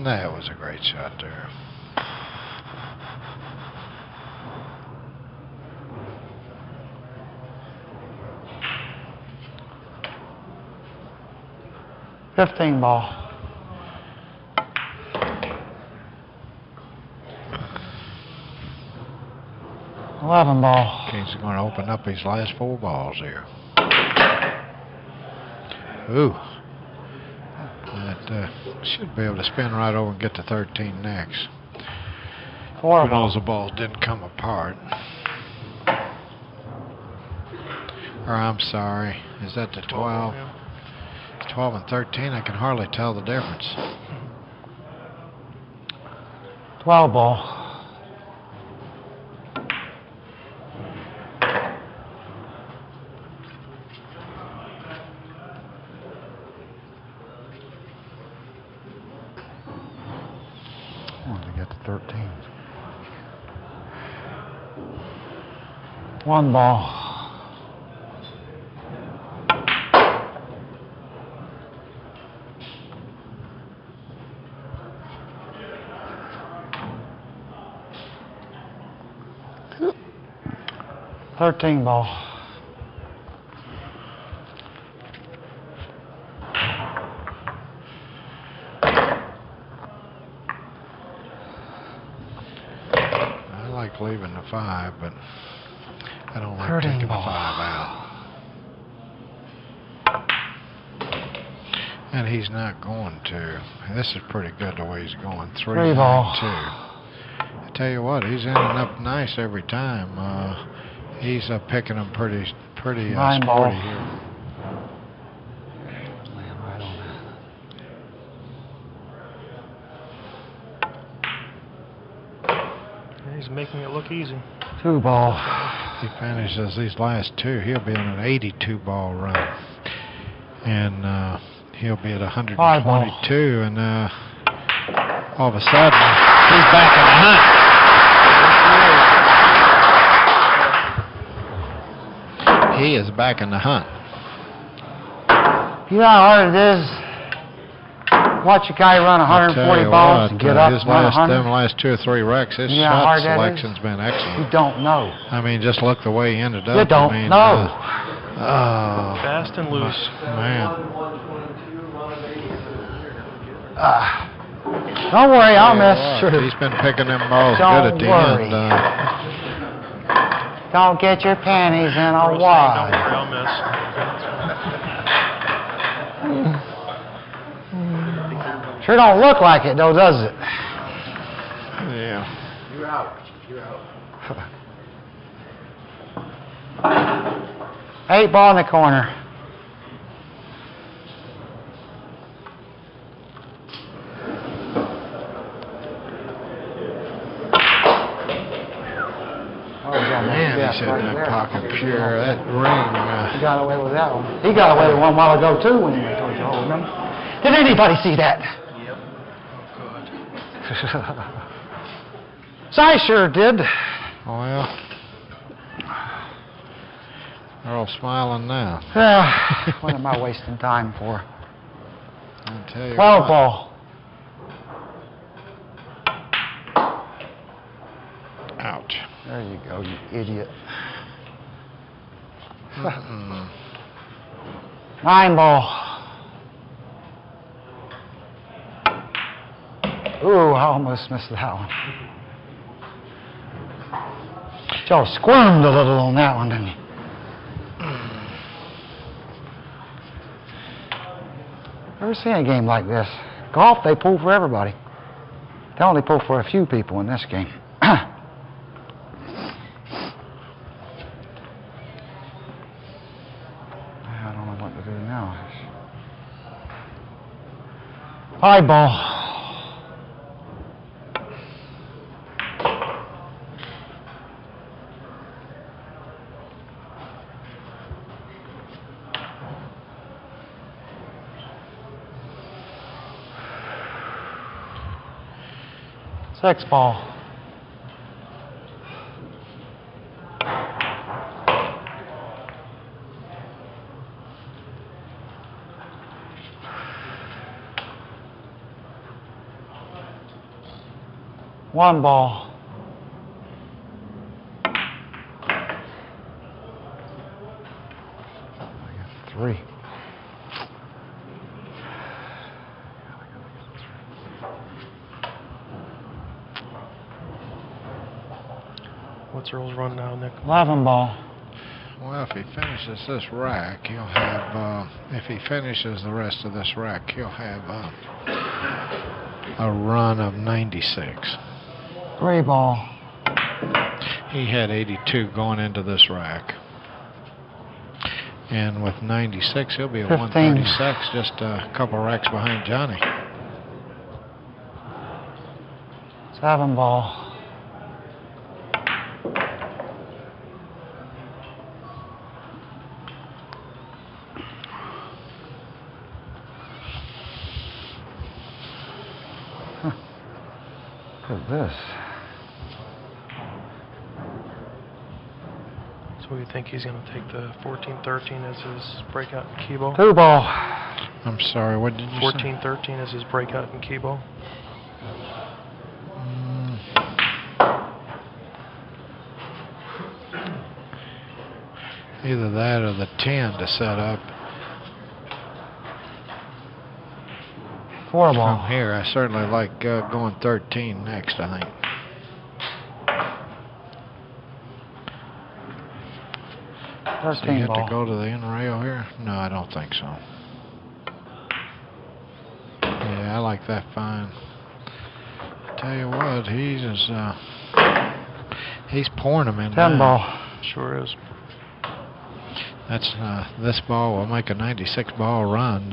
That was a great shot there. $15 ball. $11 ball. He's going to open up his last 4 balls here. Ooh. That should be able to spin right over and get to 13 next. 4 Who ball. knows the balls didn't come apart. Or I'm sorry, is that the 12? Yeah. 12 and 13, I can hardly tell the difference. 12 ball. I wanted to get to 13. 1 ball. $13 ball. I like leaving the 5, but I don't like taking the 5 out. And he's not going to. This is pretty good the way he's going. 3 ball. 2. I tell you what, he's ending up nice every time. He's picking them pretty Nine ball. sporty here. Land right on Yeah, he's making it look easy. that. 2 ball. If he finishes these last 2, he'll be on an 82 ball run. And he'll be at 122. And all of a sudden, he's back in the hunt. He is back in the hunt. You know how hard it is? Watch a guy run 140 balls and get up his and run 100. them last 2 or 3 wrecks, his You know how shot hard that is? selection's been excellent. You don't know. I mean, just look the way he ended up. You don't I mean, know. Fast and loose. Man. Don't worry, I'll miss. Sure. He's been picking them balls Don't good at the worry. end. Don't get your panties in a Don't wad. worry, I'll miss. Sure don't look like it, though, does it? Yeah. You're out. 8 ball in the corner. Man, he's hitting that pocket pure. That ring. He got away with that one. He got away with one while ago, too, when he told you, oh, remember? Did anybody see that? Yep. Oh, good. So I sure did. Well, they're all smiling now. What am I wasting time for? I'll tell you 12 what. ball. Ouch. There you go, you idiot. 9 ball. Ooh, I almost missed that one. Joe squirmed a little on that one, didn't you? Never seen a game like this. Golf, they pull for everybody. They only pull for a few people in this game. I don't know what to do now. 5 ball. Six ball. One ball. I got 3. What's Earl's run now, Nick? 11 ball. Well, if he finishes this rack, he'll have, if he finishes the rest of this rack, he'll have a run of 96. 3 ball. He had 82 going into this rack. And with 96, he'll be at 15. 136, just a couple racks behind Johnny. 7 ball. Look at this. So you think he's going to take the 14-13 as his breakout in key ball? 2 ball. I'm sorry, what did you say? 14-13 as his breakout in key ball? Either that or the 10 to set up. 4 ball. From here, I certainly like going 13 next, I think. Does he 13 have ball. to go to the end rail here? No, I don't think so. Yeah, I like that fine. Tell you what, he's pouring them in 10 now. ball. Sure is. That's this ball will make a 96 ball run.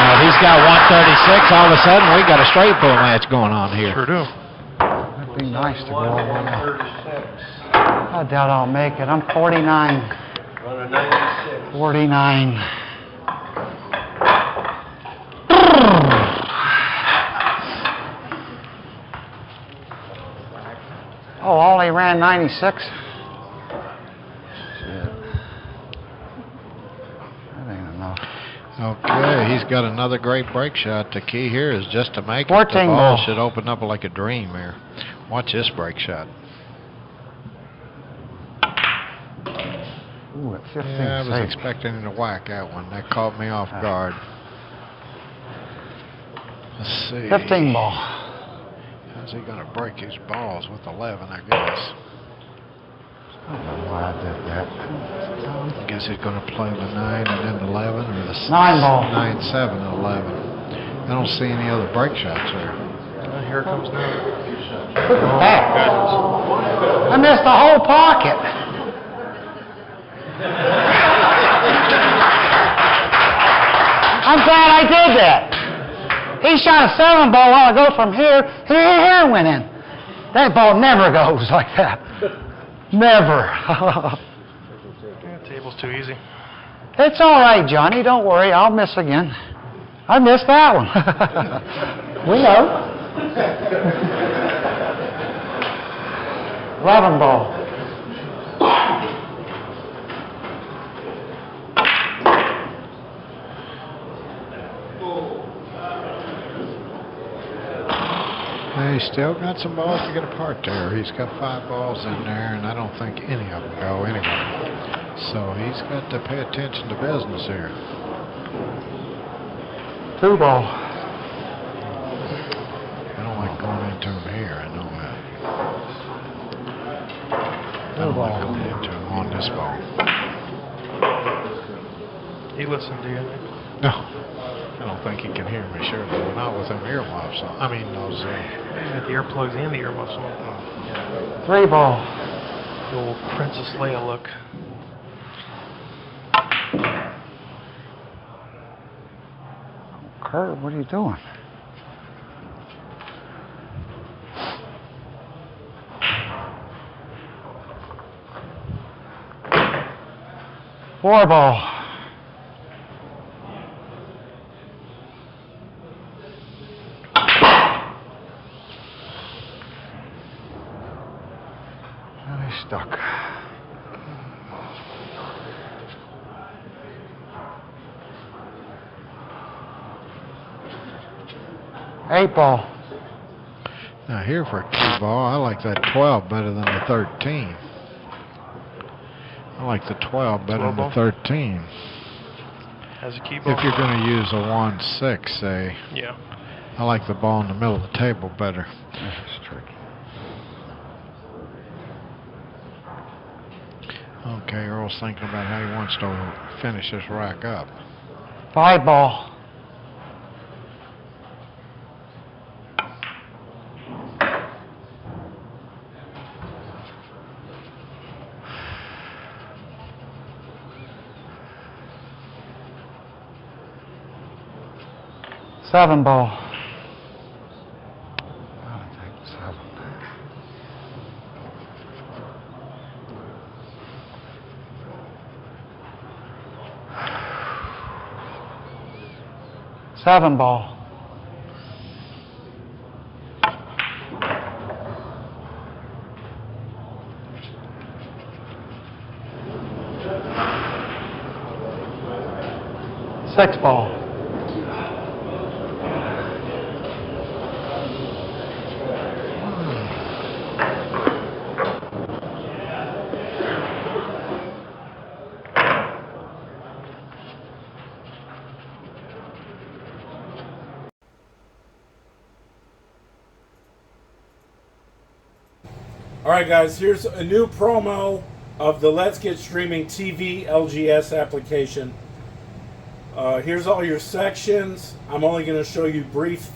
And he's got 136. All of a sudden, we got a straight pull match going on here. Sure do. It'd be nice to go over there. I doubt I'll make it. I'm 49. 49. Oh, only ran 96? Shit. That ain't enough. Okay, he's got another great break shot. The key here is just to make it. 14 The ball ball. should open up like a dream here. Watch this break shot. Ooh, at 15 Yeah, I was safe. expecting him to whack that one. That caught me off guard. Let's see. 15 ball. How's he going to break his balls with 11, I guess? I don't know why I did that. I guess he's going to play the 9 and then 11, or the 9 ball. 9, 7, and 11. I don't see any other break shots there. Here it comes now. Look at that. I missed the whole pocket. I'm glad I did that. He shot a 7 ball while I go from here. Here went in. That ball never goes like that. Never. Table's too easy. It's all right, Johnny. Don't worry. I'll miss again. I missed that one. We know. 11 ball. He's still got some balls to get apart there. He's got 5 balls in there, and I don't think any of them go anywhere. So he's got to pay attention to business here. 2 ball. I don't like going into him here. I know that. I don't like going into him on this ball. He listened to you. No. I don't think he can hear me, sure. Not with them earmuffs on. I mean, those... Got the earplugs and the earmuffs on. 3 ball. The old Princess Leia look. Kurt, what are you doing? Four ball. He's stuck. Eight ball. Now here for a key ball, I like that 12 better than the 13. I like the 12 better than the 13. Has a key ball. If you're going to use a 1-6, say. Yeah. I like the ball in the middle of the table better. This is tricky. Okay, Earl's thinking about how he wants to finish this rack up. 5 ball. Seven ball. I'll take 7. Seven ball. Six ball. Alright guys, here's a new promo of the Let's Get Streaming TV LGS application. Here's all your sections. I'm only going to show you brief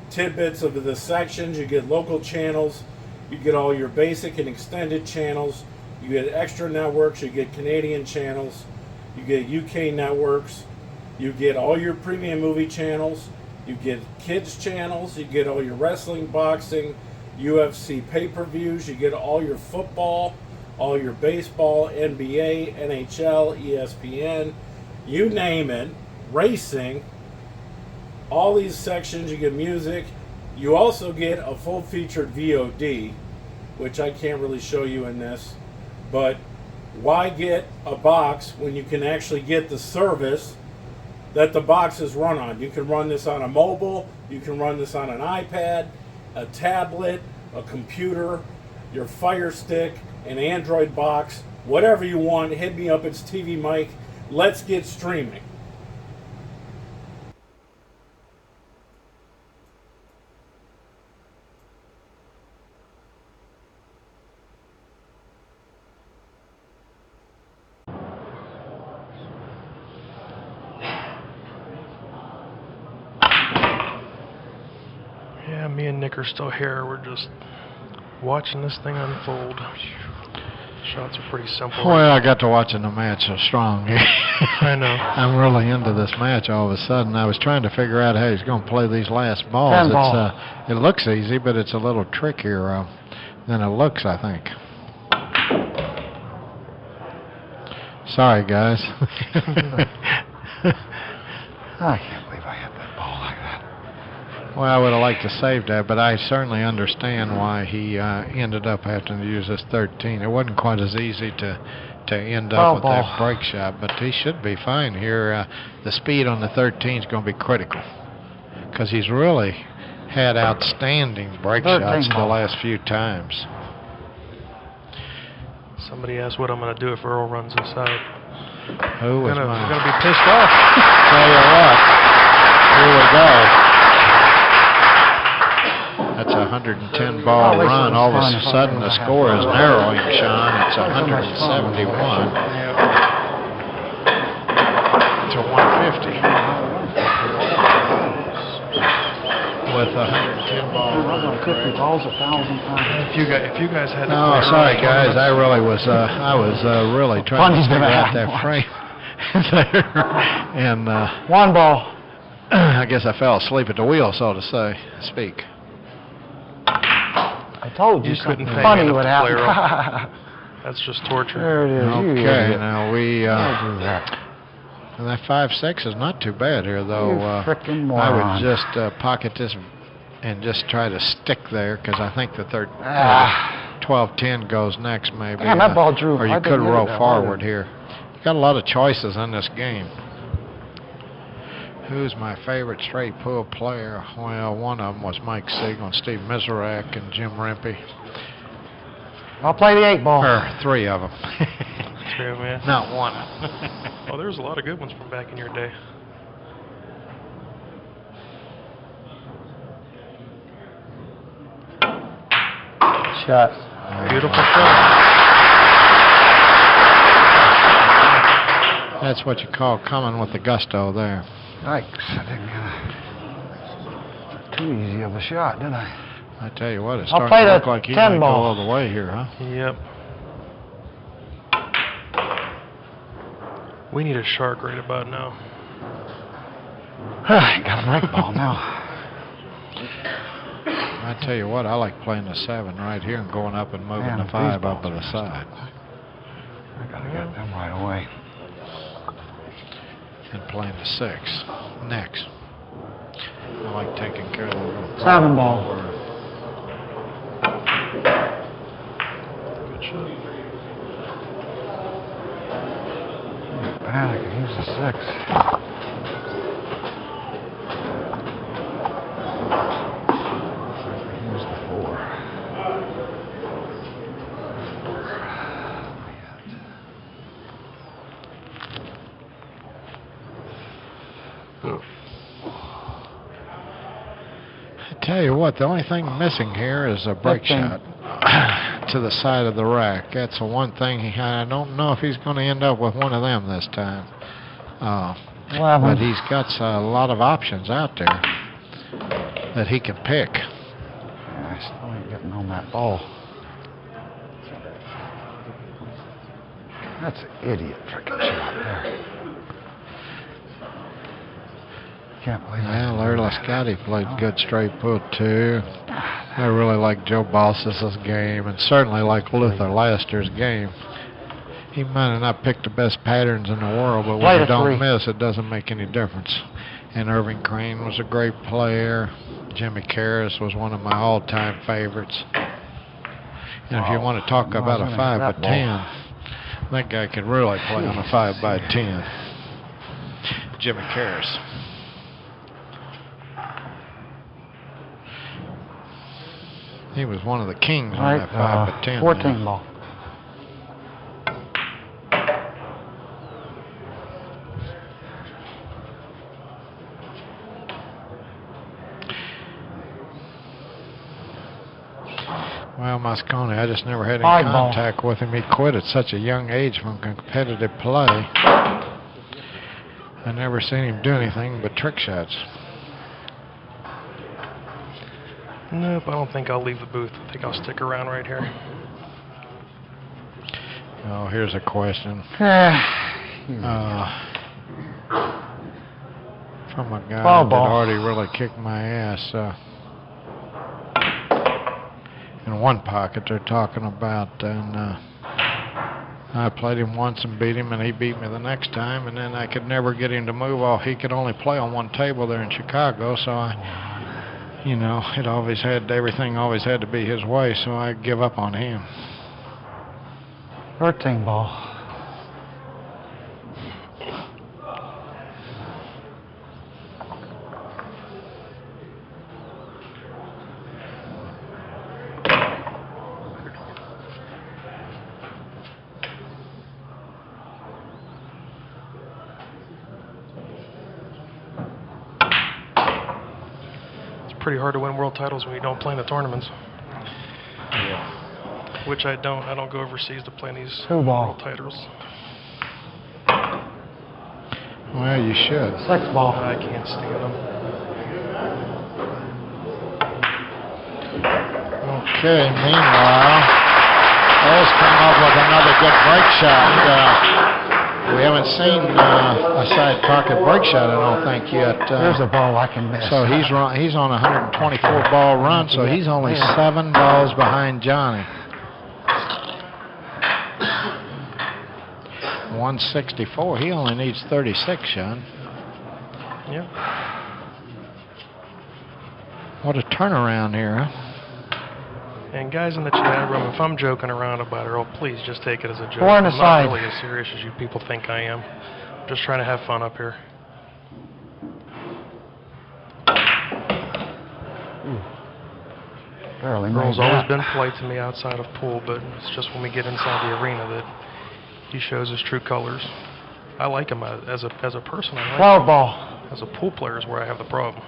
tidbits of the sections. You get local channels. You get all your basic and extended channels. You get extra networks. You get Canadian channels. You get UK networks. You get all your premium movie channels. You get kids channels. You get all your wrestling, boxing, UFC pay-per-views. You get all your football, all your baseball, NBA, NHL, ESPN, you name it, racing. All these sections. You get music. You also get a full-featured VOD, which I can't really show you in this. But why get a box when you can actually get the service that the box is run on? You can run this on a mobile, you can run this on an iPad, a tablet, a computer, your Fire Stick, an Android box, whatever you want. Hit me up, it's TvMike. Let's get streaming. Yeah, me and Nick are still here. We're just watching this thing unfold. Shots are pretty simple. Well, I got to watching the match so strong. I know. I'm really into this match all of a sudden. I was trying to figure out how he's going to play these last balls. It looks easy, but it's a little trickier than it looks, I think. Sorry, guys. I can't believe I hit that ball like that. Well, I would have liked to save that, but I certainly understand why he ended up having to use this 13. It wasn't quite as easy to end up with that break shot, but he should be fine here. The speed on the 13 is going to be critical because he's really had outstanding break shots the last few times. Somebody asked what I'm going to do if Earl runs inside. Who was I'm mine? going to be pissed off. Tell you what, here we go. That's a 110 ball run. All of a sudden the score is narrowing, Sean. It's 171 to 150 with a 110 ball run. 50 balls 1,000 times. If you guys had. No, sorry guys. I really was. I was really trying to figure out that frame there, and one ball. I guess I fell asleep at the wheel, so to speak. I told you couldn't something pay funny enough would to play happen. That's just torture. There it is. Okay, now we. Don't do that. And that 5-6 is not too bad here, though. You frickin' I moron. would just pocket this and just try to stick there because I think the 12-10 goes next, maybe. Damn, that ball drew. Or you could roll forward here. You got a lot of choices in this game. Who's my favorite straight pool player? Well, one of them was Mike Siegel, Steve Miserak, and Jim Rempe. I'll play the 8 ball. Or 3 of them. True, man. Not one. Oh, there was a lot of good ones from back in your day. Shot. Beautiful shot. That's what you call coming with the gusto there. Yikes. I didn't get too easy of a shot, did I? I tell you what, it's I'll starting play to the look like he 10 might go ball. all the way here, huh? Yep. We need a shark right about now. I got a break ball now. I tell you what, I like playing the 7 right here and going up and moving Man, the 5 these up to the balls side. I gotta get them right away. And playing the 6 next. I like taking care of the little 7 ball. Good shot. Man, I can use the 6. Use the 4. I tell you what, the only thing missing here is a break shot to the side of the rack. That's the one thing I don't know if he's going to end up with one of them this time. But he's got a lot of options out there that he can pick. Yeah, I still ain't getting on that ball. That's an idiot freaking shot there. Can't believe that. Well, Earl Strickland played good straight pull too. I really like Joe Boss's game, and certainly like Luther Laster's game. He might have not picked the best patterns in the world, but when you don't miss, it doesn't make any difference. And Irving Crane was a great player. Jimmy Karras was one of my all-time favorites. And if you want to talk about a 5x10, that guy could really play on a 5x10. Jimmy Karras. He was one of the kings on that 5x10. 14 ball. Well, Moscone, I just never had any contact with him. He quit at such a young age from competitive play. I never seen him do anything but trick shots. Nope, I don't think I'll leave the booth. I think I'll stick around right here. Oh, here's a question. From a guy that already really kicked my ass. In one pocket they're talking about, and I played him once and beat him, and he beat me the next time, and then I could never get him to move off. He could only play on one table there in Chicago, so I, you know, everything always had to be his way, so I give up on him. 13 ball. Pretty hard to win world titles when you don't play in the tournaments. Yeah. Which I don't. I don't go overseas to play in these 2 ball. world titles. Well, you should. 6 ball. I can't stand them. Okay, meanwhile, Earl's come up with another good break shot. We haven't seen a side pocket break shot, I don't think, yet. There's a ball I can miss. So he's on a 124 ball run, so he's only 7 balls behind Johnny. 164. He only needs 36, Sean. Yep. What a turnaround here, huh? And guys in the chat room, if I'm joking around about Earl, please just take it as a joke. 4 on the I'm side. not really as serious as you people think I am. I'm just trying to have fun up here. Earl's always been polite to me outside of pool, but it's just when we get inside the arena that he shows his true colors. I like him as a person. I like 12 ball. As a pool player is where I have the problem.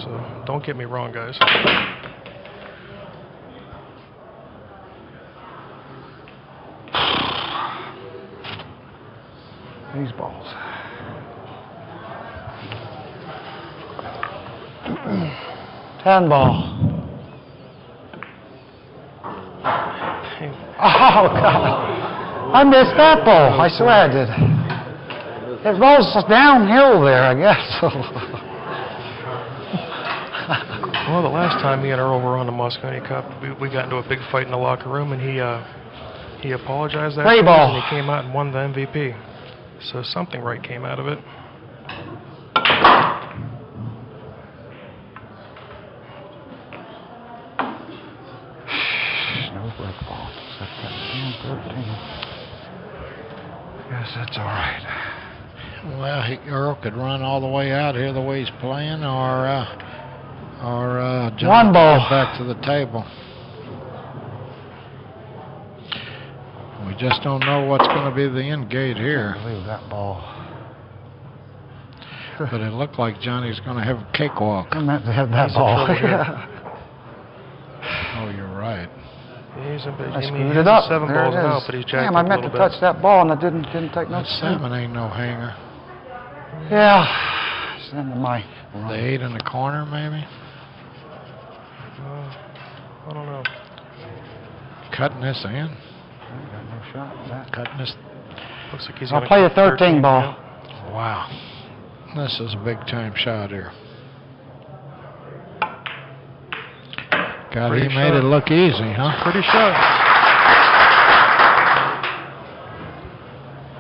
So don't get me wrong, guys. These balls. 10 ball. Oh, God. I missed that ball. I swear I did. It rolls downhill there, I guess. Well, the last time me and Earl were on the Moscone Cup, we got into a big fight in the locker room, and he apologized afterwards, and he came out and won the MVP. So something right came out of it. No break ball. 13. Yes, that's all right. Well, Earl could run all the way out here the way he's playing, or John 1 ball. Get back to the table. We just don't know what's going to be the end gate here. Leave that ball. But it looked like Johnny's going to have a cakewalk. I meant to have that ball. Oh, you're right. I screwed it up. 7 There balls it is. out, but he's jacked Damn, up I meant a to little touch that ball and I didn't take no That 7 ain't no hanger. Yeah. It's into my The 8 in the corner, maybe? I don't know. Cutting this in. No shot at that. Cutting this. Looks like he's I'll gonna play a keep 13 ball. yeah. Wow. This is a big time shot here. God, Pretty he made shot. it look easy, huh? Pretty shot.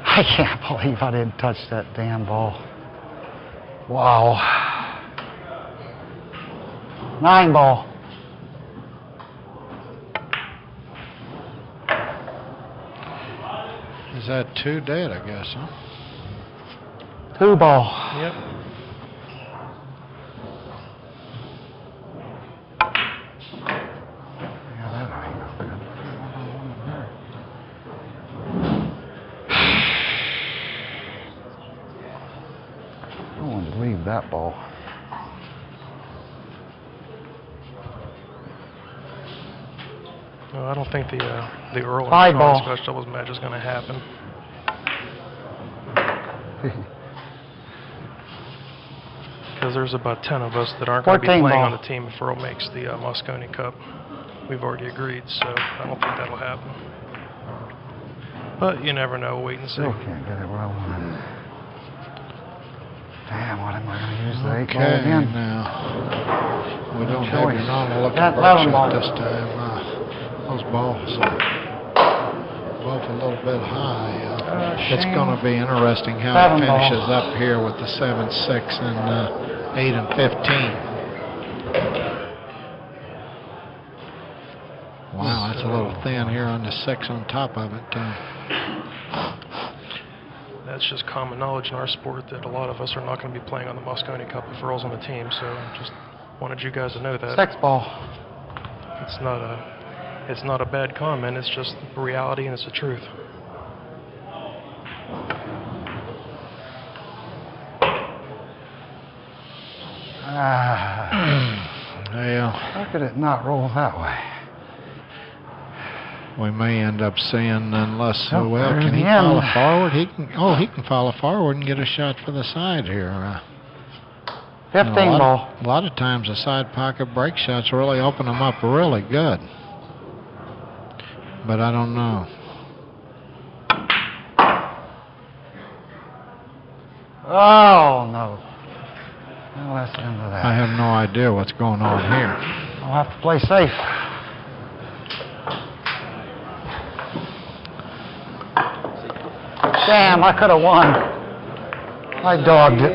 I can't believe I didn't touch that damn ball. Wow. 9 ball. Is that 2 dead, I guess, huh? 2 ball. Yep. Yeah, that ain't no good. I wanted to leave that ball. No, I don't think the Earl and 5 Sean ball. special doubles match is going to happen. Because there's about 10 of us that aren't going to be 14 playing ball. on the team if Earl makes the Moscone Cup. We've already agreed, so I don't think that'll happen. But you never know. Wait and see. Still can't get it where I wanted it. Damn, what am I going to use the 8 ball Okay, again? now. We don't have choice. your normal looking That break 11 ball. shot this time. Those balls are both a little bit high. It's shame. going to be interesting how 7 it ball. finishes up here with the 7, 6, and 8 and 15. Wow, that's a little thin here on the 6 on top of it. That's just common knowledge in our sport that a lot of us are not going to be playing on the Moscone Cup if Earl's on the team. So I just wanted you guys to know that. 6 ball. It's not a bad comment. It's just the reality and it's the truth. Well, How could it not roll that way? we may end up seeing, unless, Oh, well, there's can he the end. follow forward? He can follow forward and get a shot for the side here. 15 a ball. lot of times the side pocket break shots really open them up really good. But I don't know. Oh, no. Well, that's the end of that. I have no idea what's going on here. I'll have to play safe. Damn, I could have won. I dogged it.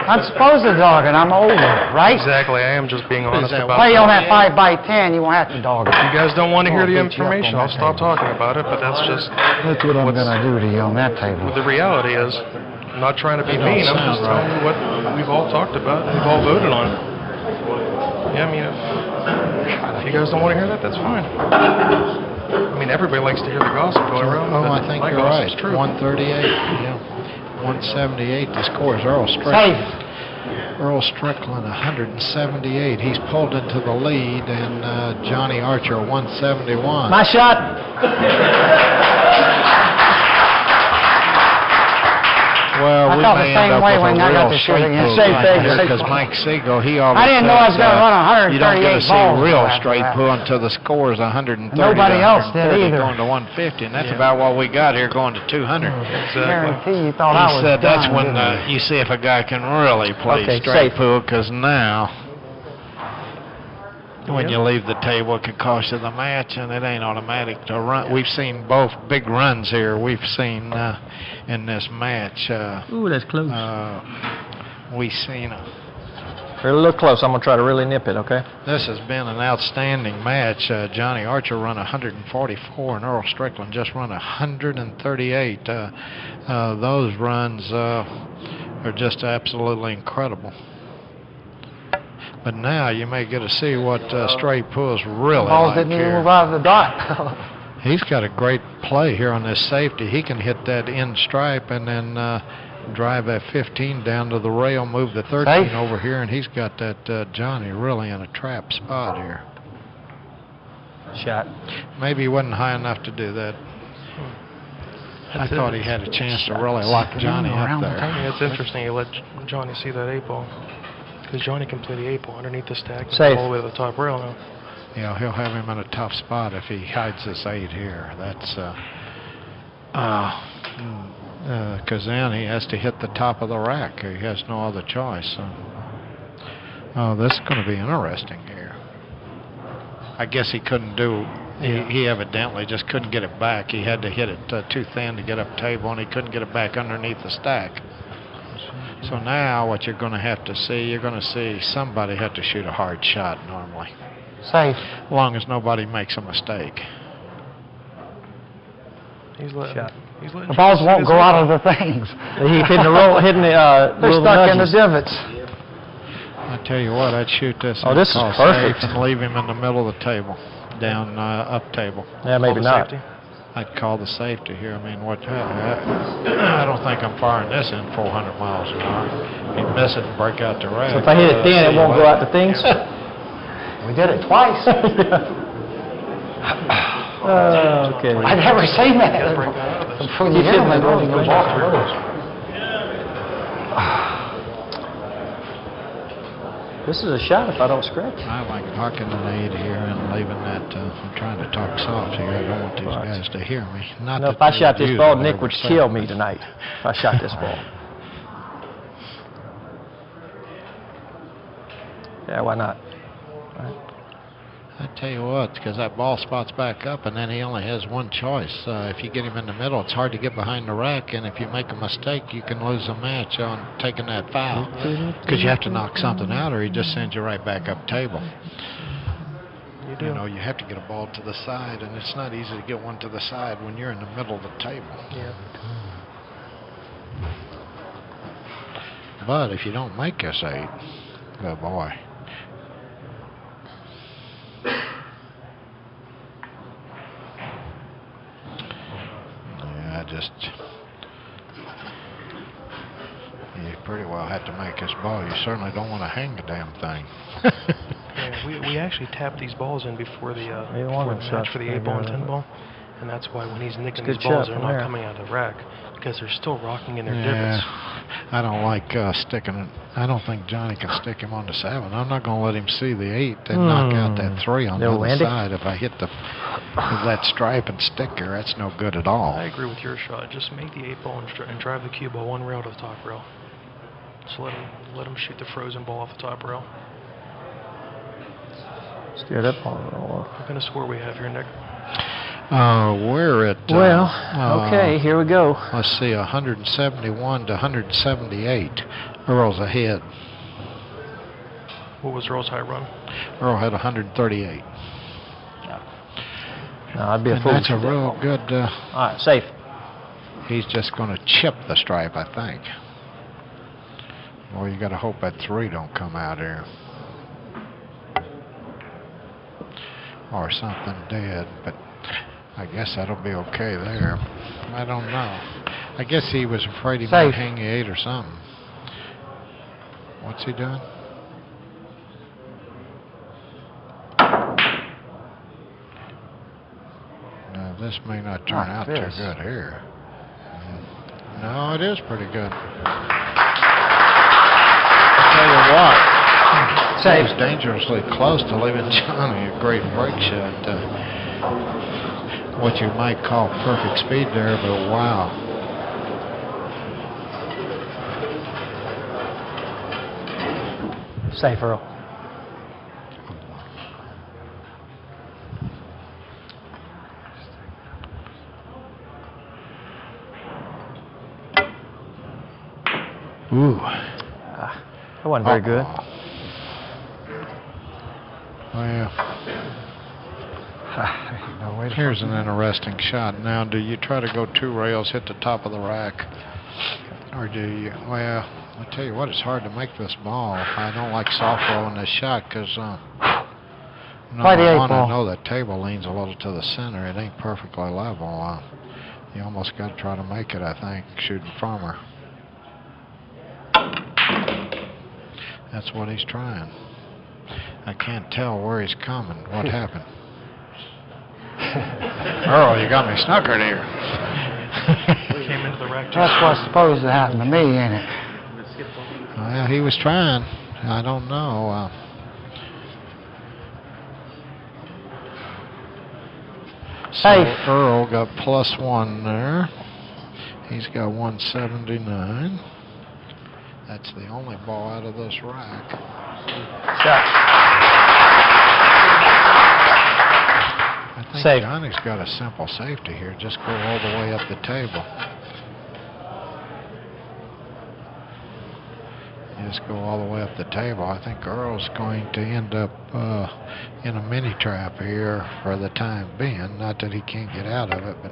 I'm supposed to dog it. I'm older, right? Exactly. I am just being honest that about Play it. on that 5x10, you won't have to dog it. If you guys don't want to hear the I'll beat you up information, on I'll that stop table. talking about it, but that's just That's what I'm going to do to you on that table. the reality is. I'm not trying to be mean. I'm just telling you what we've all talked about and we've all voted on. Yeah, I mean, if you guys don't want to hear that, that's fine. I mean, everybody likes to hear the gossip going around. Oh, but I think my you're right. gossip's true. 138. Yeah. 178. The score is Earl Safe. Strickland. Earl Strickland, 178. He's pulled into the lead, and Johnny Archer, 171. My shot. Well, I we felt the may same end up way with when a I got real to shoot straight against pool Safe right Vegas. here, because Mike Siegel, he always I didn't know I was says, gonna run you don't get to 138 see balls real after straight that. pool until the score is 130 Nobody to else did 130 either. going to 150, and that's about what we got here going to 200. Guarantee you thought I He was said that's done, when didn't you? you see if a guy can really play Okay, straight safe. pool, because now when you leave the table, it could cost you the match, and it ain't automatic to run. We've seen both big runs here. We've seen in this match. Ooh, that's close. We've seen We're a little close. I'm going to try to really nip it, okay? this has been an outstanding match. Johnny Archer run 144, and Earl Strickland just run 138. Those runs are just absolutely incredible. But now you may get to see what straight pool's really Balls like didn't even here. move out of the dot. He's got a great play here on this safety. He can hit that end stripe and then drive that 15 down to the rail, move the 13 Safe. over here, and he's got that Johnny really in a trap spot here. Shot. Maybe he wasn't high enough to do that. I thought he had a chance to really lock Johnny up there. Yeah, it's interesting. You let Johnny see that 8-ball. Because Johnny can play the 8-ball underneath the stack and Safe. all the way to the top rail now. Yeah, he'll have him in a tough spot if he hides this 8 here. That's because then he has to hit the top of the rack. He has no other choice. So. Oh, this is going to be interesting here. I guess he couldn't do. He evidently just couldn't get it back. He had to hit it too thin to get up table, and he couldn't get it back underneath the stack. So now what you're going to have to see, you're going to see somebody have to shoot a hard shot normally. Safe. As long as nobody makes a mistake. He's letting The balls won't go out of the things. He hitting the roll, hitting the. They're stuck in the divots. I tell you what, I'd shoot this. Oh, and this is call perfect. safe and leave him in the middle of the table, down up table. Yeah, maybe not. Safety. I'd call the safety here. I mean, what? I don't think I'm firing this in 400 miles an hour. He'd miss it and break out the rack. So if I hit it thin, it won't go out the things? We did it twice. Okay. I've never seen that. Before you hit them, no ball goes. This is a shot if I don't scratch. I like parking an 8 here and leaving that. I'm trying to talk soft here. I don't want these guys to hear me. Not No, that if I they shot would this use ball, what I Nick would would say. kill me tonight. If I shot this ball. Yeah, why not? I tell you what, because that ball spot's back up, and then he only has one choice. If you get him in the middle, it's hard to get behind the rack, and if you make a mistake, you can lose a match on taking that foul. Because you have to knock something out, or he just sends you right back up table. You know, you have to get a ball to the side, and it's not easy to get one to the side when you're in the middle of the table. Yeah. But if you don't make this 8, oh boy. You pretty well have to make this ball. You certainly don't want to hang the damn thing. Yeah, we actually tapped these balls in before the match for the 8-ball and 10-ball, and that's why when he's nicking these balls, they're not coming out of the rack because they're still rocking in their divots. I don't like sticking it. I don't think Johnny can stick him on the 7. I'm not going to let him see the 8 and knock out that 3 on the other side. If I hit that stripe and sticker, that's no good at all. I agree with your shot. Just make the 8-ball and drive the cue ball 1 rail to the top rail. Just let him shoot the frozen ball off the top rail. Steer that ball off. What kind of score we have here, Nick? We're at okay, here we go. Let's see, 171 to 178. Earl's ahead. What was Earl's high run? Earl had 138. No, I'd be a fool. That's a real good. All right, safe. He's just going to chip the stripe, I think. Well, you got to hope that 3 don't come out here. Or something dead, but I guess that'll be okay there. I don't know. I guess he was afraid he might hang the 8 or something. What's he doing? Now, this may not turn out too good here. No, it is pretty good. I'll tell you what. He was dangerously close to leaving Johnny a great break shot. What you might call perfect speed there, but wow. Safe, Earl. Ooh. That wasn't very good. Well, here's an interesting shot. Now, do you try to go 2 rails, hit the top of the rack? Or do you, well, I tell you what, it's hard to make this ball. I don't like soft rolling this shot because, number one, I know that table leans a little to the center. It ain't perfectly level. You almost got to try to make it, I think, shooting firmer. That's what he's trying. I can't tell where he's coming. What happened? Earl, you got me snookered here. Came into the rack too That's what's supposed to happen to me, ain't it? Well, he was trying. I don't know. So Safe. Earl got +1 there. He's got 179. That's the only ball out of this rack. I think Safe. Johnny's got a simple safety here. Just go all the way up the table. Just go all the way up the table. I think Earl's going to end up in a mini trap here for the time being. Not that he can't get out of it, but.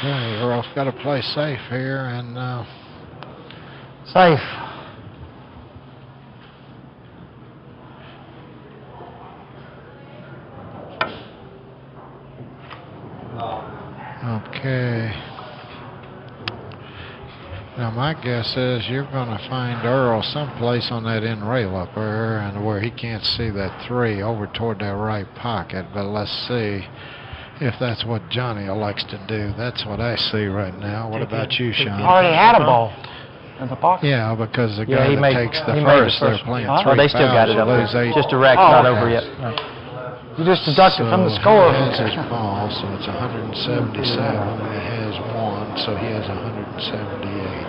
Okay, Earl's got to play safe here, and Safe. okay. Now my guess is you're going to find Earl someplace on that end rail up there, and where he can't see that 3 over toward that right pocket. But let's see if that's what Johnny likes to do. That's what I see right now. What about you, Sean? Already had a ball in the pocket. Yeah, because the Yeah, guy he that made- takes the he made the first, they're first. playing Oh, 3 they still got fouls, it up you lose there. 8. Just a rack's Oh, not okay. over yet. You just deducted from the So score. he has his ball, so it's 177, and he has 1, so he has 178.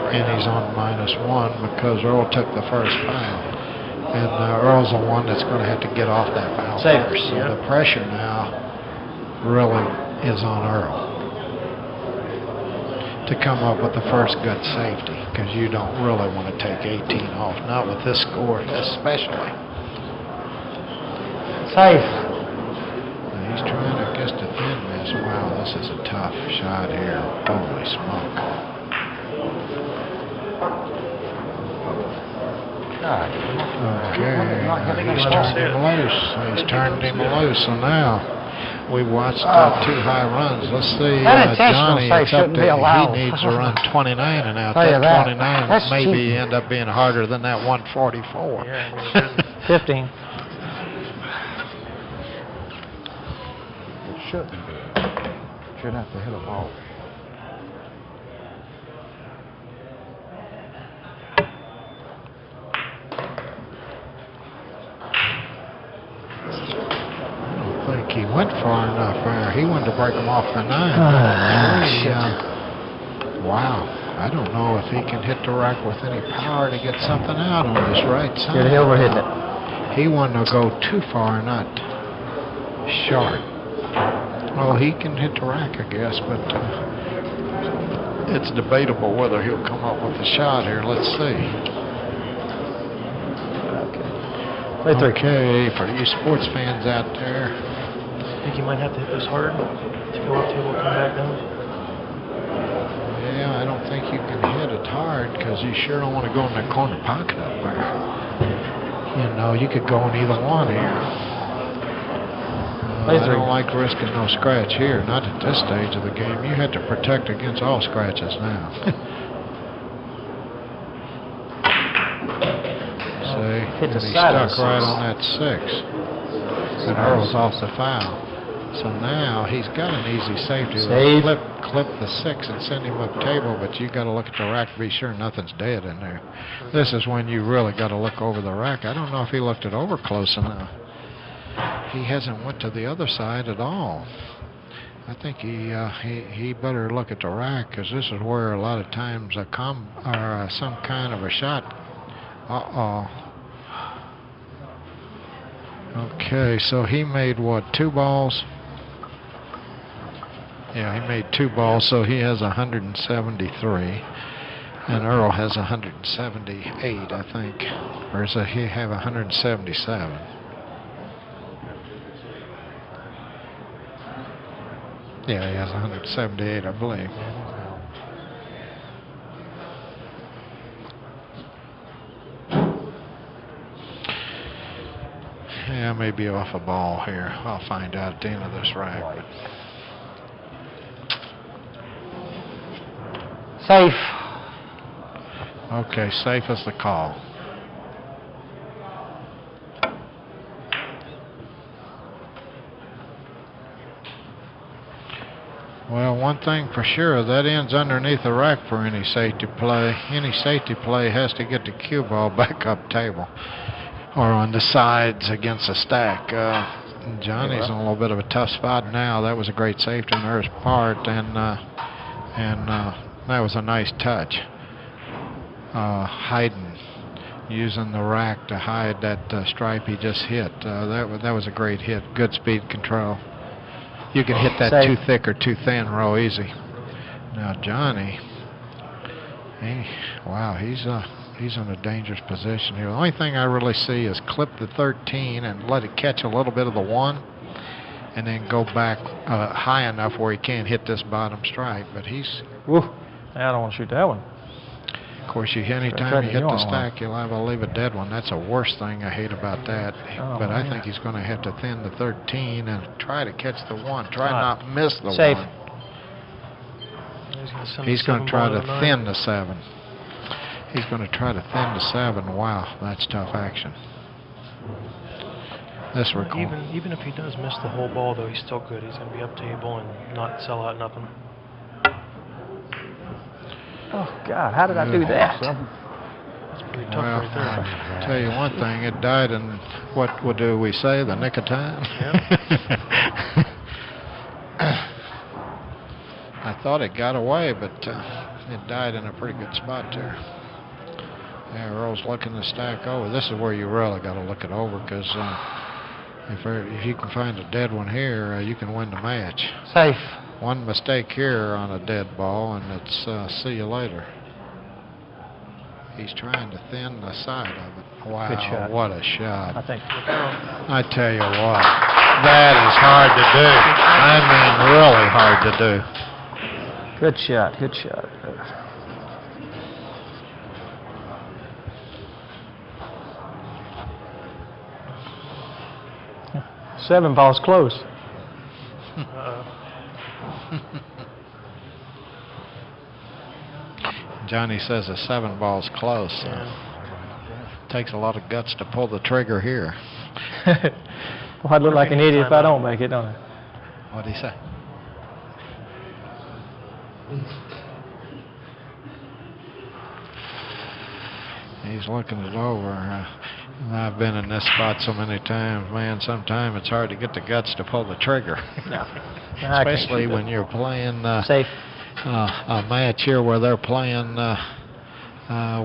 And he's on -1 because Earl took the first foul. And Earl's the one that's going to have to get off that foul Safe. first. So the pressure now really is on Earl to come up with the first good safety, because you don't really want to take 18 off, not with this score especially. Safe. Now he's trying, I guess, to defend this. Wow, this is a tough shot here. Holy smoke. Okay, he's turned him loose. He's turned him loose, so now we watched 2 high runs. Let's see, That intentional Johnny, safe it's up shouldn't to be allowed. he needs to run 29 and out. Tell you That that. 29 That's maybe cheating. end up being harder than that 144. Yeah, I mean, it is. 15. It shouldn't be. Shouldn't have to hit a ball. I think he went far enough there. He wanted to break him off the 9. Wow. I don't know if he can hit the rack with any power to get something out on his right side. Good overhitting it. He wanted to go too far, not short. Well, he can hit the rack, I guess, but it's debatable whether he'll come up with a shot here. Let's see. Play 3. Okay, for you sports fans out there, I think you might have to hit this hard to go up table, come back down. yeah, I don't think you can hit it hard because you sure don't want to go in that corner pocket up there. You know, you could go in either one here. I don't like risking no scratch here, not at this stage of the game. You have to protect against all scratches now. See, Hit the and he side of stuck the right 6. on that 6. And Earl's off the foul. So now he's got an easy safety. Safe. Clip the 6 and send him up table, but you got to look at the rack to be sure nothing's dead in there. This is when you really got to look over the rack. I don't know if he looked it over close enough. He hasn't went to the other side at all. I think he better look at the rack, because this is where a lot of times some kind of a shot. Okay, so he made what, 2 balls? Yeah, he made 2 balls, so he has 173, and Earl has 178, I think, or does he have 177? Yeah, he has 178, I believe. Yeah, maybe off a ball here. I'll find out at the end of this rack. Safe. Okay, safe is the call. Well, one thing for sure, that ends underneath the rack for any safety play. Any safety play has to get the cue ball back up table or on the sides against a stack. Johnny's in a little bit of a tough spot now. That was a great safety on Earth's part, and that was a nice touch. Hiding, using the rack to hide that stripe he just hit. That was a great hit. Good speed control. You can hit that too thick or too thin real easy. Now Johnny, he's in a dangerous position here. The only thing I really see is clip the 13 and let it catch a little bit of the 1, and then go back high enough where he can't hit this bottom stripe. But he's. Woo. I don't want to shoot that one. Of course, anytime you hit the stack, you'll have to leave a dead one. That's the worst thing I hate about that. But I think he's going to have to thin the 13 and try to catch the 1. Try not miss the 1. He's going to try to thin the 7. He's going to try to thin the 7. Wow, that's tough action. This even if he does miss the whole ball, though, he's still good. He's going to be up table and not sell out nothing. Oh, God, how did I do that? That's pretty tough right there. I'll tell you one thing, it died in, what do we say, the nick of time? I thought it got away, but it died in a pretty good spot there. Yeah, Earl's looking the stack over. This is where you really got to look it over, because if you can find a dead one here, you can win the match. Safe. One mistake here on a dead ball, and it's see you later. He's trying to thin the side of it. Wow, good shot. What a shot. I tell you what, that is hard to do. I mean, really hard to do. Good shot, good shot. 7 balls close. Johnny says a 7 ball's close. Takes a lot of guts to pull the trigger here. Well, I'd look like an idiot if I don't make it, don't I? What'd he say? He's looking it over. I've been in this spot so many times, man. Sometimes it's hard to get the guts to pull the trigger. No. Especially when you're playing safe. A match here where they're playing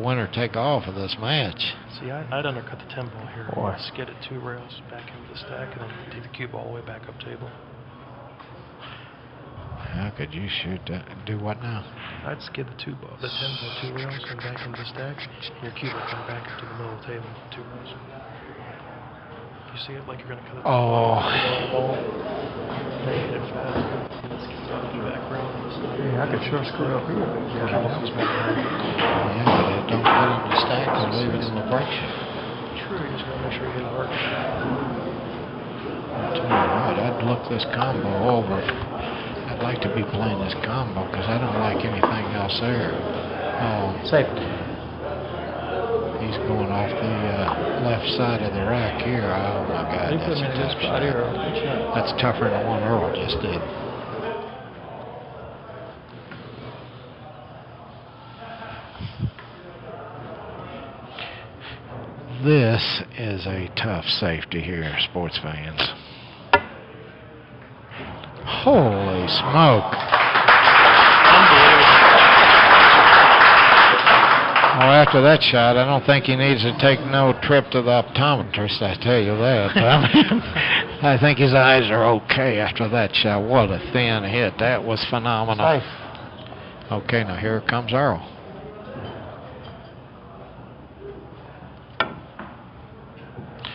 winner take all for this match. See, I'd undercut the 10 ball here. Boy. Skid it 2 rails back into the stack and then take the cue ball all the way back up table. How could you shoot that? Do what now? I'd skid the 10 ball 2 rails and back into the stack. And your cue ball come back up to the middle of the table 2 rails. You see it like you're going to cut it. Oh. Hit it fast. Let's get down to the back rail. Yeah, I could sure screw up here. Yeah, but don't put it in the stack and leave it in the break. True, you just got to make sure you hit it hard. I'll tell you what, I'd look this combo over. I'd like to be playing this combo because I don't like anything else there. Safe. He's going off the left side of the rack here. Oh my God, that's a tough shot. That's tougher than the one Earl just did. This is a tough safety here, sports fans. Holy smoke. Well, after that shot, I don't think he needs to take no trip to the optometrist, I tell you that. I think his eyes are okay after that shot. What a thin hit. That was phenomenal. Safe. Okay, now here comes Earl.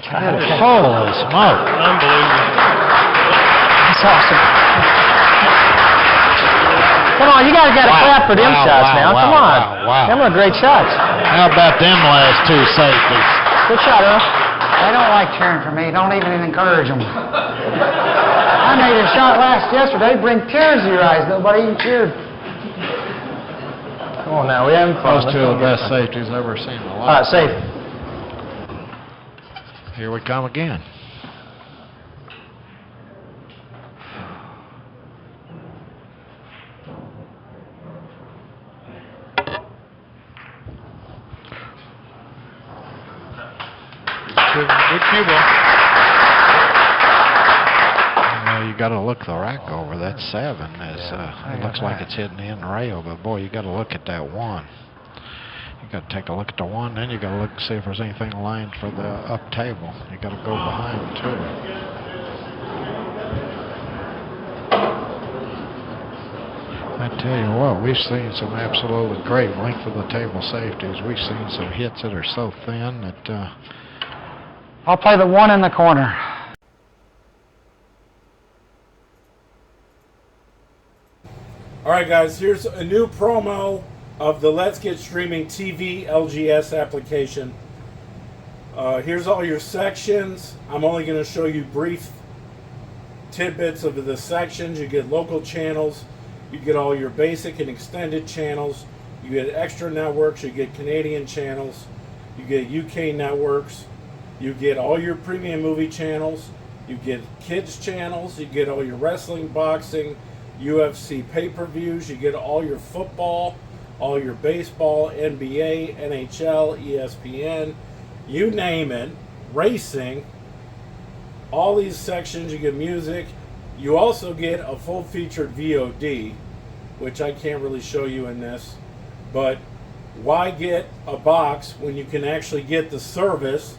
Holy smoke. Unbelievable. That's awesome. Come on, you got to clap for them shots now. Come on. Wow. Them are great shots. How about them last 2 safeties? Good shot, Earl. They don't like cheering for me. Don't even encourage them. I made a shot yesterday, bring tears to your eyes. Nobody even cheered. Come on now, we having fun. Those two are the best safeties I've ever seen in my All right, life. safe. Here we come again. Good cue ball. You got to look the rack over. That 7 is. It looks like it's hitting the end rail, but boy, you got to look at that 1. You got to take a look at the 1, then you got to look and see if there's anything lined for the up table. You got to go behind too. I tell you what, we've seen some absolutely great length of the table safeties. We've seen some hits that are so thin that. I'll play the 1 in the corner. All right, guys, here's a new promo of the Let's Get Streaming TV LGS application. Here's all your sections. I'm only going to show you brief tidbits of the sections. You get local channels. You get all your basic and extended channels. You get extra networks. You get Canadian channels. You get UK networks. You get all your premium movie channels. You get kids channels. You get all your wrestling, boxing, UFC pay-per-views. You get all your football, all your baseball, NBA, NHL, ESPN, you name it, racing, all these sections. You get music. You also get a full-featured VOD, which I can't really show you in this, but why get a box when you can actually get the service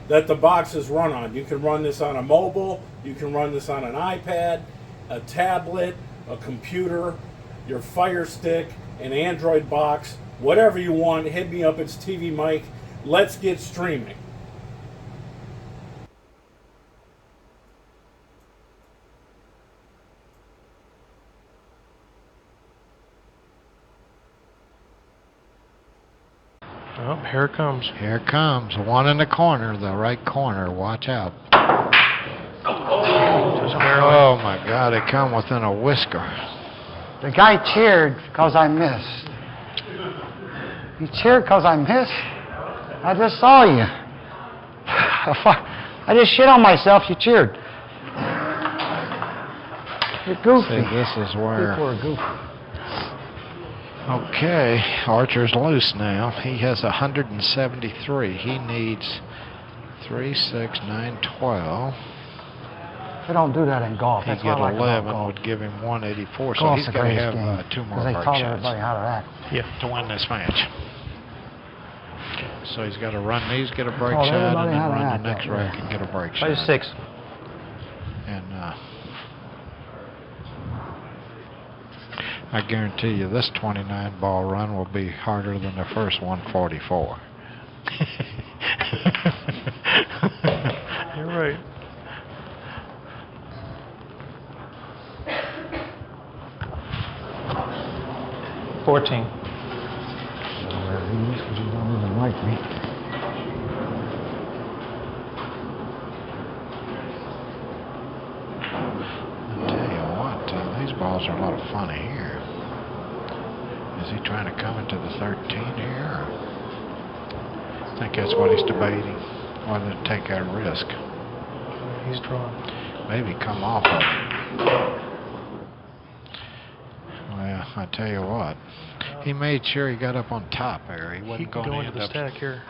that the box is run on? You can run this on a mobile, you can run this on an iPad, a tablet, a computer, your Fire Stick, an Android box, whatever you want. Hit me up. It's TvMike. Let's get streaming. Oh, here it comes. Here it comes. 1 in the corner, the right corner. Watch out. Oh my God, it come within a whisker. The guy cheered because I missed. You cheered because I missed? I just saw you. I just shit on myself. You cheered. You're goofy. See, this is where. People are goofy. Okay, Archer's loose now. He has 173. He needs 3, 6, 9, 12. They don't do that in golf. He'd That's get why I like 11, golf. would give him 184. So Golf's he's the got to greatest have game, 2 more they break taught shots everybody how to act. to win this match. So he's got to run these, get a break Taught shot, everybody and then how to run act the next that way. rack and get a break Play shot. 6. And I guarantee you this 29 ball run will be harder than the first 144. You're right. $14. You don't even like me. I tell you what, these balls are a lot of fun here. Is he trying to come into the 13 here? I think that's what he's debating. Whether to take that risk. He's drawn. Maybe come off of it. Well, I tell you what. He made sure he got up on top there. He He wasn't can going go to into end the up. stack here.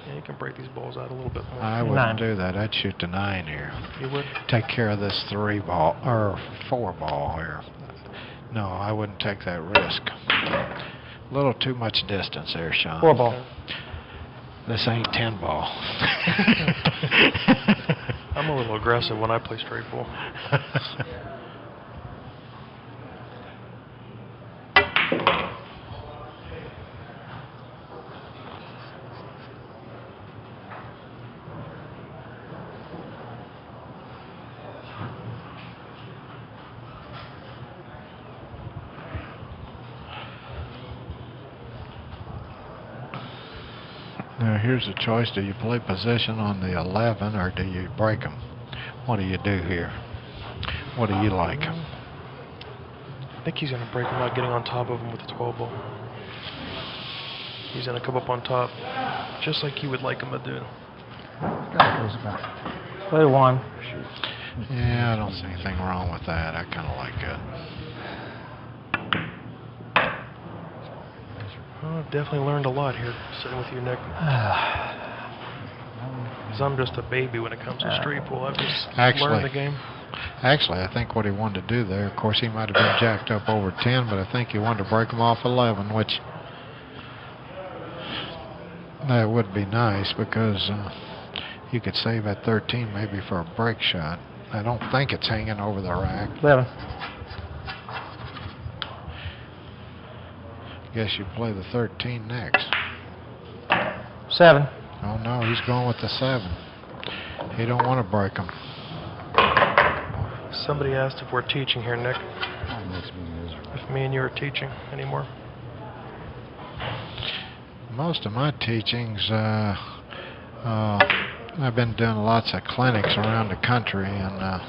Yeah, you can break these balls out a little bit more. I wouldn't do that. I'd shoot the 9 here. You would? Take care of this 3 ball or 4 ball here. No, I wouldn't take that risk. A little too much distance there, Sean. 4 ball. This ain't 10 ball. I'm a little aggressive when I play straight ball. Now here's the choice. Do you play position on the 11 or do you break them? What do you do here? What do you like? I think he's going to break him out, getting on top of him with the 12 ball. He's going to come up on top, just like you would like him to do. Play 1. Yeah, I don't see anything wrong with that. I kind of like it. Well, I've definitely learned a lot here, sitting with you, Nick. Because I'm just a baby when it comes to straight pool. I've just learned the game. Actually, I think what he wanted to do there, of course, he might have been jacked up over 10, but I think he wanted to break him off 11, which that would be nice because you could save that 13 maybe for a break shot. I don't think it's hanging over the rack. 11. Guess you play the 13 next. 7. Oh no, he's going with the 7. He don't want to break him. Somebody asked if we're teaching here, Nick. If me and you are teaching anymore. Most of my teachings, I've been doing lots of clinics around the country and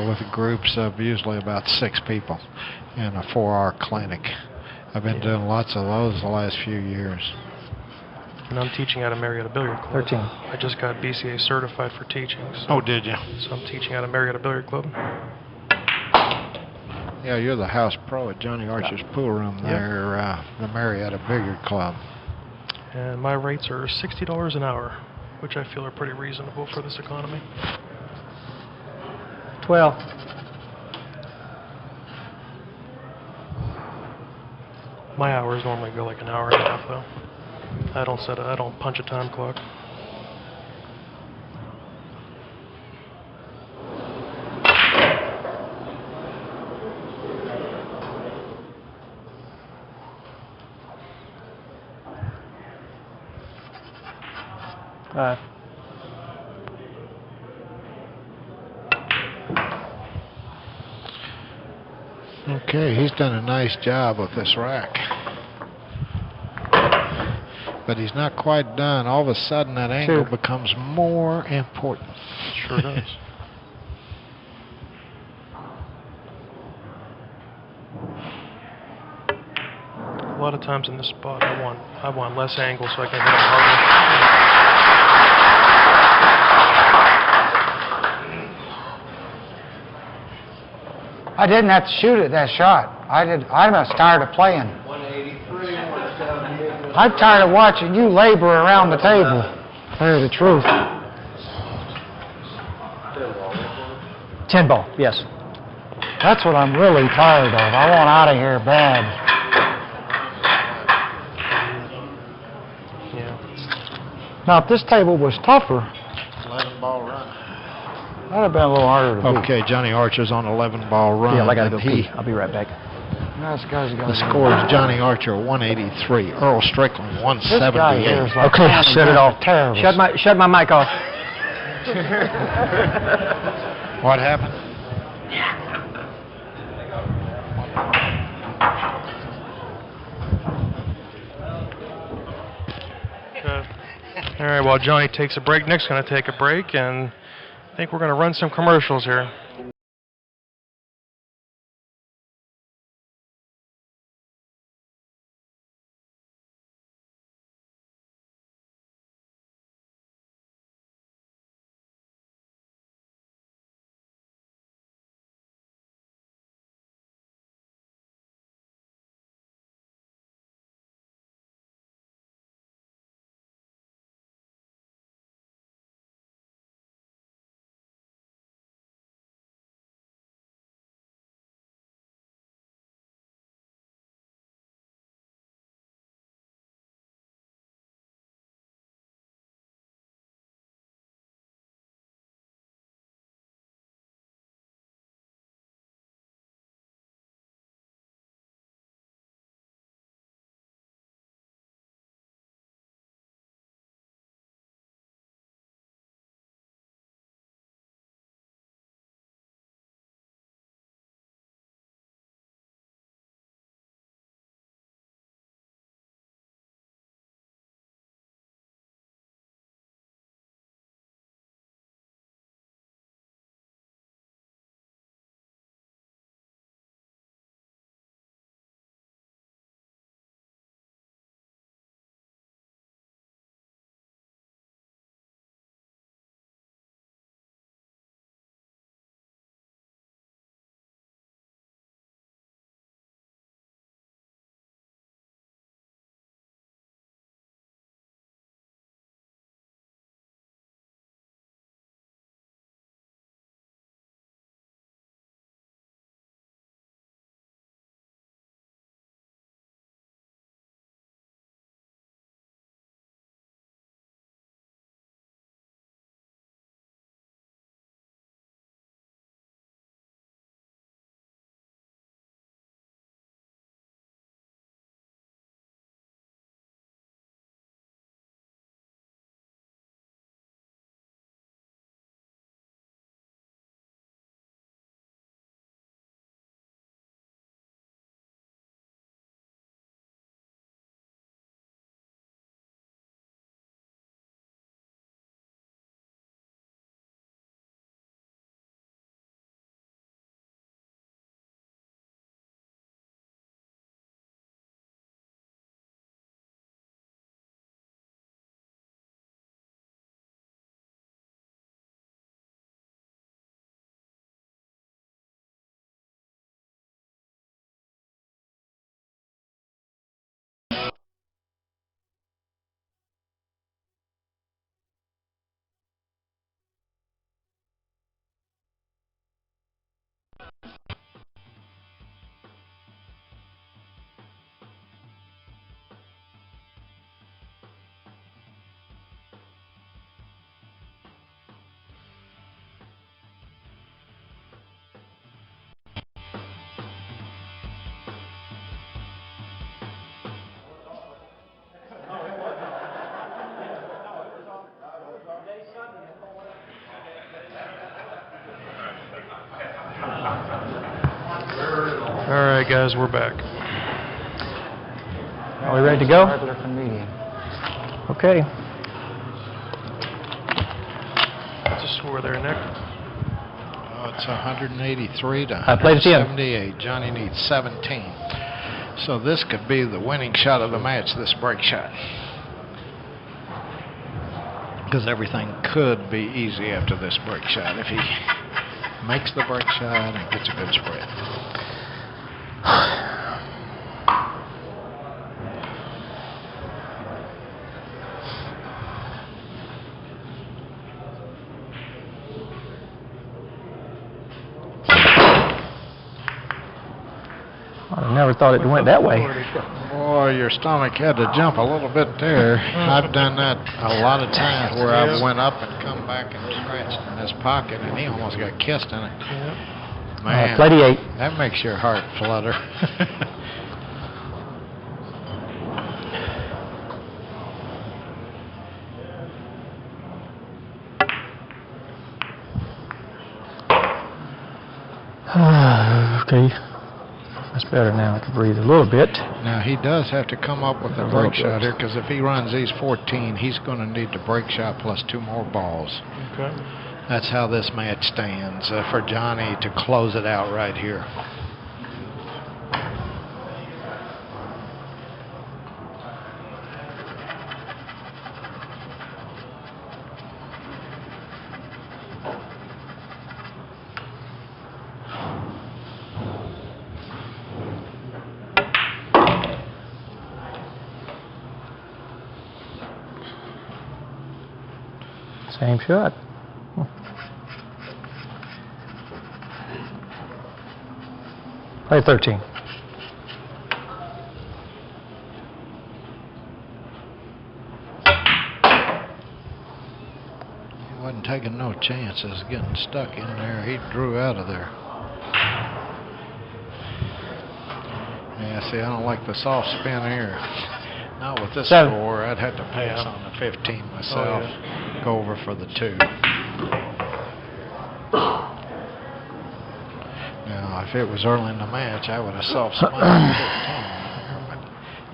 with groups of usually about 6 people in a 4-hour clinic. I've been doing lots of those the last few years. And I'm teaching out of Marietta Billiard Club. 13. I just got BCA certified for teaching. So, Oh, did you? So I'm teaching out of Marietta Billiard Club. Yeah, you're the house pro at Johnny Archer's pool room there, the Marietta Billiard Club. And my rates are $60 an hour, which I feel are pretty reasonable for this economy. 12. My hours normally go like an hour and a half, though. I don't punch a time clock. Okay, he's done a nice job with this rack. But he's not quite done. All of a sudden that angle becomes more important. Sure does. A lot of times in this spot, I want less angle so I can hit it harder. I didn't have to shoot it that shot. I'm just tired of playing. 183, I'm tired of watching you labor around the table. Tell you the truth. 10 ball, yes. That's what I'm really tired of. I want out of here bad. Yeah. Now, if this table was tougher, 11 ball run. that'd have been a little harder to beat. Okay, Johnny Archer's on 11 ball run. Yeah, I got to go and pee. I'll be right back. The score is Johnny Archer 183, Earl Strickland This guy here 178. is like Okay, shut it off. Terrible. Shut my mic off. What happened? All right, while Johnny takes a break, Nick's going to take a break, and I think we're going to run some commercials here. All right, guys, we're back. Are we ready to go? Okay. What's the score there, Nick? Oh, it's 183 to I played 10. 178. Johnny needs 17. So this could be the winning shot of the match, this break shot. Because everything could be easy after this break shot if he makes the break shot and gets a good spread. I never thought it went that way. Boy, your stomach had to jump a little bit there. I've done that a lot of times where I went up and come back and scratched in his pocket, and he almost got kissed in it. Man, played 8. that makes your heart flutter. Okay. That's better now. I can breathe a little bit. Now, he does have to come up with a break shot here, because if he runs these 14, he's going to need the break shot plus 2 more balls. Okay. That's how this match stands for Johnny to close it out right here. Same shot. Play 13. He wasn't taking no chances getting stuck in there. He drew out of there. Yeah, see, I don't like the soft spin here. Not with this 7. score. I'd have to pass on the 15 myself. Go over for the 2. Now, if it was early in the match, I would have soft spun the 15. But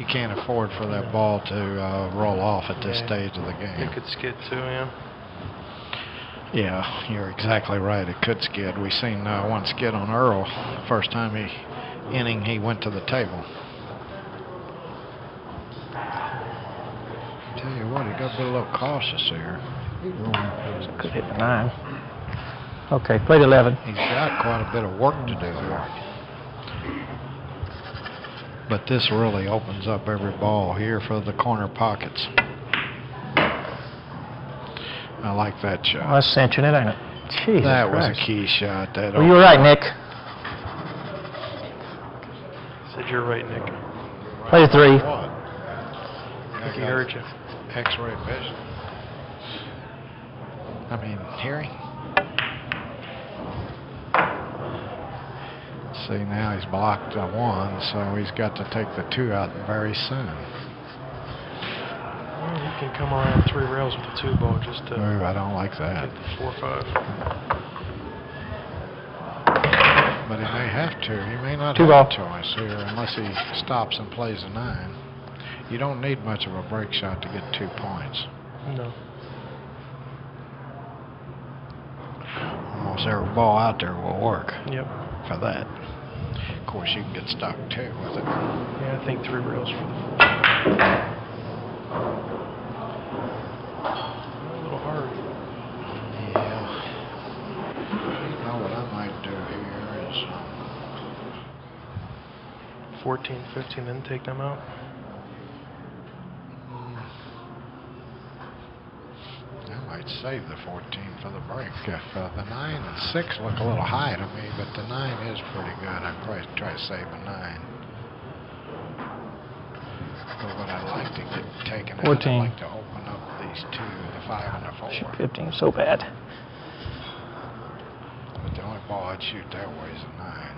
you can't afford for that ball to roll off at this stage of the game. It could skid too, yeah. Yeah, you're exactly right. It could skid. We seen one skid on Earl. First time he went to the table. Tell you what, he got to be a little cautious here. Could hit the 9. Okay, played 11. He's got quite a bit of work to do here. But this really opens up every ball here for the corner pockets. I like that shot. Oh, that's cinching it, ain't it? Jesus that Christ. was a key shot. That Well, you were right, Nick. Said you're right, Nick. Play 3. What? I think he heard you. X-ray vision. I mean, hearing. See, now he's blocked the 1, so he's got to take the 2 out very soon. Well, he can come around 3 rails with the 2 ball just to Ooh, I don't like that. get the 4-5. But he may have to. He may not 2 have ball. a choice here unless he stops and plays a 9. You don't need much of a break shot to get 2 points. No. Almost every ball out there will work Yep. for that. Of course, you can get stuck too with it. Yeah, I think 3 rails for the 4. A little hard. Yeah. You know what I might do here is 14, 15, then take them out. I might save the 14 for the break. If the 9 and 6 look a little high to me, but the 9 is pretty good. I'd probably try to save a 9. But what I'd like to get taken out, 14. I'd like to open up these 2, the 5 and the 4. Shoot 15 so bad. But the only ball I'd shoot that way is a 9.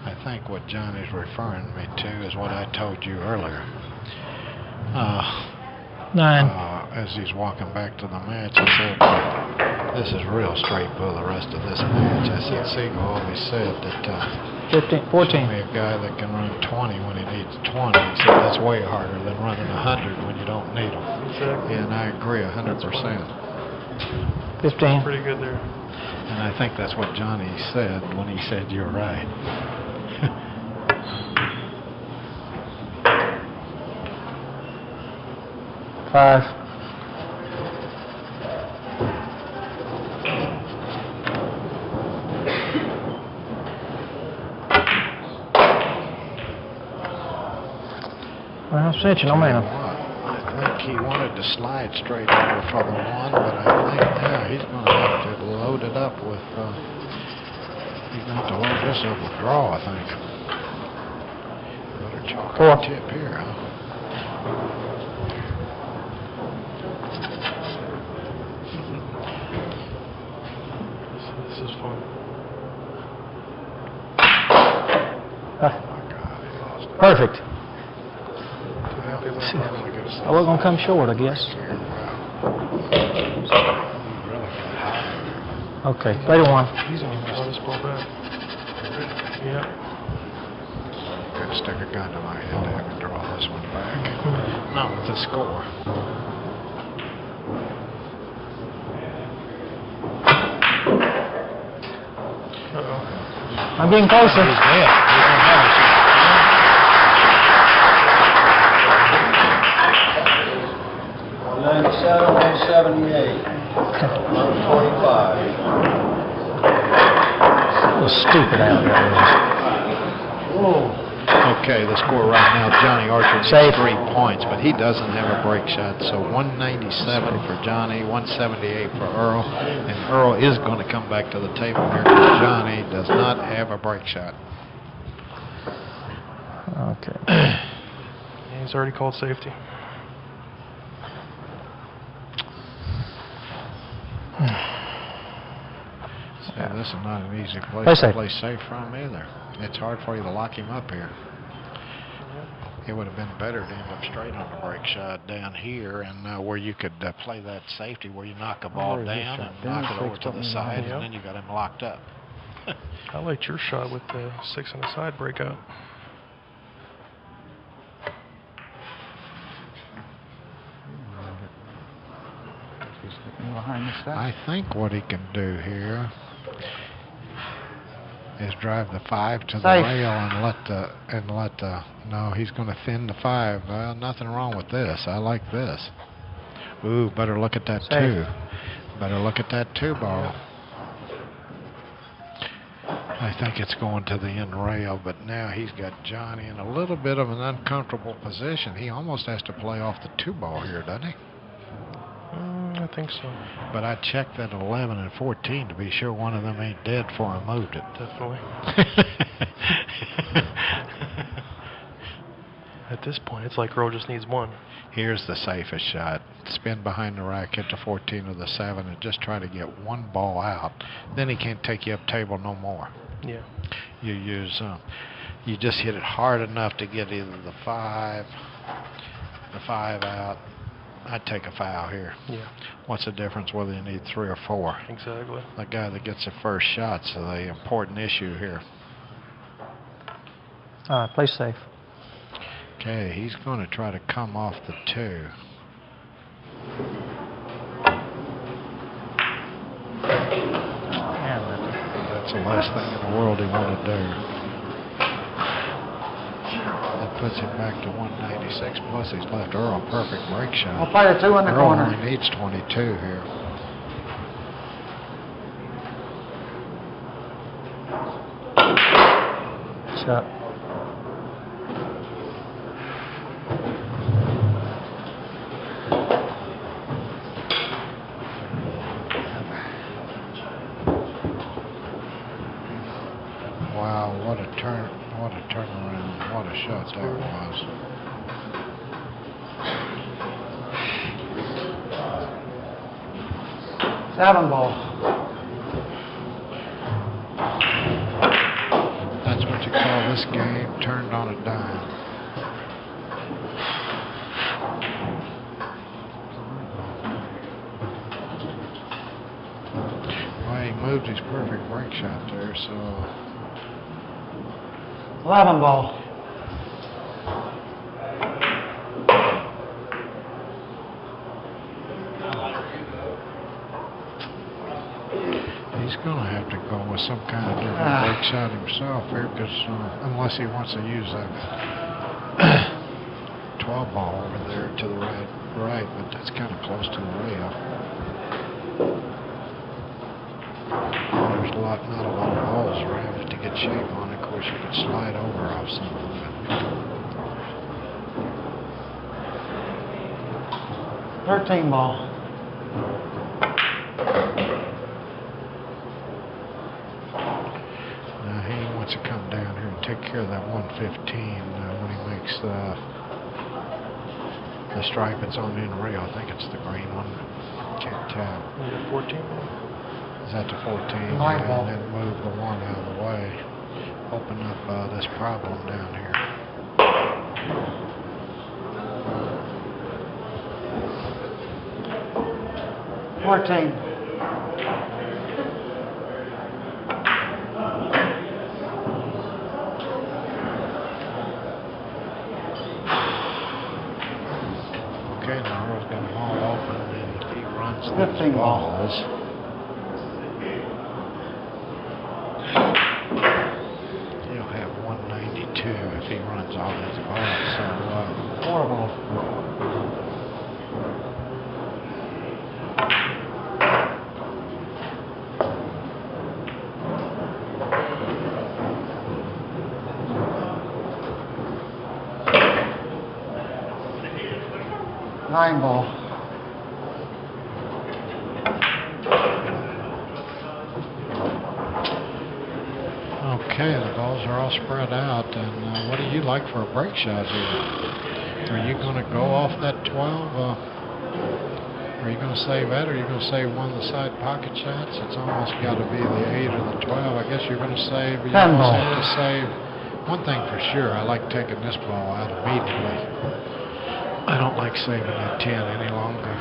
I think what Johnny's referring me to is what I told you earlier. 9. as he's walking back to the match, he said, "This is real straight for the rest of this match." I said, Siegel always said that 14. show me a guy that can run 20 when he needs 20. He said that's way harder than running 100 when you don't need them. Exactly. And I agree 100%. 15. Pretty good there. And I think that's what Johnny said when he said you're right. Five. Well, cinching on man. I think he wanted to slide straight over for the one, but I think now he's going to have to load it up with, he's going to have to load this up with draw, I think. Better chalk Four. a tip here, huh? This is fun. Oh my God, he lost it. Perfect. Too happy with that. I was going to come short, I guess. Okay, 31. He's on this ball back. Yeah. Could stick a gun to my head to have him draw this one back. Not with the score. Uh-oh. I'm getting closer. He's dead. He's gonna have it. 197, 178, 125. That was stupid out there. Okay, the score right now, Johnny Archer needs Safe. 3 points, but he doesn't have a break shot. So 197 for Johnny, 178 for Earl, and Earl is going to come back to the table here because Johnny does not have a break shot. Okay. Yeah, he's already called safety. Yeah, this is not an easy place Play to safe. play safe from either. It's hard for you to lock him up here. It would have been better to end up straight on the break shot down here and where you could play that safety where you knock a ball down and knock it over to the side and then you got him locked up. I liked your shot with the 6 on the side breakout. I think what he can do here is drive the 5 to the Safe. rail and let the no, he's going to thin the 5. Well, nothing wrong with this. I like this. Ooh, better look at that Safe. 2. Better look at that 2 ball. I think it's going to the end rail, but now he's got Johnny in a little bit of an uncomfortable position. He almost has to play off the 2 ball here, doesn't he? I think so. But I checked that 11 and 14 to be sure one of them ain't dead before I moved it. Definitely. At this point, it's like Earl just needs 1. Here's the safest shot. Spin behind the rack, hit the 14 or the 7, and just try to get 1 ball out. Then he can't take you up table no more. Yeah. You use, you just hit it hard enough to get either the 5 out. I'd take a foul here. Yeah. What's the difference whether you need 3 or 4? Exactly. The guy that gets the first shot's the important issue here. All right, play safe. Okay, he's going to try to come off the 2. That's the last thing in the world he wanted to do. That puts him back to 196, plus he's left Earl a perfect break shot. I'll play the 2 in the Earl corner. only needs 22 here. Shot. Wow, what a turnaround, what a shot that was. Seven ball. That's what you call this game turned on a dime. moved his perfect break shot there, so 11 ball. he's going to have to go with some kind of different break shot himself here, because unless he wants to use that 12 ball over there to the right, but that's kind of close to the rail. There's not a lot of balls around to get shape on. Of course, you could slide over off some of it. 13 ball. Now he wants to come down here and take care of that 115 when he makes the stripe. It's on the end rail. I think it's the green one. Can't tell. 14. Is that the 14? Nine Yeah, ball. and then move the one out of the way. Open up this problem down here. Fourteen. Okay, now Earl's got them all open, and he runs 15 these balls. He'll have 192 if he runs all his balls. So, 4 ball. Nine ball. okay, the balls are all spread out. And what do you like for a break shot here? Are you going to go off that 12? Are you going to save that, or are you going to save one of the side pocket shots? It's almost got to be the 8 or the 12. I guess you're going to save. You 10 almost ball. have to save. One thing for sure, I like taking this ball out immediately. I don't like saving that 10 any longer.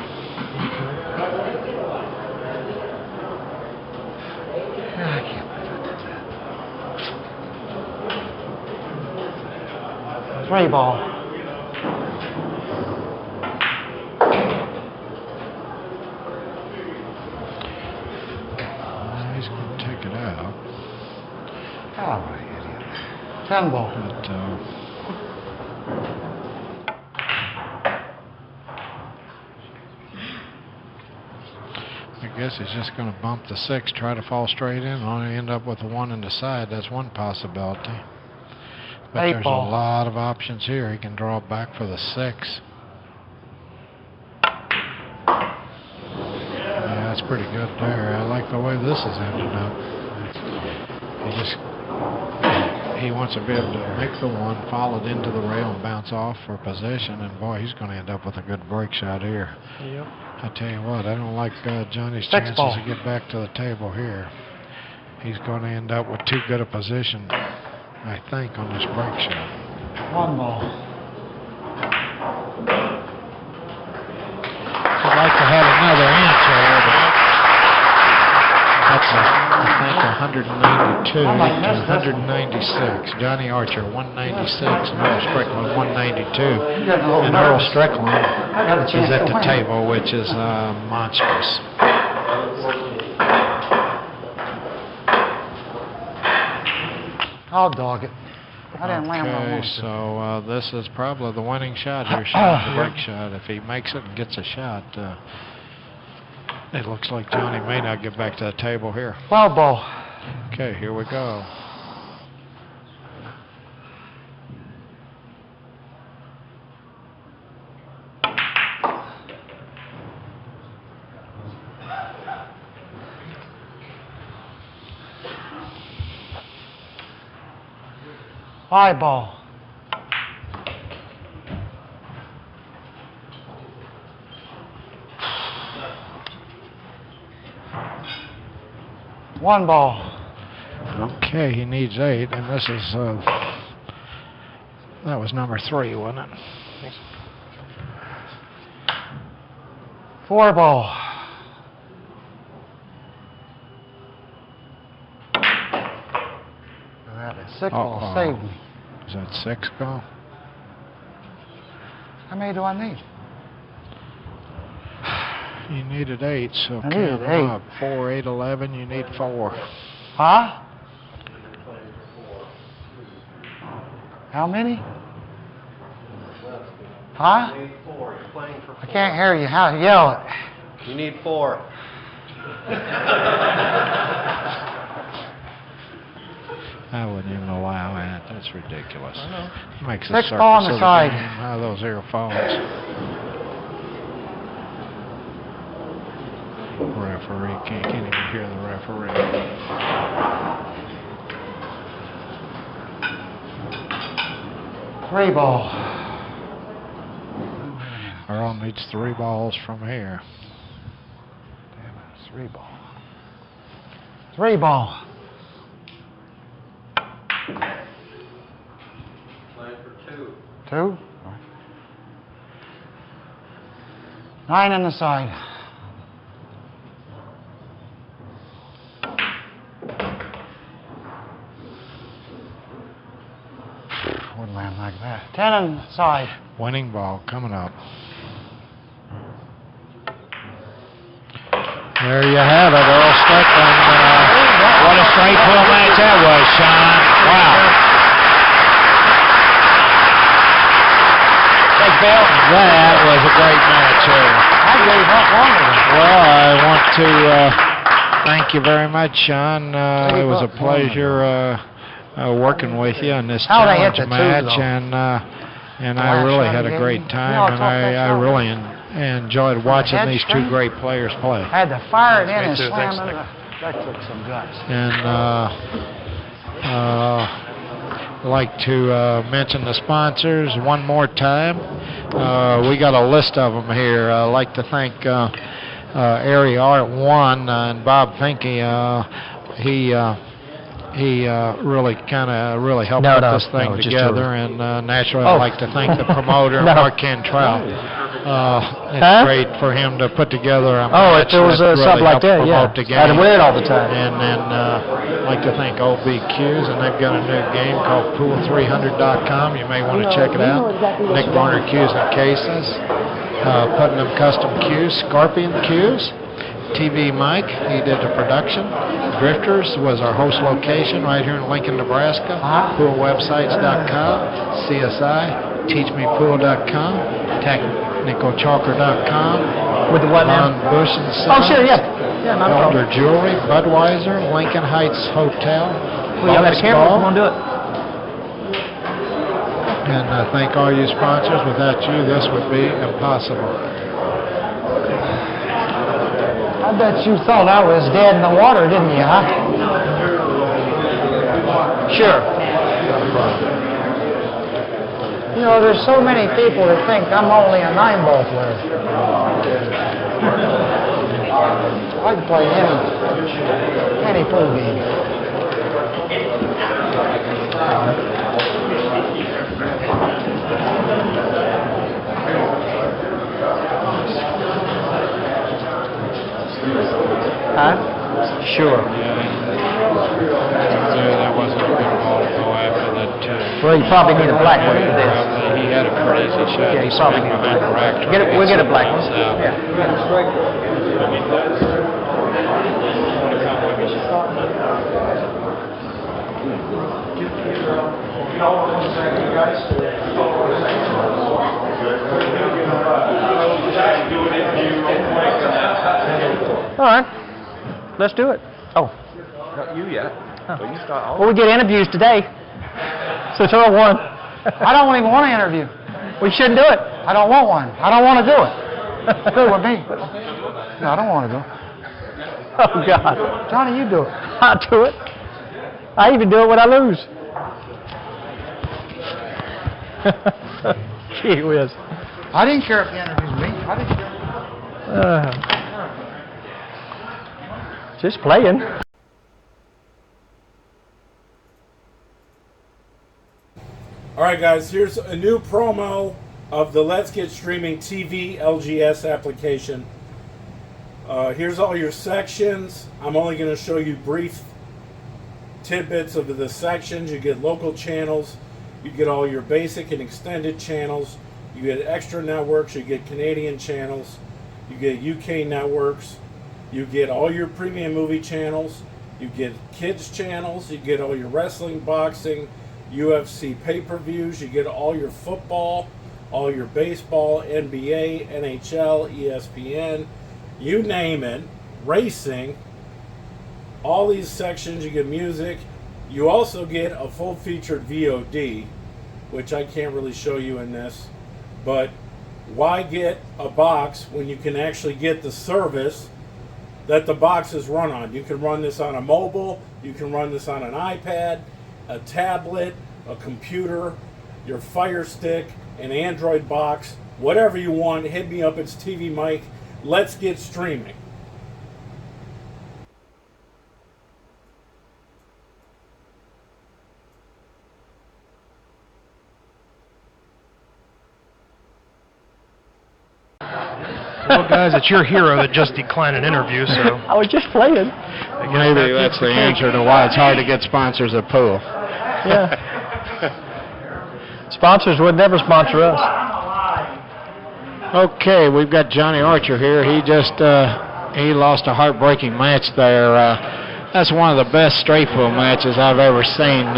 I can't believe I did that. 3 ball. He's going to take it out. All right, idiot. 10 ball. But, I guess he's just going to bump the 6, try to fall straight in, only end up with a 1 in the side. That's one possibility. But 8 there's ball. a lot of options here. He can draw back for the 6. Yeah, that's pretty good there. I like the way this is ending up. He wants to be able to make the 1, follow it into the rail and bounce off for position, and boy, he's going to end up with a good break shot here. Yep. I tell you what, I don't like Johnny's 6 chances ball. to get back to the table here. He's going to end up with too good a position, I think, on this break shot. 1 ball. I'd like to have another answer. That's, I think, 192 I might miss to this 196. Johnny Archer, 196, and Earl Strickland, 192. You're getting a little And Earl nervous. Strickland I got a is chance at to the win. table, which is monstrous. I'll dog it. I didn't land where I Okay, wanted to. so this is probably the winning shot here, Sean, the break shot. If he makes it and gets a shot, it looks like Johnny may not get back to the table here. 12 ball. Okay, here we go. Five ball. One ball. Okay, he needs 8, and this is, that was number 3, wasn't it? 4 ball. 6 ball saved me. Is that 6 ball? How many do I need? You needed 8, so I count needed them 8. up. 4, 8, 11. You need 4. Huh? How many? Huh? You need 4. You're playing for 4. I can't hear you. How? Yell it. You need 4. I wouldn't even allow that. That's ridiculous. I know. Makes a 6 circus ball on the of side. game out of those earphones. Referee can't even hear the referee. Three ball. Earl needs 3 balls from here. Damn it, 3 ball. 3 ball. Playing for 2. 2. 9 on the side. Wouldn't land like that. 10 on the side. Winning ball coming up. There you have it, Earl Strickland. What a straight pull match that was, Sean. Wow. Thanks, Bill. That was a great match here. I gave up long ago. Well, I want to thank you very much, Sean. It was a pleasure working with you on this How they hit challenge the two, match, though? and I really had a great time, and I really enjoyed watching these 2 great players play. I had to fire it in Me and too, slam thanks, it. That took some guts. And I'd like to mention the sponsors one more time. We got a list of them here. I'd like to thank Area Art 1 and Bob Finke. He really helped put this thing together, and naturally I'd like to thank the promoter, Mark Cantrill. It's great for him to put together a match if there was that something really like that, helped yeah. promote the game. I'd wear it all the time. And then I'd like to thank OBQs, and they've got a new game called Pool300.com. You may want to check it out. Nick Barner Cues and Cases, Putnam Custom Cues, Scorpion Cues. TvMike, he did the production. Drifters was our host location right here in Lincoln, Nebraska. Poolwebsites.com, CSI, TeachMePool.com, TechnicalChalker.com. With the what now? Von Bush and Oh, sure, yeah. Yeah, not a Elder problem. Jewelry, Budweiser, Lincoln Heights Hotel. Well, y'all got a camera? Come on, do it. And thank all you sponsors. Without you, this would be impossible. I bet you thought I was dead in the water, didn't you, huh? Sure. You know, there's so many people that think I'm only a 9-ball player. I can play any pool game. Huh? Sure. That wasn't a good ball to go after that. Well, you probably need a black one for this. He had a crazy shot. Yeah, you probably need a black one. We'll get a black one. Yeah. All right. Let's do it. Oh. Not you yet. Well, you start all. Well, we get interviews today. So Earl won. I don't even want to interview. We shouldn't do it. I don't want one. I don't want to do it. Good with me. No, I don't want to do it. Oh, God. Johnny, you do it. I'll do it. I even do it when I lose. Gee whiz. I didn't care if the interview's me. I didn't care. Just playing. All right, guys, here's a new promo of the Let's Get Streaming TV LGS application. Here's all your sections. I'm only going to show you brief tidbits of the sections. You get local channels. You get all your basic and extended channels. You get extra networks. You get Canadian channels. You get UK networks. You get all your premium movie channels. You get kids channels. You get all your wrestling, boxing, UFC pay-per-views. You get all your football, all your baseball, NBA, NHL, ESPN, you name it, racing. All these sections. You get music. You also get a full-featured VOD, which I can't really show you in this. But why get a box when you can actually get the service that the box is run on? You can run this on a mobile, you can run this on an iPad, a tablet, a computer, your Fire Stick, an Android box, whatever you want. Hit me up, it's TvMike. Let's get streaming. Well, guys, it's your hero that just declined an interview, so. I was just playing. Maybe that's the answer to why it's hard to get sponsors of pool. Yeah. Sponsors would never sponsor us. Okay, we've got Johnny Archer here. He just he lost a heartbreaking match there. That's one of the best straight pool matches I've ever seen.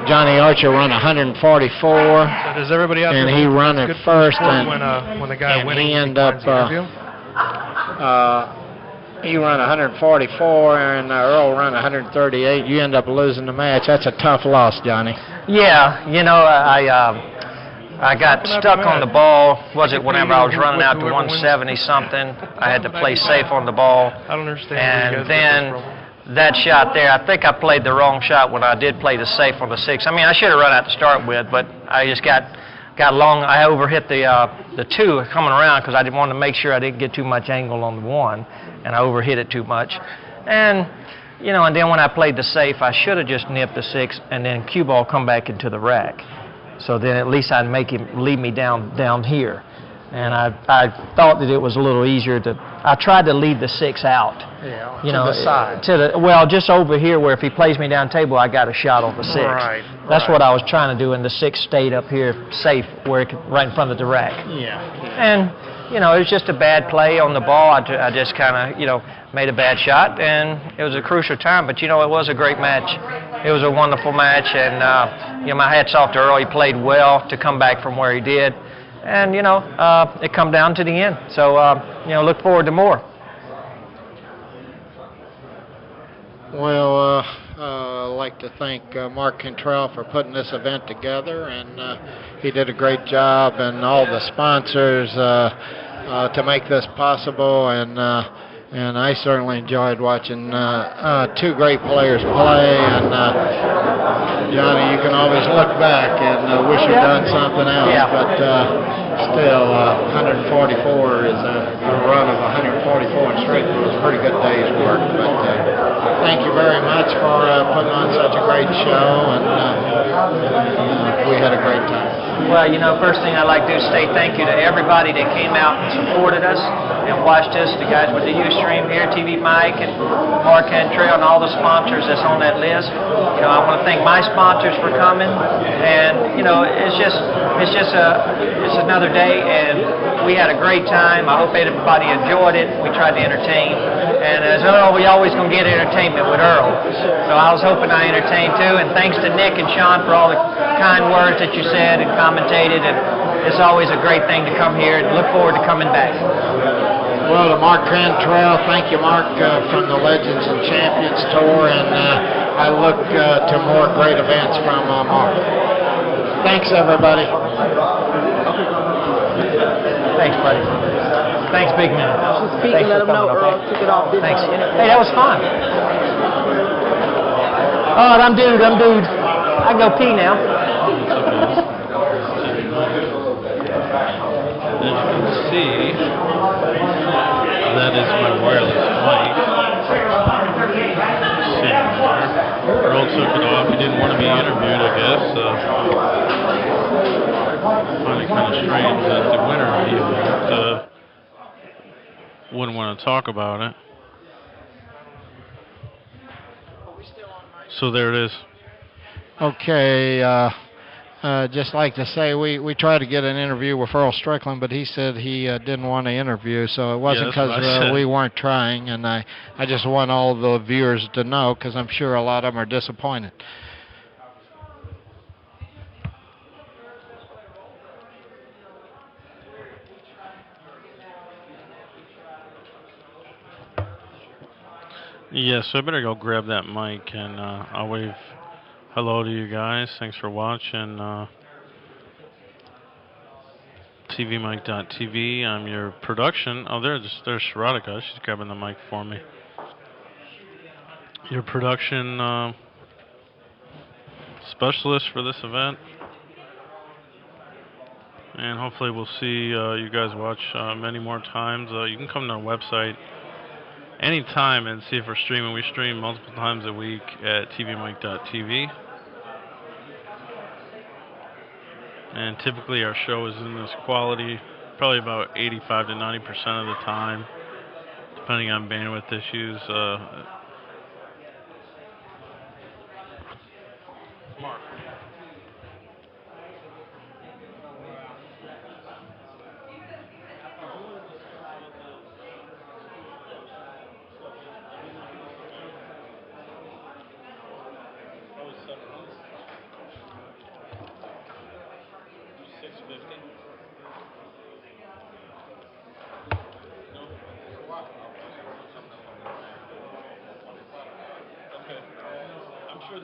Johnny Archer run 144, So does everybody out and there he think run that's it good for the first, sport and when the guy and winning he end up declines the interview? he run 144, and Earl run 138. You end up losing the match. That's a tough loss, Johnny. Yeah, you know, I got stuck on the ball. Was it whenever I was running out to 170 something? I had to play safe on the ball. I don't understand. And then that shot there, I think I played the wrong shot when I did play the safe on the 6. I mean, I should have run out to start with, but I just got long. I overhit the 2 coming around because I didn't want to make sure I didn't get too much angle on the 1, and I overhit it too much. And you know, and then when I played the safe, I should have just nipped the 6 and then cue ball come back into the rack. So then at least I'd make him lead me down here. And I thought that it was a little easier to. I tried to lead the 6 out. Yeah, you to know, the side. Well, just over here where if he plays me down table, I got a shot on the 6. Right. That's what I was trying to do, and the 6 stayed up here safe, where it could, right in front of the rack. Yeah. And you know, it was just a bad play on the ball. I just kind of, you know, made a bad shot, and it was a crucial time. But you know, it was a great match. It was a wonderful match, and you know, my hats off to Earl. He played well to come back from where he did. And, you know, it come down to the end. So, you know, look forward to more. Well, I'd like to thank Mark Cantrill for putting this event together, and he did a great job, and all the sponsors to make this possible, and I certainly enjoyed watching 2 great players play, and Johnny, you can always look back and wish you'd done something else, but still, 144 is a run of 144 in straight was a pretty good day's work. But thank you very much for putting on such a great show, and we had a great time. Well, you know, first thing I'd like to do is say thank you to everybody that came out and supported us and watched us, the guys with the Ustream here, TvMike, and Mark Cantrill, and all the sponsors that's on that list. You know, I want to thank my sponsors for coming, and you know, it's another day, and we had a great time. I hope everybody enjoyed it. We tried to entertain, and as Earl, we always gonna get entertainment with Earl. So I was hoping I entertained too, and thanks to Nick and Sean for all the kind words that you said and commentated, and it's always a great thing to come here, and look forward to coming back. Well, to Mark Cantrill, thank you, Mark, from the Legends and Champions Tour, and I look to more great events from Mark. Thanks, everybody. Thanks, buddy. Thanks, big man. Speak and let them know Earl took it off. Thanks. Hey, that was fun. Oh, I'm dude. I can go pee now. As you can see, that is my wireless mic. Earl took it off. He didn't want to be interviewed, I guess. I find it kind of strange that the winner of the event wouldn't want to talk about it. Are we still on mic? So there it is. Okay, just like to say, we tried to get an interview with Earl Strickland, but he said he didn't want to interview, so it wasn't that's what I because said. we weren't trying, and I just want all the viewers to know, because I'm sure a lot of them are disappointed. Yes, so I better go grab that mic, and I'll wave hello to you guys. Thanks for watching. TvMike.tv. I'm your production. Oh, there's Sharadika. She's grabbing the mic for me. Your production specialist for this event. And hopefully we'll see you guys watch many more times. You can come to our website anytime and see if we're streaming. We stream multiple times a week at TvMike.tv. And typically our show is in this quality, probably about 85 to 90% of the time, depending on bandwidth issues. Mark.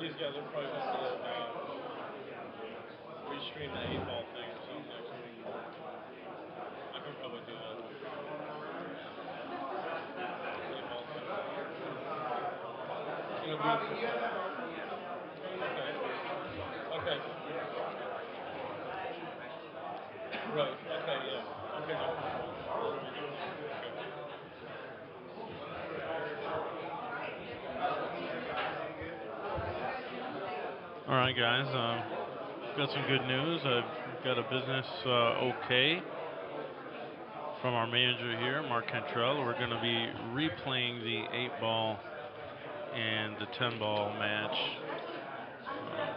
These guys are probably going to restream the 8-ball thing or something. I could probably do that. 8-ball thing. Okay. Right. Okay. Yeah. Okay. All right, guys. Got some good news. I've got a business okay from our manager here, Mark Cantrill. We're going to be replaying the 8-ball and the 10-ball match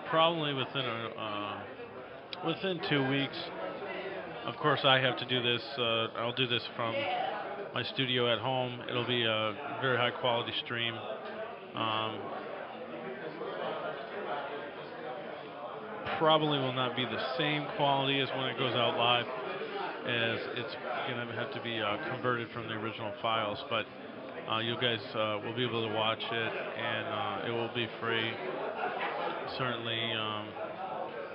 probably within 2 weeks. Of course, I have to do this. I'll do this from my studio at home. It'll be a very high quality stream. Probably will not be the same quality as when it goes out live, as it's going to have to be converted from the original files, but you guys will be able to watch it, and it will be free. Certainly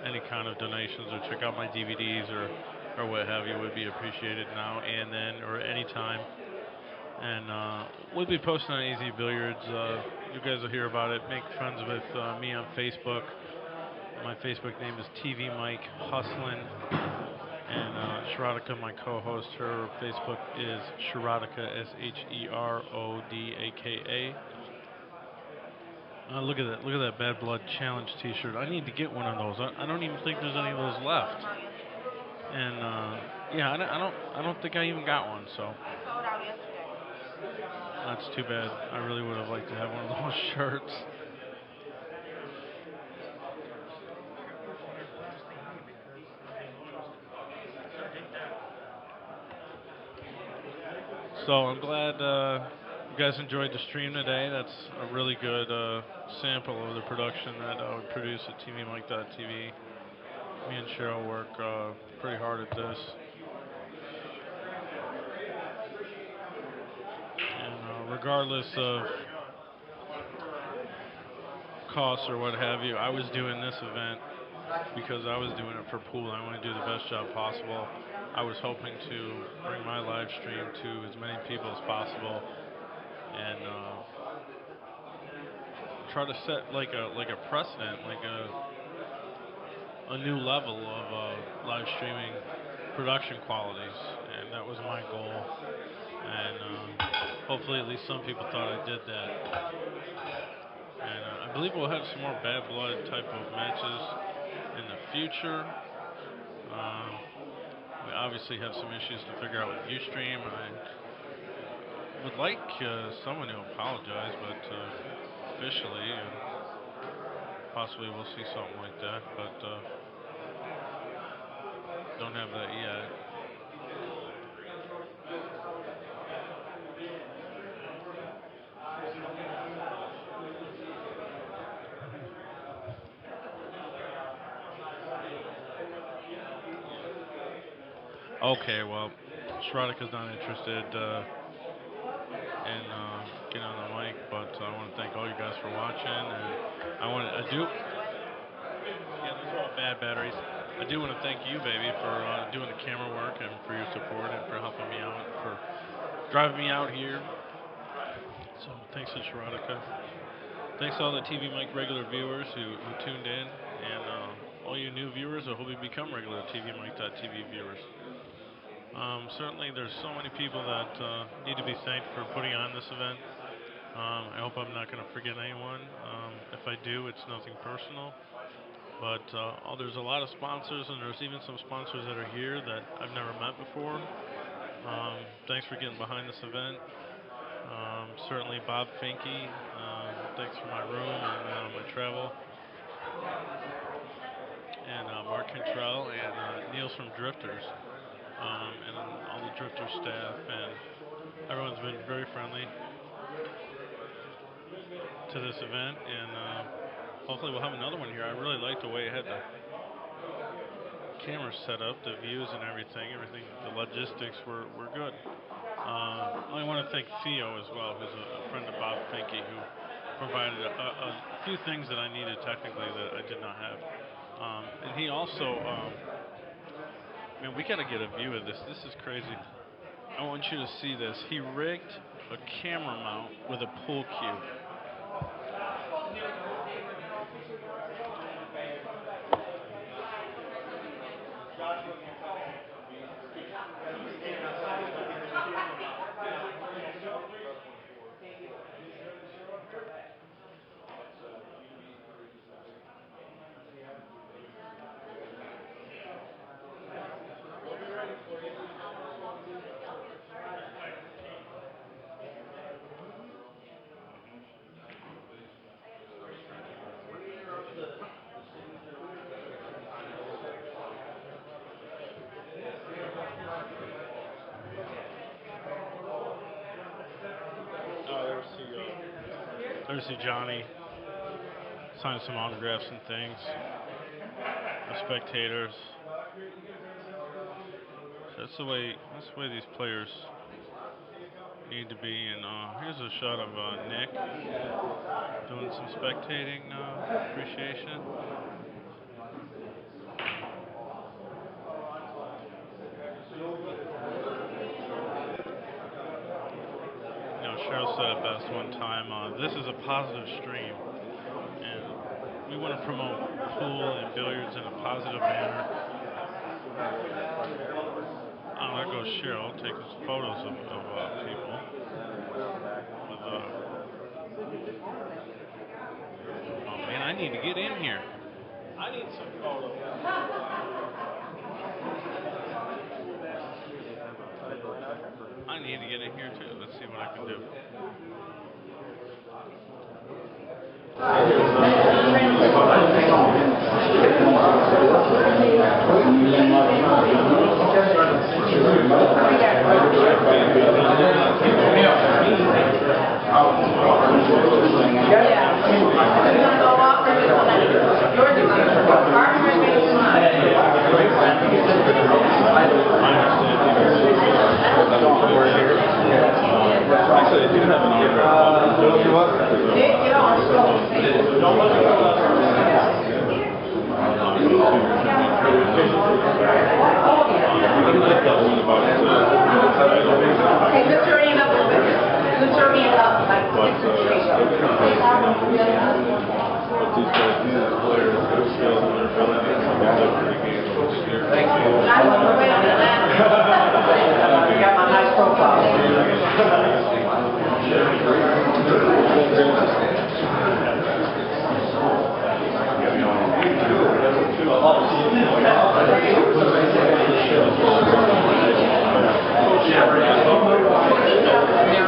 any kind of donations or check out my DVDs or what have you would be appreciated now and then, or anytime. And we'll be posting on AZ Billiards. You guys will hear about it. Make friends with me on Facebook. My Facebook name is TvMike Hustlin', and Sharadika, my co-host, her Facebook is Sharadika, SHERODAKA. Look at that! Look at that Bad Blood Challenge T-shirt. I need to get one of those. I don't even think there's any of those left. And yeah, I don't think I even got one. So that's too bad. I really would have liked to have one of those shirts. So I'm glad you guys enjoyed the stream today. That's a really good sample of the production that I would produce at TvMike.tv. Me and Cheryl work pretty hard at this. And regardless of costs or what have you, I was doing this event because I was doing it for pool. I want to do the best job possible. I was hoping to bring my live stream to as many people as possible, and try to set like a precedent, like a new level of live streaming production qualities, and that was my goal. And hopefully, at least some people thought I did that. And I believe we'll have some more Bad Blood type of matches in the future. We obviously have some issues to figure out with Ustream. I would like someone to apologize, but officially, possibly we'll see something like that, but don't have that yet. Okay, well, Schrodika's not interested in getting on the mic, but I want to thank all you guys for watching, and I do. Yeah, those are all bad batteries. I do want to thank you, baby, for doing the camera work and for your support and for helping me out, for driving me out here. So thanks to Schrodika. Thanks to all the TvMike regular viewers who tuned in, and all you new viewers, I hope you become regular TvMike.tv viewers. Certainly there's so many people that need to be thanked for putting on this event. I hope I'm not going to forget anyone. If I do, it's nothing personal. But there's a lot of sponsors, and there's even some sponsors that are here that I've never met before. Thanks for getting behind this event. Certainly Bob Finke, thanks for my room and my travel. And Mark Cantrill and Niels from Drifters. And all the Drifter staff, and everyone's been very friendly to this event, and hopefully we'll have another one here. I really like the way it had the camera set up, the views and everything, the logistics were good. I want to thank Theo as well, who's a friend of Bob Finke, who provided a few things that I needed technically that I did not have. And he also... man, we gotta get a view of this. This is crazy. I want you to see this. He rigged a camera mount with a pool cue. There's Johnny signing some autographs and things. The spectators. That's the way these players need to be. And here's a shot of Nick doing some spectating appreciation. Cheryl said it best one time, this is a positive stream, and we want to promote pool and billiards in a positive manner. Oh, there goes Cheryl taking some photos of people. With, oh man, I need to get in here. I need some photos. I need to get in here too. Let's see what I can do. Actually, I do have an Okay, lift your hand up a little bit. Lift your hand up. What these guys do is players have skills and their abilities to build up for the game. Thank you. You got my nice profile.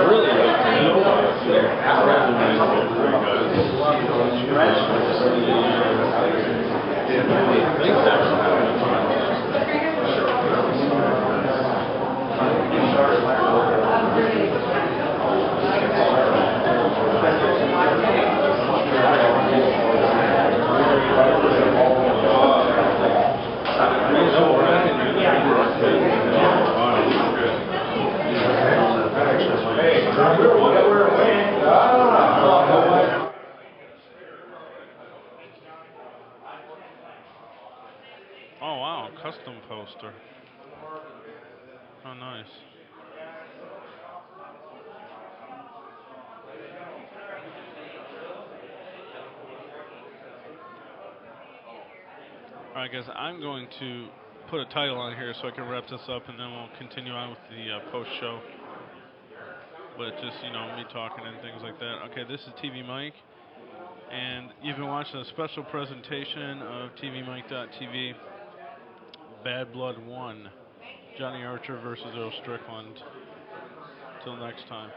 Really, Oh wow, custom poster. Oh nice. Alright guys, I'm going to put a title on here so I can wrap this up and then we'll continue on with the post-show. But just, you know, me talking and things like that. Okay, this is TvMike. And you've been watching a special presentation of TvMike.tv. Bad Blood 1. Johnny Archer versus Earl Strickland. Till next time.